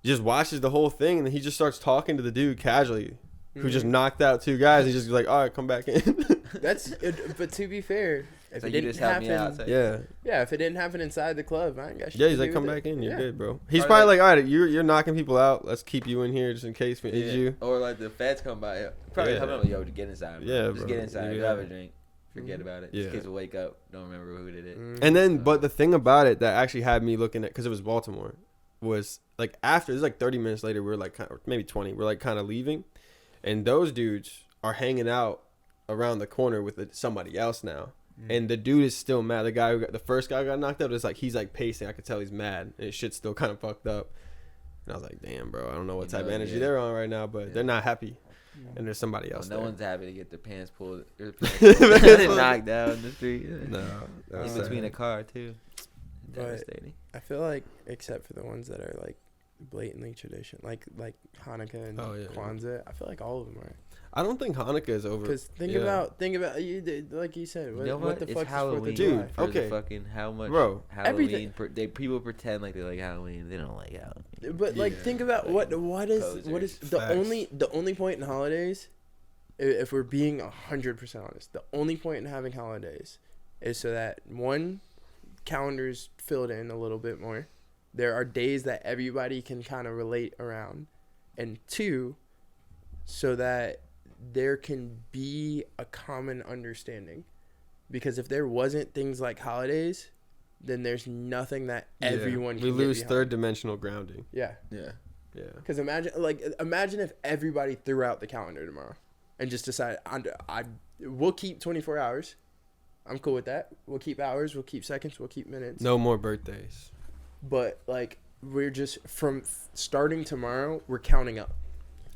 just watches the whole thing, and then he just starts talking to the dude casually, who just knocked out two guys. He's just like, all right, come back in. But to be fair, if it didn't happen, if it didn't happen inside the club, I ain't got shit. Yeah, he's like, come back in, you're good, bro. He's probably like, all right, you're knocking people out. Let's keep you in here just in case we need you. Or like the feds come by, probably help them, yo, to get inside. Bro. Yeah, just get inside, have a drink, forget about it. Yeah. These kids will wake up, don't remember who did it. And then, but the thing about it that actually had me looking at, because it was Baltimore, was like after, it was like 30 minutes later, we were like, or maybe 20, we're like kind of leaving, and those dudes are hanging out around the corner with somebody else now. And the dude is still mad. The first guy who got knocked out is like, he's like pacing. I could tell he's mad, and his shit's still kind of fucked up. And I was like, damn, bro, I don't know what type of energy they're on right now, but they're not happy. And there's somebody else. No there. one's happy to get their pants pulled, knocked down in the street. No, in between a car too. Devastating. I feel like, except for the ones that are like blatantly tradition, like Hanukkah and Kwanzaa, I feel like all of them are. I don't think Hanukkah is over. Because think about you, like you said. You know What the It's fuck Halloween, is 4th of July? Dude, for okay. the fucking how much Bro, Halloween people pretend like they like Halloween. They don't like Halloween. But like, think about Like, what is the Facts. only point in holidays, if we're being 100% honest, the only point in having holidays is so that one, calendars filled in a little bit more. There are days that everybody can kind of relate around, and two, so that there can be a common understanding. Because if there wasn't things like holidays, then there's nothing that everyone can we lose get behind. Third dimensional grounding. Yeah. Because imagine if everybody threw out the calendar tomorrow and just decided, we'll keep 24 hours. I'm cool with that. We'll keep hours. We'll keep seconds. We'll keep minutes. No more birthdays. But like, we're just starting tomorrow. We're counting up.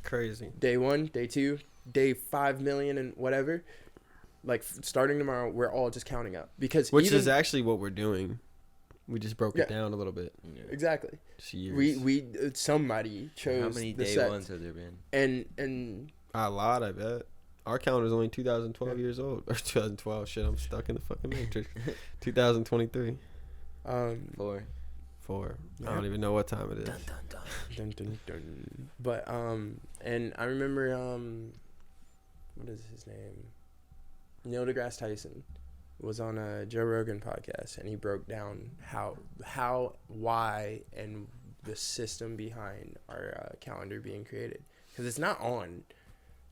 Crazy. Day 1, day 2, day 5 million and whatever. Like, starting tomorrow, we're all just counting up because is actually what we're doing. We just broke it down a little bit. Yeah. Exactly. Just years. We somebody chose. How many the day sect. ones have there been? And A lot, I bet. Our calendar's only 2012 years old. Or 2012. Shit, I'm stuck in the fucking matrix. 2023. 4. I don't even know what time it is. Dun, dun, dun. Dun, dun, dun. But and I remember what is his name? Neil deGrasse Tyson was on a Joe Rogan podcast, and he broke down why and the system behind our calendar being created, because it's not on.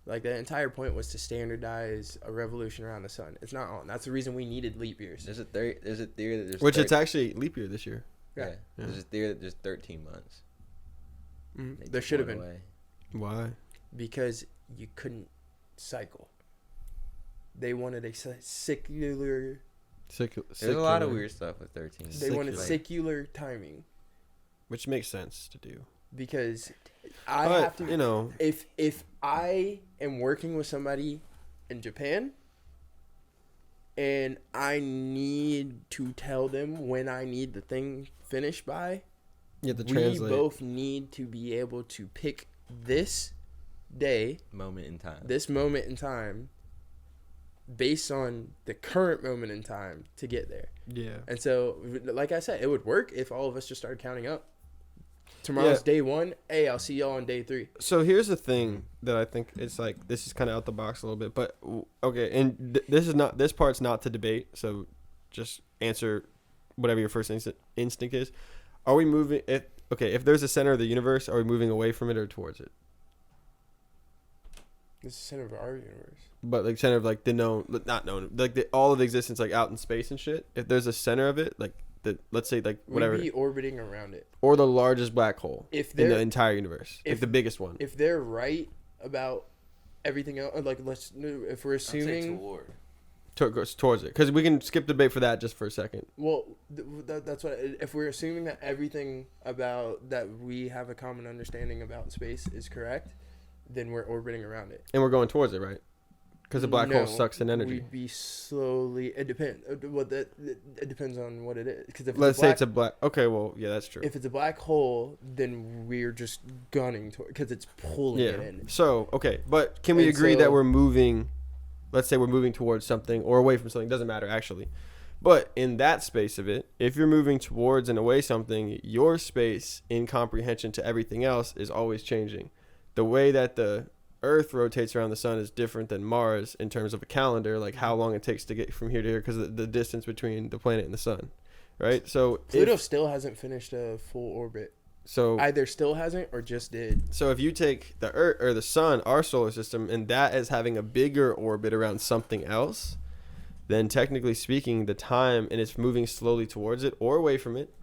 Like, the entire point was to standardize a revolution around the sun. It's not on. That's the reason we needed leap years. There's a theory that there's Which it's actually leap year this year. Yeah. There's a theory that there's 13 months. They There took should have one been. away. Why? Because you couldn't cycle. They wanted a secular. There's a lot of weird stuff with 13. They wanted Secular. secular timing, Which makes sense to do. because I But, have to. you know, If I am working with somebody in Japan, and I need to tell them when I need the thing finished by, you have to we translate. both need to be able to pick this day, Moment in time. this moment in time, based on the current moment in time to get there. Yeah. And so, like I said, it would work if all of us just started counting up. Tomorrow's day 1. Hey, I'll see y'all on day 3. So here's the thing that I think it's like, this is kind of out the box a little bit, but okay, and this part's not to debate, so just answer whatever your first instinct is. Are we moving? If there's a center of the universe, are we moving away from it or towards it? This is the center of our universe. But like center of like the known, not known, like all of existence, like out in space and shit. If there's a center of it, like let's say like whatever, We'd be orbiting around it. or the largest black hole If in the they're entire universe, like the biggest one. if they're right about everything else, like if we're assuming, Goes towards it, because we can skip debate for that just for a second. well, that's what, if we're assuming that everything about that we have a common understanding about space is correct, then we're orbiting around it. And we're going towards it, right? Because the black hole sucks in energy. We'd be slowly. It depends. It depends on what it is. Because if Let's say it's a black. Okay, well, yeah, that's true. If it's a black hole, then we're just gunning toward, because it's pulling it in. So okay, but can we And agree so- that we're moving? Let's say we're moving towards something or away from something. Doesn't matter actually. But in that space of it, if you're moving towards and away something, your space in comprehension to everything else is always changing. The way that the Earth rotates around the sun is different than Mars in terms of a calendar, like how long it takes to get from here to here, because the distance between the planet and the sun, right? So Pluto still hasn't finished a full orbit. so Either still hasn't or just did. So if you take the Earth or the sun, our solar system, and that as having a bigger orbit around something else, then technically speaking, the time, and it's moving slowly towards it or away from it,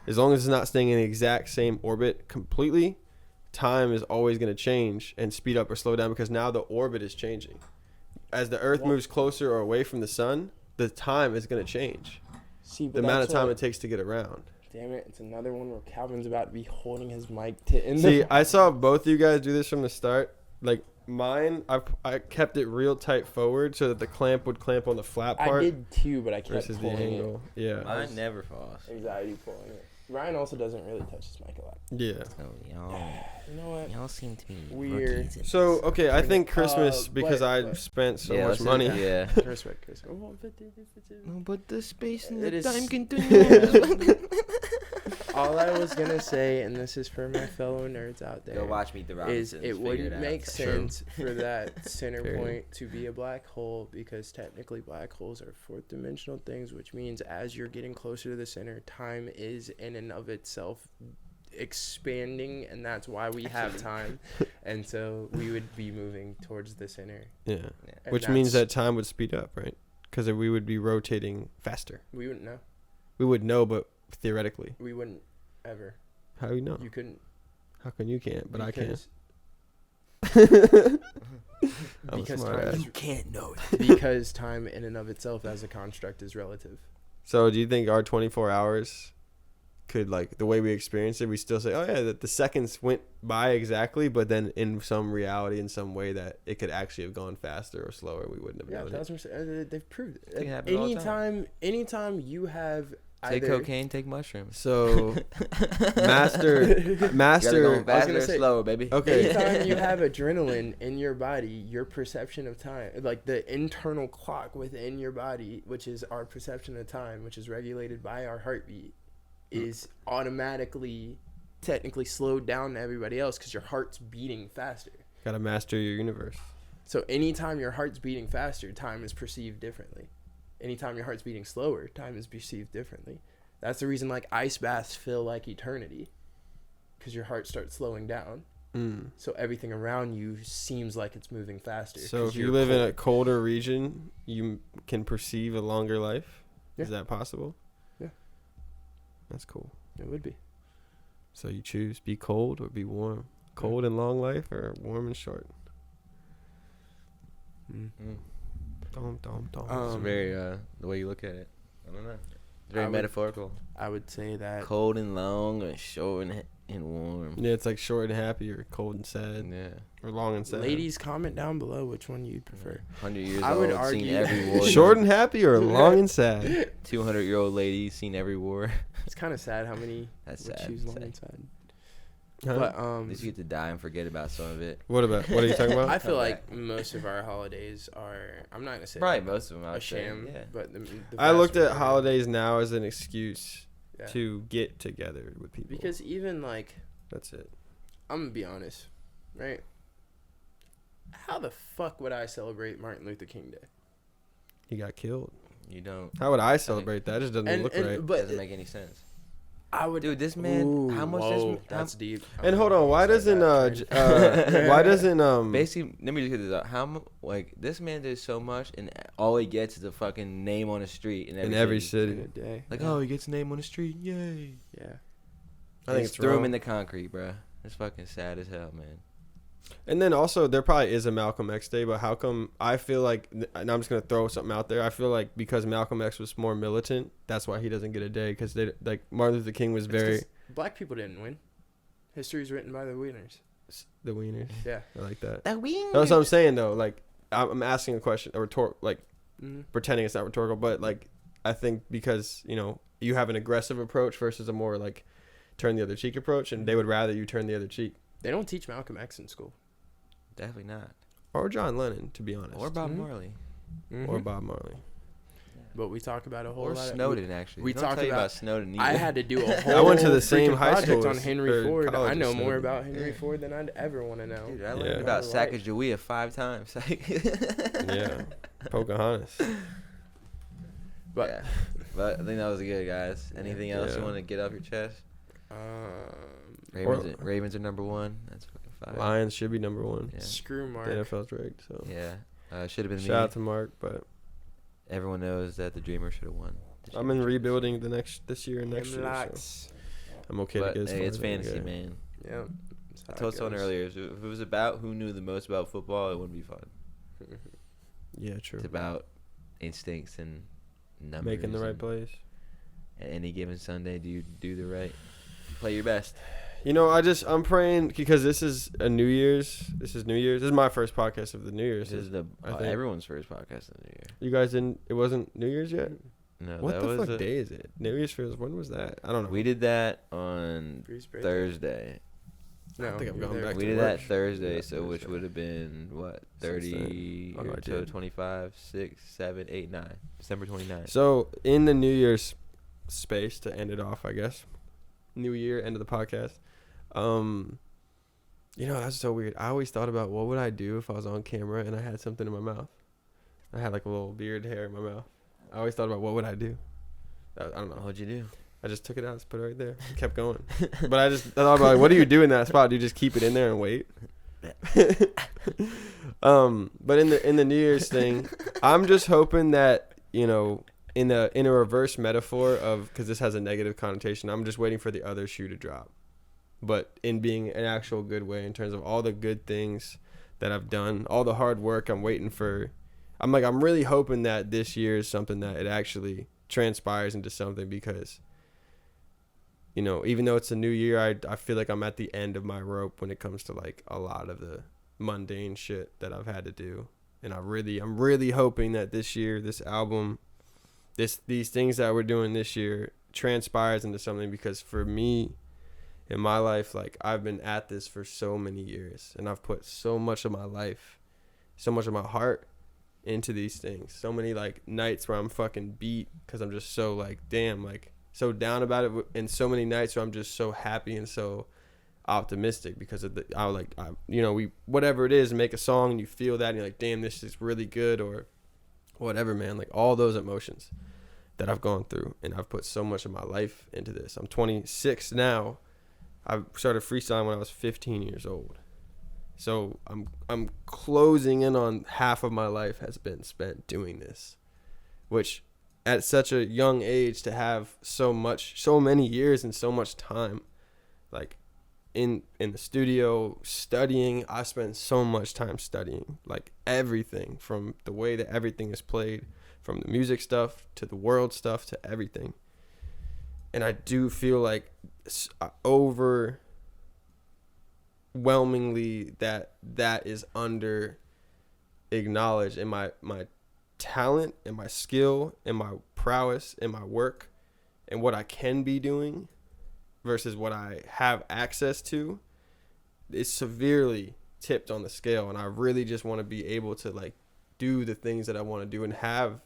as long as it's not staying in the exact same orbit completely, time is always going to change and speed up or slow down, because now the orbit is changing. As the Earth moves closer or away from the sun, the time is going to change. See, The amount of time it takes to get around. Damn it! It's another one where Calvin's about to be holding his mic to end. See, I saw both of you guys do this from the start. Like mine, I kept it real tight forward so that the clamp would clamp on the flat part I did too, but I kept versus the pulling angle. Yeah. Mine never falls. it. Anxiety pulling it. Ryan also doesn't really touch his mic a lot. Yeah. Oh, y'all, You know what? y'all seem to be Weird. rookies at So this. okay, I think Christmas because I but- spent so Yeah, much let's- money. Yeah. Respect. Well, No, but the space and It the is- time continues. all I was gonna say, and this is for my fellow nerds out there, Go watch Meet the is Robinsons. it wouldn't make out. sense for that center Period. point to be a black hole, because technically black holes are fourth dimensional things, which means as you're getting closer to the center, time is in and of itself expanding, and that's why we have time. And so we would be moving towards the center. Yeah. And Which means that's- that time would speed up, right? Because we would be rotating faster. we wouldn't know. We would know, but theoretically, We wouldn't ever. how do you know? You couldn't. How come you can't, but I can? because- I'm a because smart time ass. is, You can't know it. because time in and of itself as a construct is relative. So do you think our 24 hours could, like, the way we experience it, we still say, oh yeah, that the seconds went by exactly, but then in some reality, in some way that it could actually have gone faster or slower, we wouldn't have Yeah, known it. 1000%. They've proved it. It can happen all the time. Anytime you have Take either cocaine, take mushrooms. So master. You gotta go faster gonna or say- slower, baby. Okay. anytime you have adrenaline in your body, your perception of time, like the internal clock within your body, which is our perception of time, which is regulated by our heartbeat, is automatically technically slowed down to everybody else because your heart's beating faster. Gotta master your universe. So anytime your heart's beating faster, time is perceived differently. Anytime your heart's beating slower, time is perceived differently. That's the reason like ice baths feel like eternity, because your heart starts slowing down. So everything around you seems like it's moving faster. So 'cause if you you're live in cold. a colder region, you can perceive a longer life. Is Yeah. that possible? Yeah. That's cool. It would be. So you choose be cold or be warm. Cold and long life, or warm and short. Mm. Dom, dom, dom. It's very the way you look at it. I don't know. It's very I would- metaphorical. I would say that. Cold and long, or short and warm. Yeah, it's like short and happy, or cold and sad, Yeah. or long and sad. Ladies, comment down below which one you'd prefer. 100 years I old, would seen argue- every war. Short and happy, or long and sad. 200-year-old lady, seen every war. It's kind of sad how many That's would sad. choose long Sad. and sad. Huh? But At least you get to die and forget about some of it. What about? What are you talking about? I feel Come like most of our holidays are. I'm not gonna say Probably like most of them. I a would say, sham, yeah. but the I vast looked at majority- holidays now as an excuse Yeah. to get together with people. Because even like, That's it. I'm gonna be honest, right? How the fuck would I celebrate Martin Luther King Day? He got killed. You don't. How would I celebrate that? It just doesn't look right. It But doesn't make any sense. I would. Dude, this man. Ooh, how much? whoa, This, that's deep. And hold on, why doesn't basically, let me just get this out. Like this man did so much, and all he gets is a fucking name on the street in every city. city? day? Like, oh, he gets a name on the street, yay! Yeah. I think Just it's threw him wrong. in the concrete, bro. It's fucking sad as hell, man. And then also there probably is a Malcolm X Day, but how come I feel like, and I'm just gonna throw something out there. I feel like because Malcolm X was more militant, that's why he doesn't get a day. Because they like Martin Luther King was It's very 'cause black people didn't win. History's written by the winners. the wieners. Yeah. I like that. That wing. That's what I'm saying though. Like I'm asking a question, a like Mm-hmm. pretending it's not rhetorical, but like I think because you have an aggressive approach versus a more like turn the other cheek approach, and they would rather you turn the other cheek. They don't teach Malcolm X in school. Definitely not. Or John Lennon, to be honest. Or Bob Mhm. Marley. Or Bob Marley. But we talk about a whole Or lot. Snowden, actually. we They don't talked tell you about- about Snowden either. I had to do a whole. I went to the same freaking high project school on as- Henry or Ford. college I know as more Snowden. about Henry Ford than I'd ever want to know. Dude, I Yeah. learned about Life. Sacagawea 5 times. Yeah. Pocahontas. But yeah. But I think that was good, guys. Anything else you Yeah. want to get off your chest? um, Ravens are number 1. That's fucking fire. Lions should be number one. Yeah. screw The Mark. NFL's rigged, so Yeah. Should have been shout out me. to Mark, but Everyone knows that the Dreamer should have won. the I'm in championship. rebuilding this year and next year, so Lots. I'm okay But to get as hey, far it's as I can fantasy, get. man. Yeah. I told someone earlier, if it was about who knew the most about football, it wouldn't be fun. Yeah, true. It's about instincts and numbers. Making the right and plays. At any given Sunday, do you do the right? Play your best. I'm praying because this is New Year's. This is my first podcast of the New Year's. This is I think- everyone's first podcast of the year. You guys didn't? It wasn't New Year's yet. No, What that the was fuck day is it? New Year's feels. When was that? I don't know. We did that on Bree's birthday. Thursday. I think I've you were gone there. back We to did work. that Thursday, Yeah, so which Thursday. would have been what Since 30 then. Oh, I to did. 25, 6, 7, 8, 9. December 29th. So in the New Year's space to end it off, I guess. New Year, end of the podcast. You know, that's so weird. I always thought about what would I do if I was on camera and I had something in my mouth. I had like a little beard hair in my mouth. I always thought about what would I do. I don't know. What'd you do? I just took it out, just put it right there, kept going. But I thought about like, what do you do in that spot? Do you just keep it in there and wait? But in the New Year's thing, I'm just hoping that, you know, in a reverse metaphor of, because this has a negative connotation, I'm just waiting for the other shoe to drop, but in being an actual good way in terms of all the good things that I've done, all the hard work. I'm waiting for. I'm really hoping that this year is something that it actually transpires into something, because, you know, even though it's a new year, I feel like I'm at the end of my rope when it comes to like a lot of the mundane shit that I've had to do. And I'm really hoping that this year, this album, these things that we're doing this year transpires into something, because for me in my life, like, I've been at this for so many years and I've put so much of my life, so much of my heart into these things. So many like nights where I'm fucking beat because I'm just so like, damn, like so down about it, and so many nights where I'm just so happy and so optimistic because of we whatever it is, make a song and you feel that and you're like, damn, this is really good, or whatever, man. Like all those emotions that I've gone through, and I've put so much of my life into this. I'm 26 now. I started freestyling when I was 15 years old. So I'm closing in on half of my life has been spent doing this, which at such a young age, to have so many years and so much time, like in the studio studying. I spent so much time studying, like everything, from the way that everything is played, from the music stuff to the world stuff to everything. And I do feel like overwhelmingly that is under acknowledged, in my talent and my skill and my prowess and my work and what I can be doing versus what I have access to is severely tipped on the scale. And I really just want to be able to like do the things that I want to do and have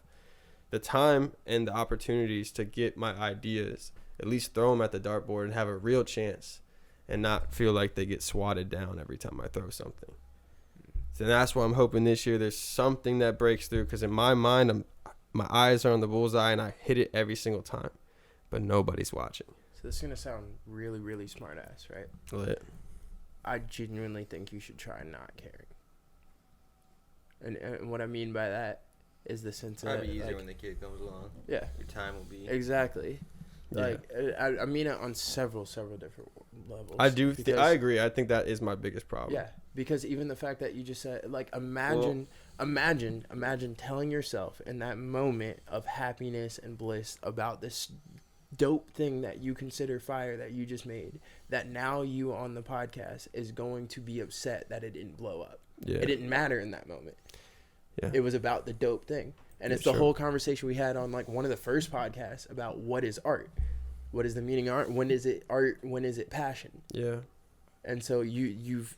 the time and the opportunities to get my ideas, at least throw them at the dartboard and have a real chance, and not feel like they get swatted down every time I throw something. So that's why I'm hoping this year there's something that breaks through, because in my mind, my eyes are on the bullseye and I hit it every single time, but nobody's watching. So this is going to sound really, really smart ass, right? Lit. I genuinely think you should try not caring. And what I mean by that is the sense of, It'll be easier like, when the kid comes along. yeah, Your time will be. exactly. Yeah. Like, I mean it on several different levels. I do. because- I agree. I think that is my biggest problem. Yeah, because even the fact that you just said, like, imagine telling yourself in that moment of happiness and bliss about this dope thing that you consider fire that you just made, that now you on the podcast is going to be upset that it didn't blow up. Yeah. It didn't matter in that moment. Yeah. It was about the dope thing. And it's Yeah, the sure. whole conversation we had on like one of the first podcasts about what is art. What is the meaning of art? When is it art? When is it passion? Yeah. And so you've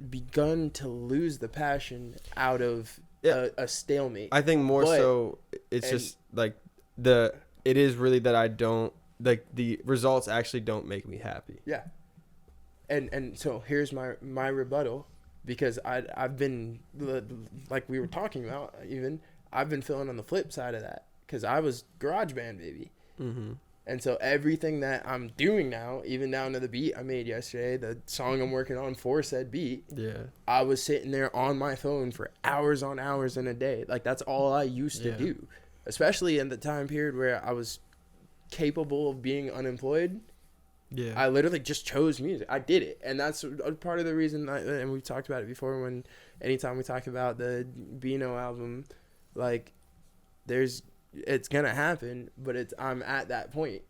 begun to lose the passion out of a stalemate. I think more so it's just like it is really that I don't like the results actually don't make me happy. Yeah. And so here's my rebuttal, because I've been, like we were talking about, even I've been feeling on the flip side of that, because I was GarageBand baby. Mm-hmm. And so everything that I'm doing now, even down to the beat I made yesterday, the song I'm working on for said beat, Yeah. I was sitting there on my phone for hours on hours in a day. Like, that's all I used to Yeah. do, especially in the time period where I was capable of being unemployed. Yeah. I literally just chose music. I did it. And that's part of the reason, and we've talked about it before, when anytime we talk about the Beano album, like, it's going to happen, but I'm at that point.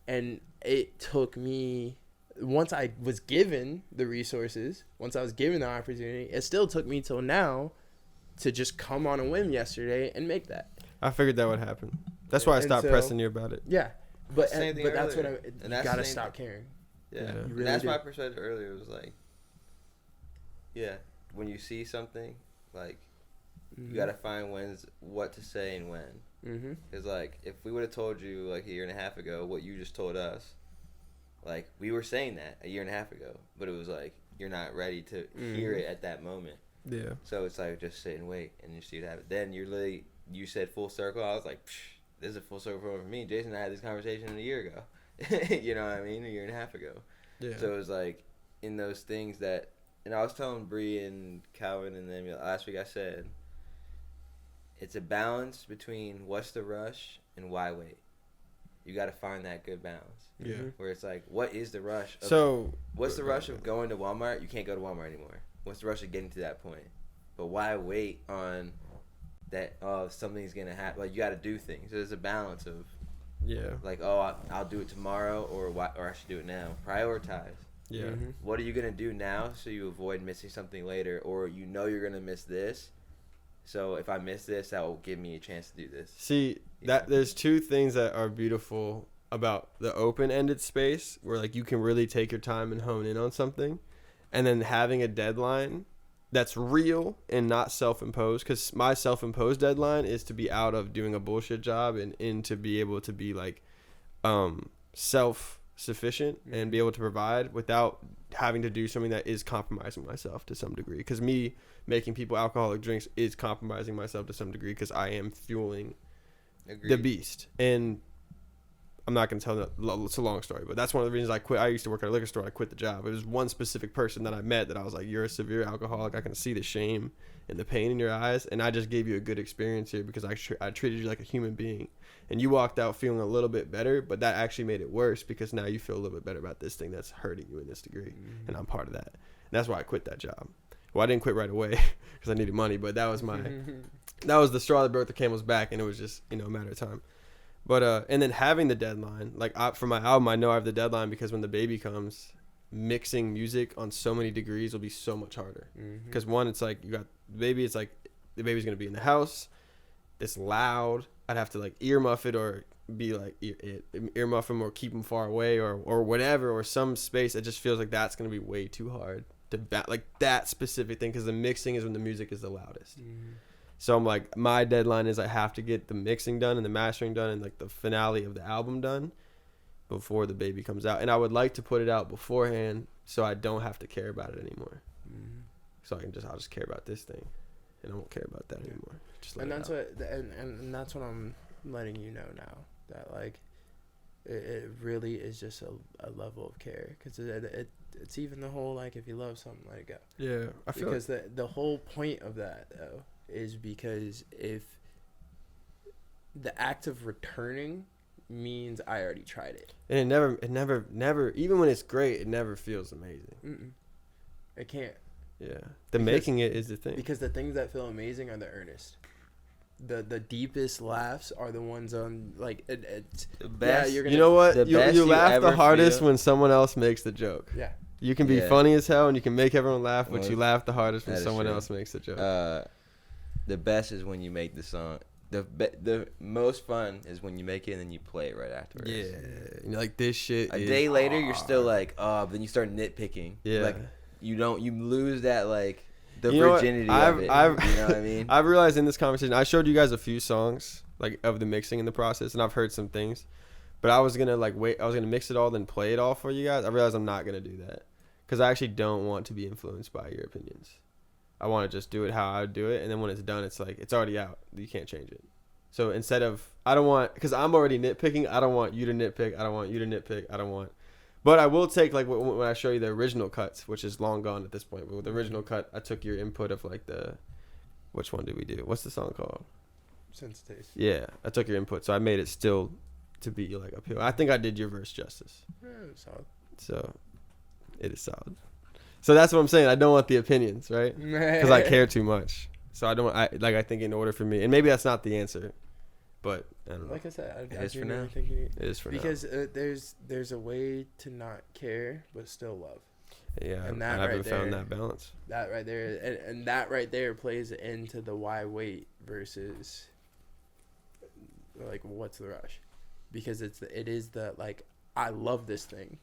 And it took me, once I was given the resources, once I was given the opportunity, it still took me till now to just come on a whim yesterday and make that. I figured that would happen. That's why I And stopped so- pressing you about it. Yeah, but Same thing that's what I. earlier. You And that's gotta the same stop thing. caring. Yeah, Yeah. You and really that's do. my perspective earlier. Was like, yeah, when you see something, like you gotta find what to say and when. Mm-hmm. Because like, if we would have told you like a year and a half ago what you just told us, like we were saying that a year and a half ago, but it was like you're not ready to hear it at that moment. Yeah. So it's like just sit and wait and you see what happens. Then you said full circle. I was like, Psh, this is a full circle for me. Jason and I had this conversation a year ago. You know what I mean? A year and a half ago. Yeah. So it was like in those things that, and I was telling Bree and Calvin and them last week. I said it's a balance between what's the rush and why wait. You got to find that good balance. Yeah. Where it's like, what is the rush? What's the rush of going to Walmart? You can't go to Walmart anymore. What's the rush of getting to that point? But why wait on that? Oh, something's gonna happen. Like you got to do things. There's a balance of Yeah. like, oh, I'll do it tomorrow, or I should do it now. Prioritize. Yeah. Mm-hmm. What are you gonna do now so you avoid missing something later, or you know you're gonna miss this? So if I miss this, that will give me a chance to do this. See, that there's two things that are beautiful about the open-ended space where like you can really take your time and hone in on something, and then having a deadline that's real and not self-imposed, because my self-imposed deadline is to be out of doing a bullshit job and to be able to be like self-sufficient and be able to provide without having to do something that is compromising myself to some degree, because me making people alcoholic drinks is compromising myself to some degree because I am fueling Agreed. the beast. And I'm not going to tell that. It's a long story, but that's one of the reasons I quit. I used to work at a liquor store. I quit the job. It was one specific person that I met that I was like, you're a severe alcoholic. I can see the shame and the pain in your eyes. And I just gave you a good experience here because I treated you like a human being. And you walked out feeling a little bit better, but that actually made it worse because now you feel a little bit better about this thing that's hurting you in this degree. Mm-hmm. And I'm part of that. And that's why I quit that job. Well, I didn't quit right away because I needed money, but that was that was the straw that broke the camel's back, and it was just, a matter of time. But and then having the deadline, like for my album, I know I have the deadline because when the baby comes, mixing music on so many degrees will be so much harder. Because one, it's like you got the baby, it's like the baby's gonna be in the house, it's loud. I'd have to like earmuff it or be like earmuff him or keep him far away or whatever, or some space. It just feels like that's gonna be way too hard to like that specific thing, because the mixing is when the music is the loudest. So I'm like, my deadline is I have to get the mixing done and the mastering done and like the finale of the album done before the baby comes out. And I would like to put it out beforehand so I don't have to care about it anymore. So I'll just care about this thing and I won't care about that anymore. Just let And it that's out. and that's what I'm letting you know now, that like it really is just a level of care, because it's even the whole like, if you love something, let it go. Yeah, I feel because the whole point of that though is because if the act of returning means I already tried it, and it never even when it's great, it never feels amazing. it can't. Yeah, making it is the thing. Because the things that feel amazing are the earnest. The deepest laughs are the ones on like it's The best. Yeah, you're gonna, You know what? The You best you laugh the ever hardest feel- when someone else makes the joke. Yeah. You can be Yeah. funny as hell and you can make everyone laugh, but Well, you laugh the hardest when that is someone true. else makes the joke. The best is when you make the song. The most fun is when you make it and then you play it right afterwards. Yeah, you're like, this shit. A is day later, you're still hard. like, oh, but then you start nitpicking. Yeah. Like, you lose that, like, the You know what? virginity I've- of it. I've- You know what I mean? I've realized in this conversation, I showed you guys a few songs like of the mixing in the process, and I've heard some things, but I was gonna mix it all, then play it all for you guys. I realized I'm not gonna do that because I actually don't want to be influenced by your opinions. I want to just do it how I would do it, and then when it's done, it's like it's already out. You can't change it. So instead of, I don't want, because I'm already nitpicking, I don't want you to nitpick. I don't want you to nitpick. I don't want. But I will take, like, when I show you the original cuts, which is long gone at this point. But with the original cut, I took your input of, like, which one did we do? What's the song called? Sense taste. Yeah, I took your input. So I made it still to be, like, uphill. I think I did your verse justice. Yeah, solid. So it is solid. So that's what I'm saying. I don't want the opinions, right? Because I care too much. So I think in order for me, and maybe that's not the answer, but I don't know. Like I said, It I is for genuinely now. think you need, It is for now. because there's a way to not care but still love. Yeah, and I that haven't right found there- that balance. That right there, and that right there plays into the why wait versus like, what's the rush? Because it is the, like, I love this thing,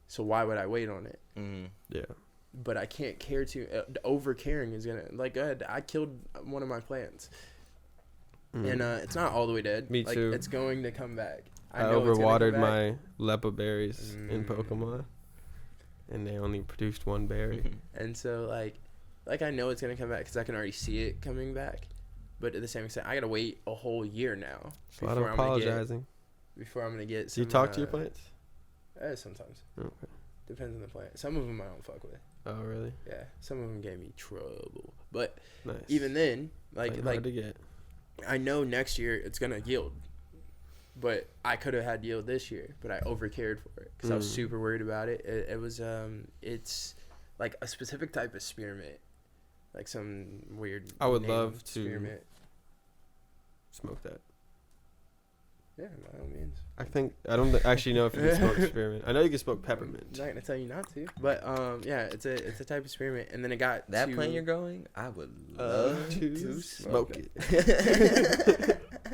so why would I wait on it? Yeah. But I can't care too. Over caring is gonna, like, I killed one of my plants, and it's not all the way dead. Me like, too. It's going to come back. I know it's gonna overwatered come back. my Lepa berries in Pokemon, and they only produced one berry. And so, like I know it's gonna come back because I can already see it coming back. But at the same extent, I gotta wait a whole year now A lot of apologizing. before I'm gonna get. Do Some, you talk to your plants? Sometimes. Okay. Depends on the plant. Some of them I don't fuck with. Oh, really? Yeah, some of them gave me trouble. But Nice. even then, Hard to get. I know next year it's gonna yield. But I could have had yield this year, but I overcared for it because I was super worried about it. It was it's like a specific type of spearmint, like some weird. I would name love to spearmint. Smoke that. Yeah, by all means. I don't actually know if you can smoke spearmint. I know you can smoke peppermint. I'm not gonna tell you not to, but yeah, it's a type of spearmint, and then it got That to, plant you're growing, I would love to smoke it.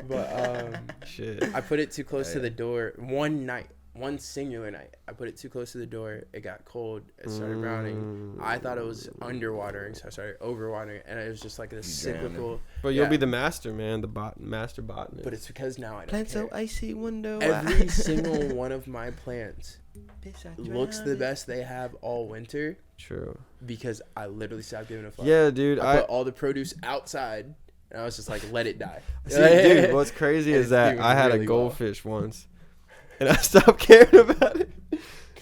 But Shit. I put it too close to yeah. the door one singular night. I put it too close to the door. It got cold. It started browning. I thought it was underwatering, so I started overwatering, and it was just like this cyclical. But you'll yeah. be the master, man. The master botanist. But it's because now I don't Plant care. so icy window. Every single one of my plants looks the best they have all winter True. because I literally stopped giving a fuck. Yeah, dude. I put all the produce outside, and I was just like, let it die. See, dude, what's crazy And is it's that doing I had really a well. goldfish once, and I stopped caring about it,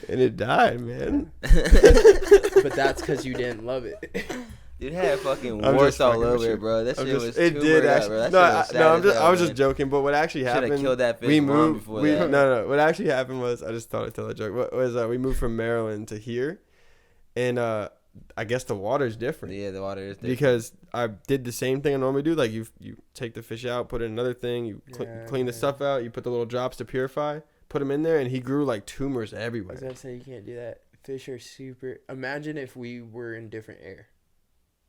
and it died, man. But that's because you didn't love it. Dude had fucking I'm warts just all fucking with over you. it, bro. That I'm shit just- was it too did burned out, actually. bro. That No, shit was sad I'm as just, hell, I was just man. joking. But what actually Shoulda happened? killed that fish we long moved. before We that. no. What actually happened was I just thought I'd tell a joke. What was we moved from Maryland to here, and I guess the water's different. Yeah, the water is different. Because I did the same thing I normally do. Like you take the fish out, put in another thing, you clean the stuff out, you put the little drops to purify, put him in there, and he grew like tumors I everywhere. was gonna say you can't do that. Fish are super. Imagine if we were in different air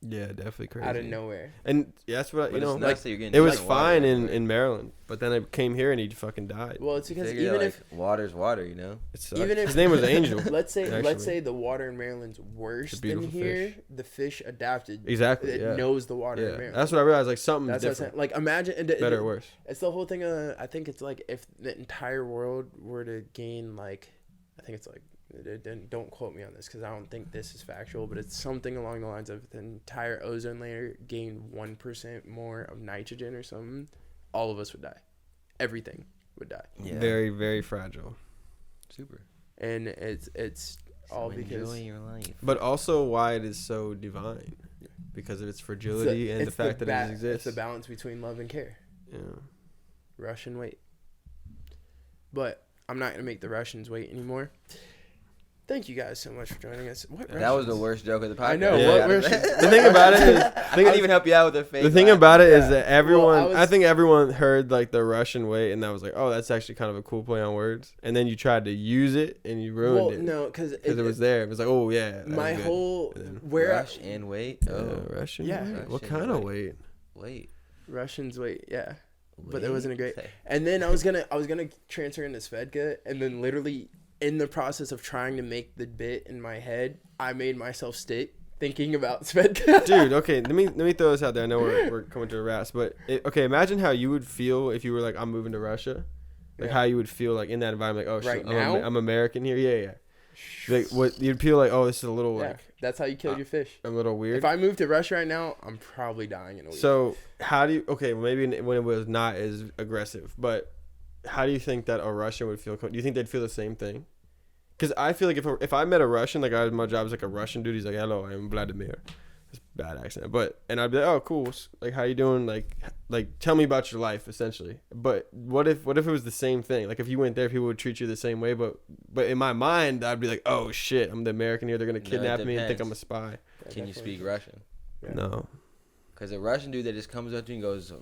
Yeah, definitely crazy. out of nowhere. And yeah, that's what But you know. it's nice Like, that you're getting it was decent water fine everywhere. in Maryland, but then I came here and he fucking died. Well, it's because Figure, even like, if water's water, you know. It sucked. even if His name was Angel. let's actually. say the water in Maryland's worse It's a than beautiful here, fish. the fish adapted. Exactly. It Yeah. knows the water in Yeah. Maryland. That's what I realized. Like something That's what I'm different, saying. Like imagine better or worse. It's the whole thing. I think it's like if the entire world were to gain like, I think it's like, don't quote me on this because I don't think this is factual, but it's something along the lines of the entire ozone layer gained 1% more of nitrogen or something, all of us would die. Everything would die. Yeah. Very, very fragile. Super. And it's all So because enjoy your life. But also why it is so divine, because of its fragility and the fact that it It's exists. the balance between love and care. Yeah. Rush and wait. But I'm not gonna make the Russians wait anymore. Thank you guys so much for joining us. What That was the Russians? worst joke of the podcast. I know, what Russians? The thing about it is, I couldn't even help you out with a fake. the thing laugh. about it is Yeah. that everyone, Well, I think everyone heard like the Russian way, and that was like, oh, that's actually kind of a cool play on words. And then you tried to use it, and you ruined it No, because because it was there. It was like, oh yeah, that my was good. whole And then- where Rush and wait. Oh, Russian. Yeah. weight? What Russian kind of weight. weight? wait. Russians wait, yeah. But that Wait. wasn't a great. And then I was gonna transfer into Svedka, and then literally in the process of trying to make the bit in my head, I made myself stick thinking about Svedka. Dude, okay, let me throw this out there. I know we're coming to a wrap, but okay, imagine how you would feel if you were like, I'm moving to Russia, like Yeah. how you would feel like in that environment. Like, oh Right shit, now? I'm American here. Yeah. Like what you'd feel like? Oh, this is a little Yeah, like that's how you killed your fish. a little weird. If I moved to Russia right now, I'm probably dying in a week. So how do you? Okay, well maybe when it was not as aggressive, but how do you think that a Russian would feel? Do you think they'd feel the same thing? Because I feel like if I met a Russian, like my job is like a Russian dude. He's like, hello, I'm Vladimir. It's a bad accent, and I'd be like, oh cool, like how you doing? Like tell me about your life, essentially. But what if it was the same thing? Like if you went there, people would treat you the same way. But in my mind, I'd be like, oh shit, I'm the American here. They're gonna No, it kidnap me and think I'm a depends. spy. Yeah, Can you definitely. speak Russian? Yeah. No. Because a Russian dude that just comes up to you and goes,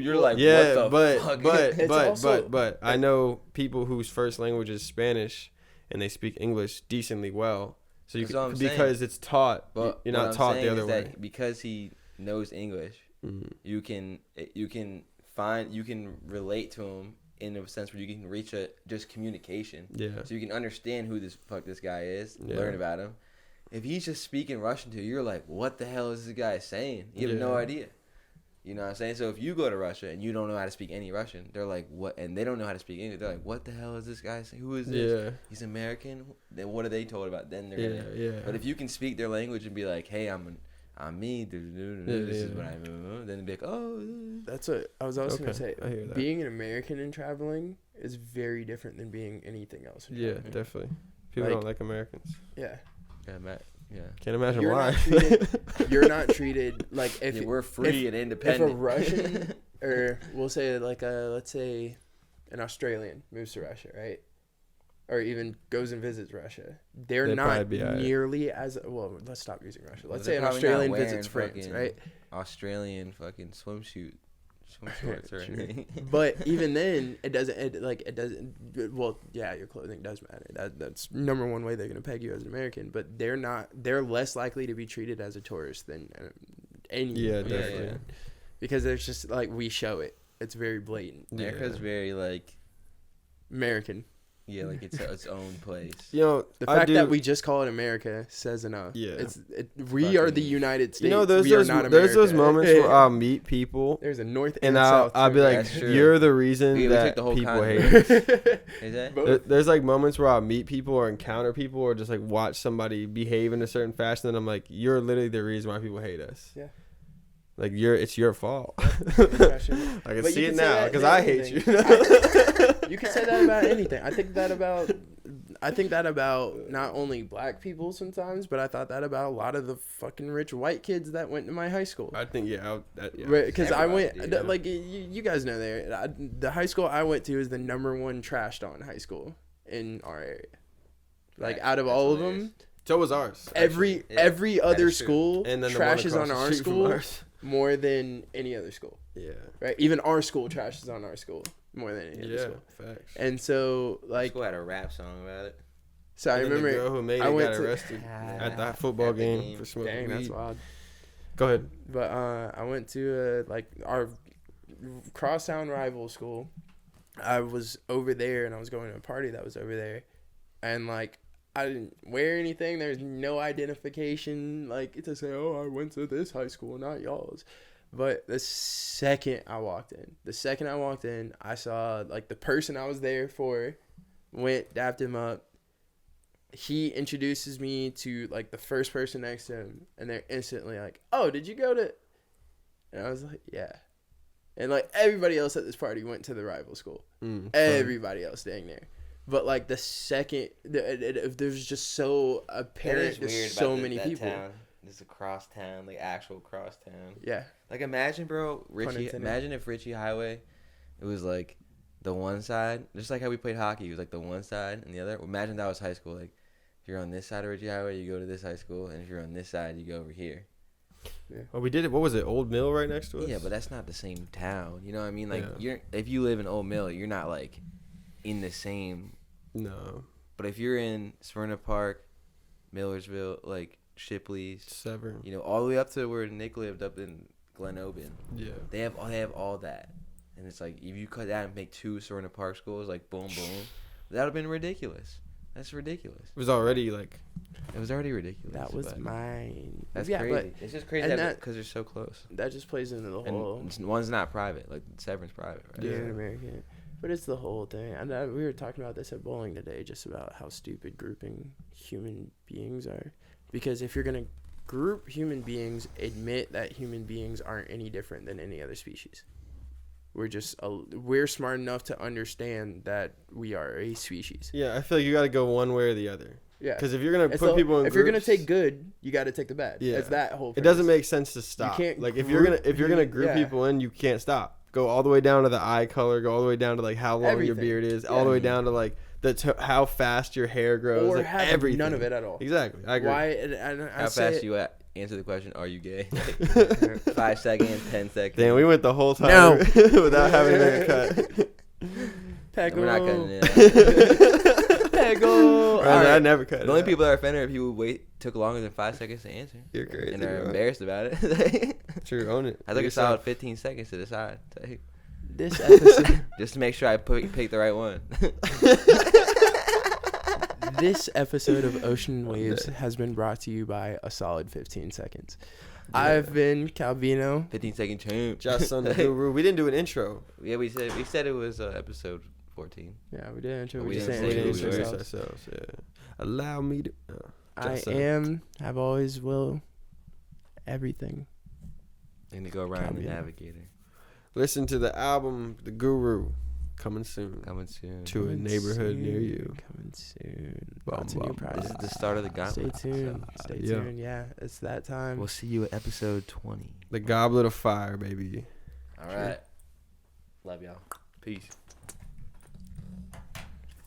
you're like, Yeah, what the fuck? but I know people whose first language is Spanish, and they speak English decently well. So you That's what I'm can, saying. because it's taught, But you're not what I'm taught saying the other is way. that because he knows English, Mhm. you can relate to him in a sense where you can reach just communication. Yeah. So you can understand who this guy is, Yeah. learn about him. If he's just speaking Russian to you, you're like, what the hell is this guy saying? You have no idea. You know what I'm saying? So if you go to Russia and you don't know how to speak any Russian, they're like, what? And they don't know how to speak English. They're like, what the hell is this guy saying? Who is this? Yeah. He's American? Then what are they told about? Then they're Yeah. gonna. Yeah. But if you can speak their language and be like, hey, I'm me. This is what I'm. Then they'd be like, oh. That's what I was also gonna say. I hear that. Being an American and traveling is very different than being anything else. Yeah, definitely. People don't like Americans. Yeah. Yeah, Matt. Yeah. Can't imagine You're why. You're not treated like if we're free and independent. If a Russian or we'll say like let's say an Australian moves to Russia, right? Or even goes and visits Russia. They'd not nearly as well. Let's stop using Russia. Let's say an Australian visits France, right? Australian fucking swimsuit. Shorts or anything. But even then, it doesn't. Well, yeah, your clothing does matter. That's number one way they're gonna peg you as an American. But they're not. They're less likely to be treated as a tourist than any. Yeah, definitely. Yeah. Because there's just like we show it. It's very blatant. America's very like American. Yeah, like it's its own place. You know, the fact that we just call it America says enough. Yeah, we are the United States. You know, there's those moments where I'll meet people. There's a north and south. I'll be like, "You're the reason that people hate us." Is that? There's like moments where I'll meet people or encounter people or just like watch somebody behave in a certain fashion, and I'm like, "You're literally the reason why people hate us." Yeah. Like it's your fault. I can see it now because I hate you. You can say that about anything. I think that about not only black people sometimes, but I thought that about a lot of the fucking rich white kids that went to my high school. I think because I went like you guys know the high school I went to is the #1 trashed on high school in our area. Like out of all of them, so was ours. Every other school and then trashes on our school more than any other school. Yeah. Right. Even our school trashes on our school more than any other school. Facts. And so like school had a rap song about it. So I remember the girl who made it got arrested at that football game for smoking weed. Dang, that's wild. Go ahead. But I went to like our crosstown rival school. I was over there and I was going to a party that was over there, and like I didn't wear anything. There's no identification like to say, oh, I went to this high school, not y'all's. But the second I walked in, I saw like the person I was there for, went, dapped him up. He introduces me to like the first person next to him, and they're instantly like, oh, did you go to? And I was like, yeah. And like everybody else at this party went to the rival school. Everybody else dang there. But like the second, there's just so apparent to so many people. It's a cross town, like actual cross town. Yeah. Like imagine, bro, imagine if Ritchie Highway, it was like the one side, just like how we played hockey. It was like the one side and the other. Imagine that was high school. Like if you're on this side of Ritchie Highway, you go to this high school, and if you're on this side, you go over here. Yeah. Well, we did it. What was it? Old Mill right next to us. Yeah, but that's not the same town. You know what I mean? Like if you live in Old Mill, you're not like in the same. No. But if you're in Smyrna Park, Millersville, like Shipley's, Severn, you know, all the way up to where Nick lived up in Glen Oben. Yeah. They have all that. And it's like if you cut that and make 2 Smyrna Park schools, like boom boom, that would have been ridiculous. That's ridiculous. It was already ridiculous. That was mine. That's crazy. But it's just crazy because they're so close. That just plays into the whole. And one's not private. Like Severn's private, right? Yeah, American. But it's the whole thing. And we were talking about this at bowling today, just about how stupid grouping human beings are. Because if you're gonna group human beings, admit that human beings aren't any different than any other species. We're smart enough to understand that we are a species. Yeah, I feel like you got to go one way or the other. Yeah, because if you're gonna put people in if you're gonna take good, you got to take the bad. Yeah, it's that whole. It doesn't make sense to stop. You can't like if you're gonna group people in, you can't stop. Go all the way down to the eye color. Go all the way down to like how long your beard is. All the way down to like how fast your hair grows. Or like have everything. None of it at all. Exactly, I agree. Why? And how fast you answer the question? Are you gay? 5 seconds, 10 seconds. Damn, we went the whole time without having to make a cut. Peggle. We're not cutting it. Peggle. I never cut it. The only people that are offended are people who took longer than 5 seconds to answer. You're crazy. And they're embarrassed about it. True, own it. I took a solid 15 seconds to decide. This episode. Just to make sure I pick the right one. This episode of Ocean Waves has been brought to you by a solid 15 seconds. I've been Calvino. 15-second champ. Just on the guru. We didn't do an intro. Yeah, we said it was episode 14. Yeah, we did intro. But We we just didn't didn't say who introduce we were. ourselves. Ourselves, yeah. Allow me to. I Just am, have always will, everything. And to go around the Calvino. Navigator. Listen to the album, The Guru, coming soon Coming soon. to a Coming neighborhood near soon, you. Coming soon. Bum, Lots of new bum, projects. This is the start of the Stay Gauntlet. tuned. So, Stay yeah. tuned. Yeah, it's that time. we'll see you at episode 20. The Goblet of Fire, baby. All right. Love y'all. Peace.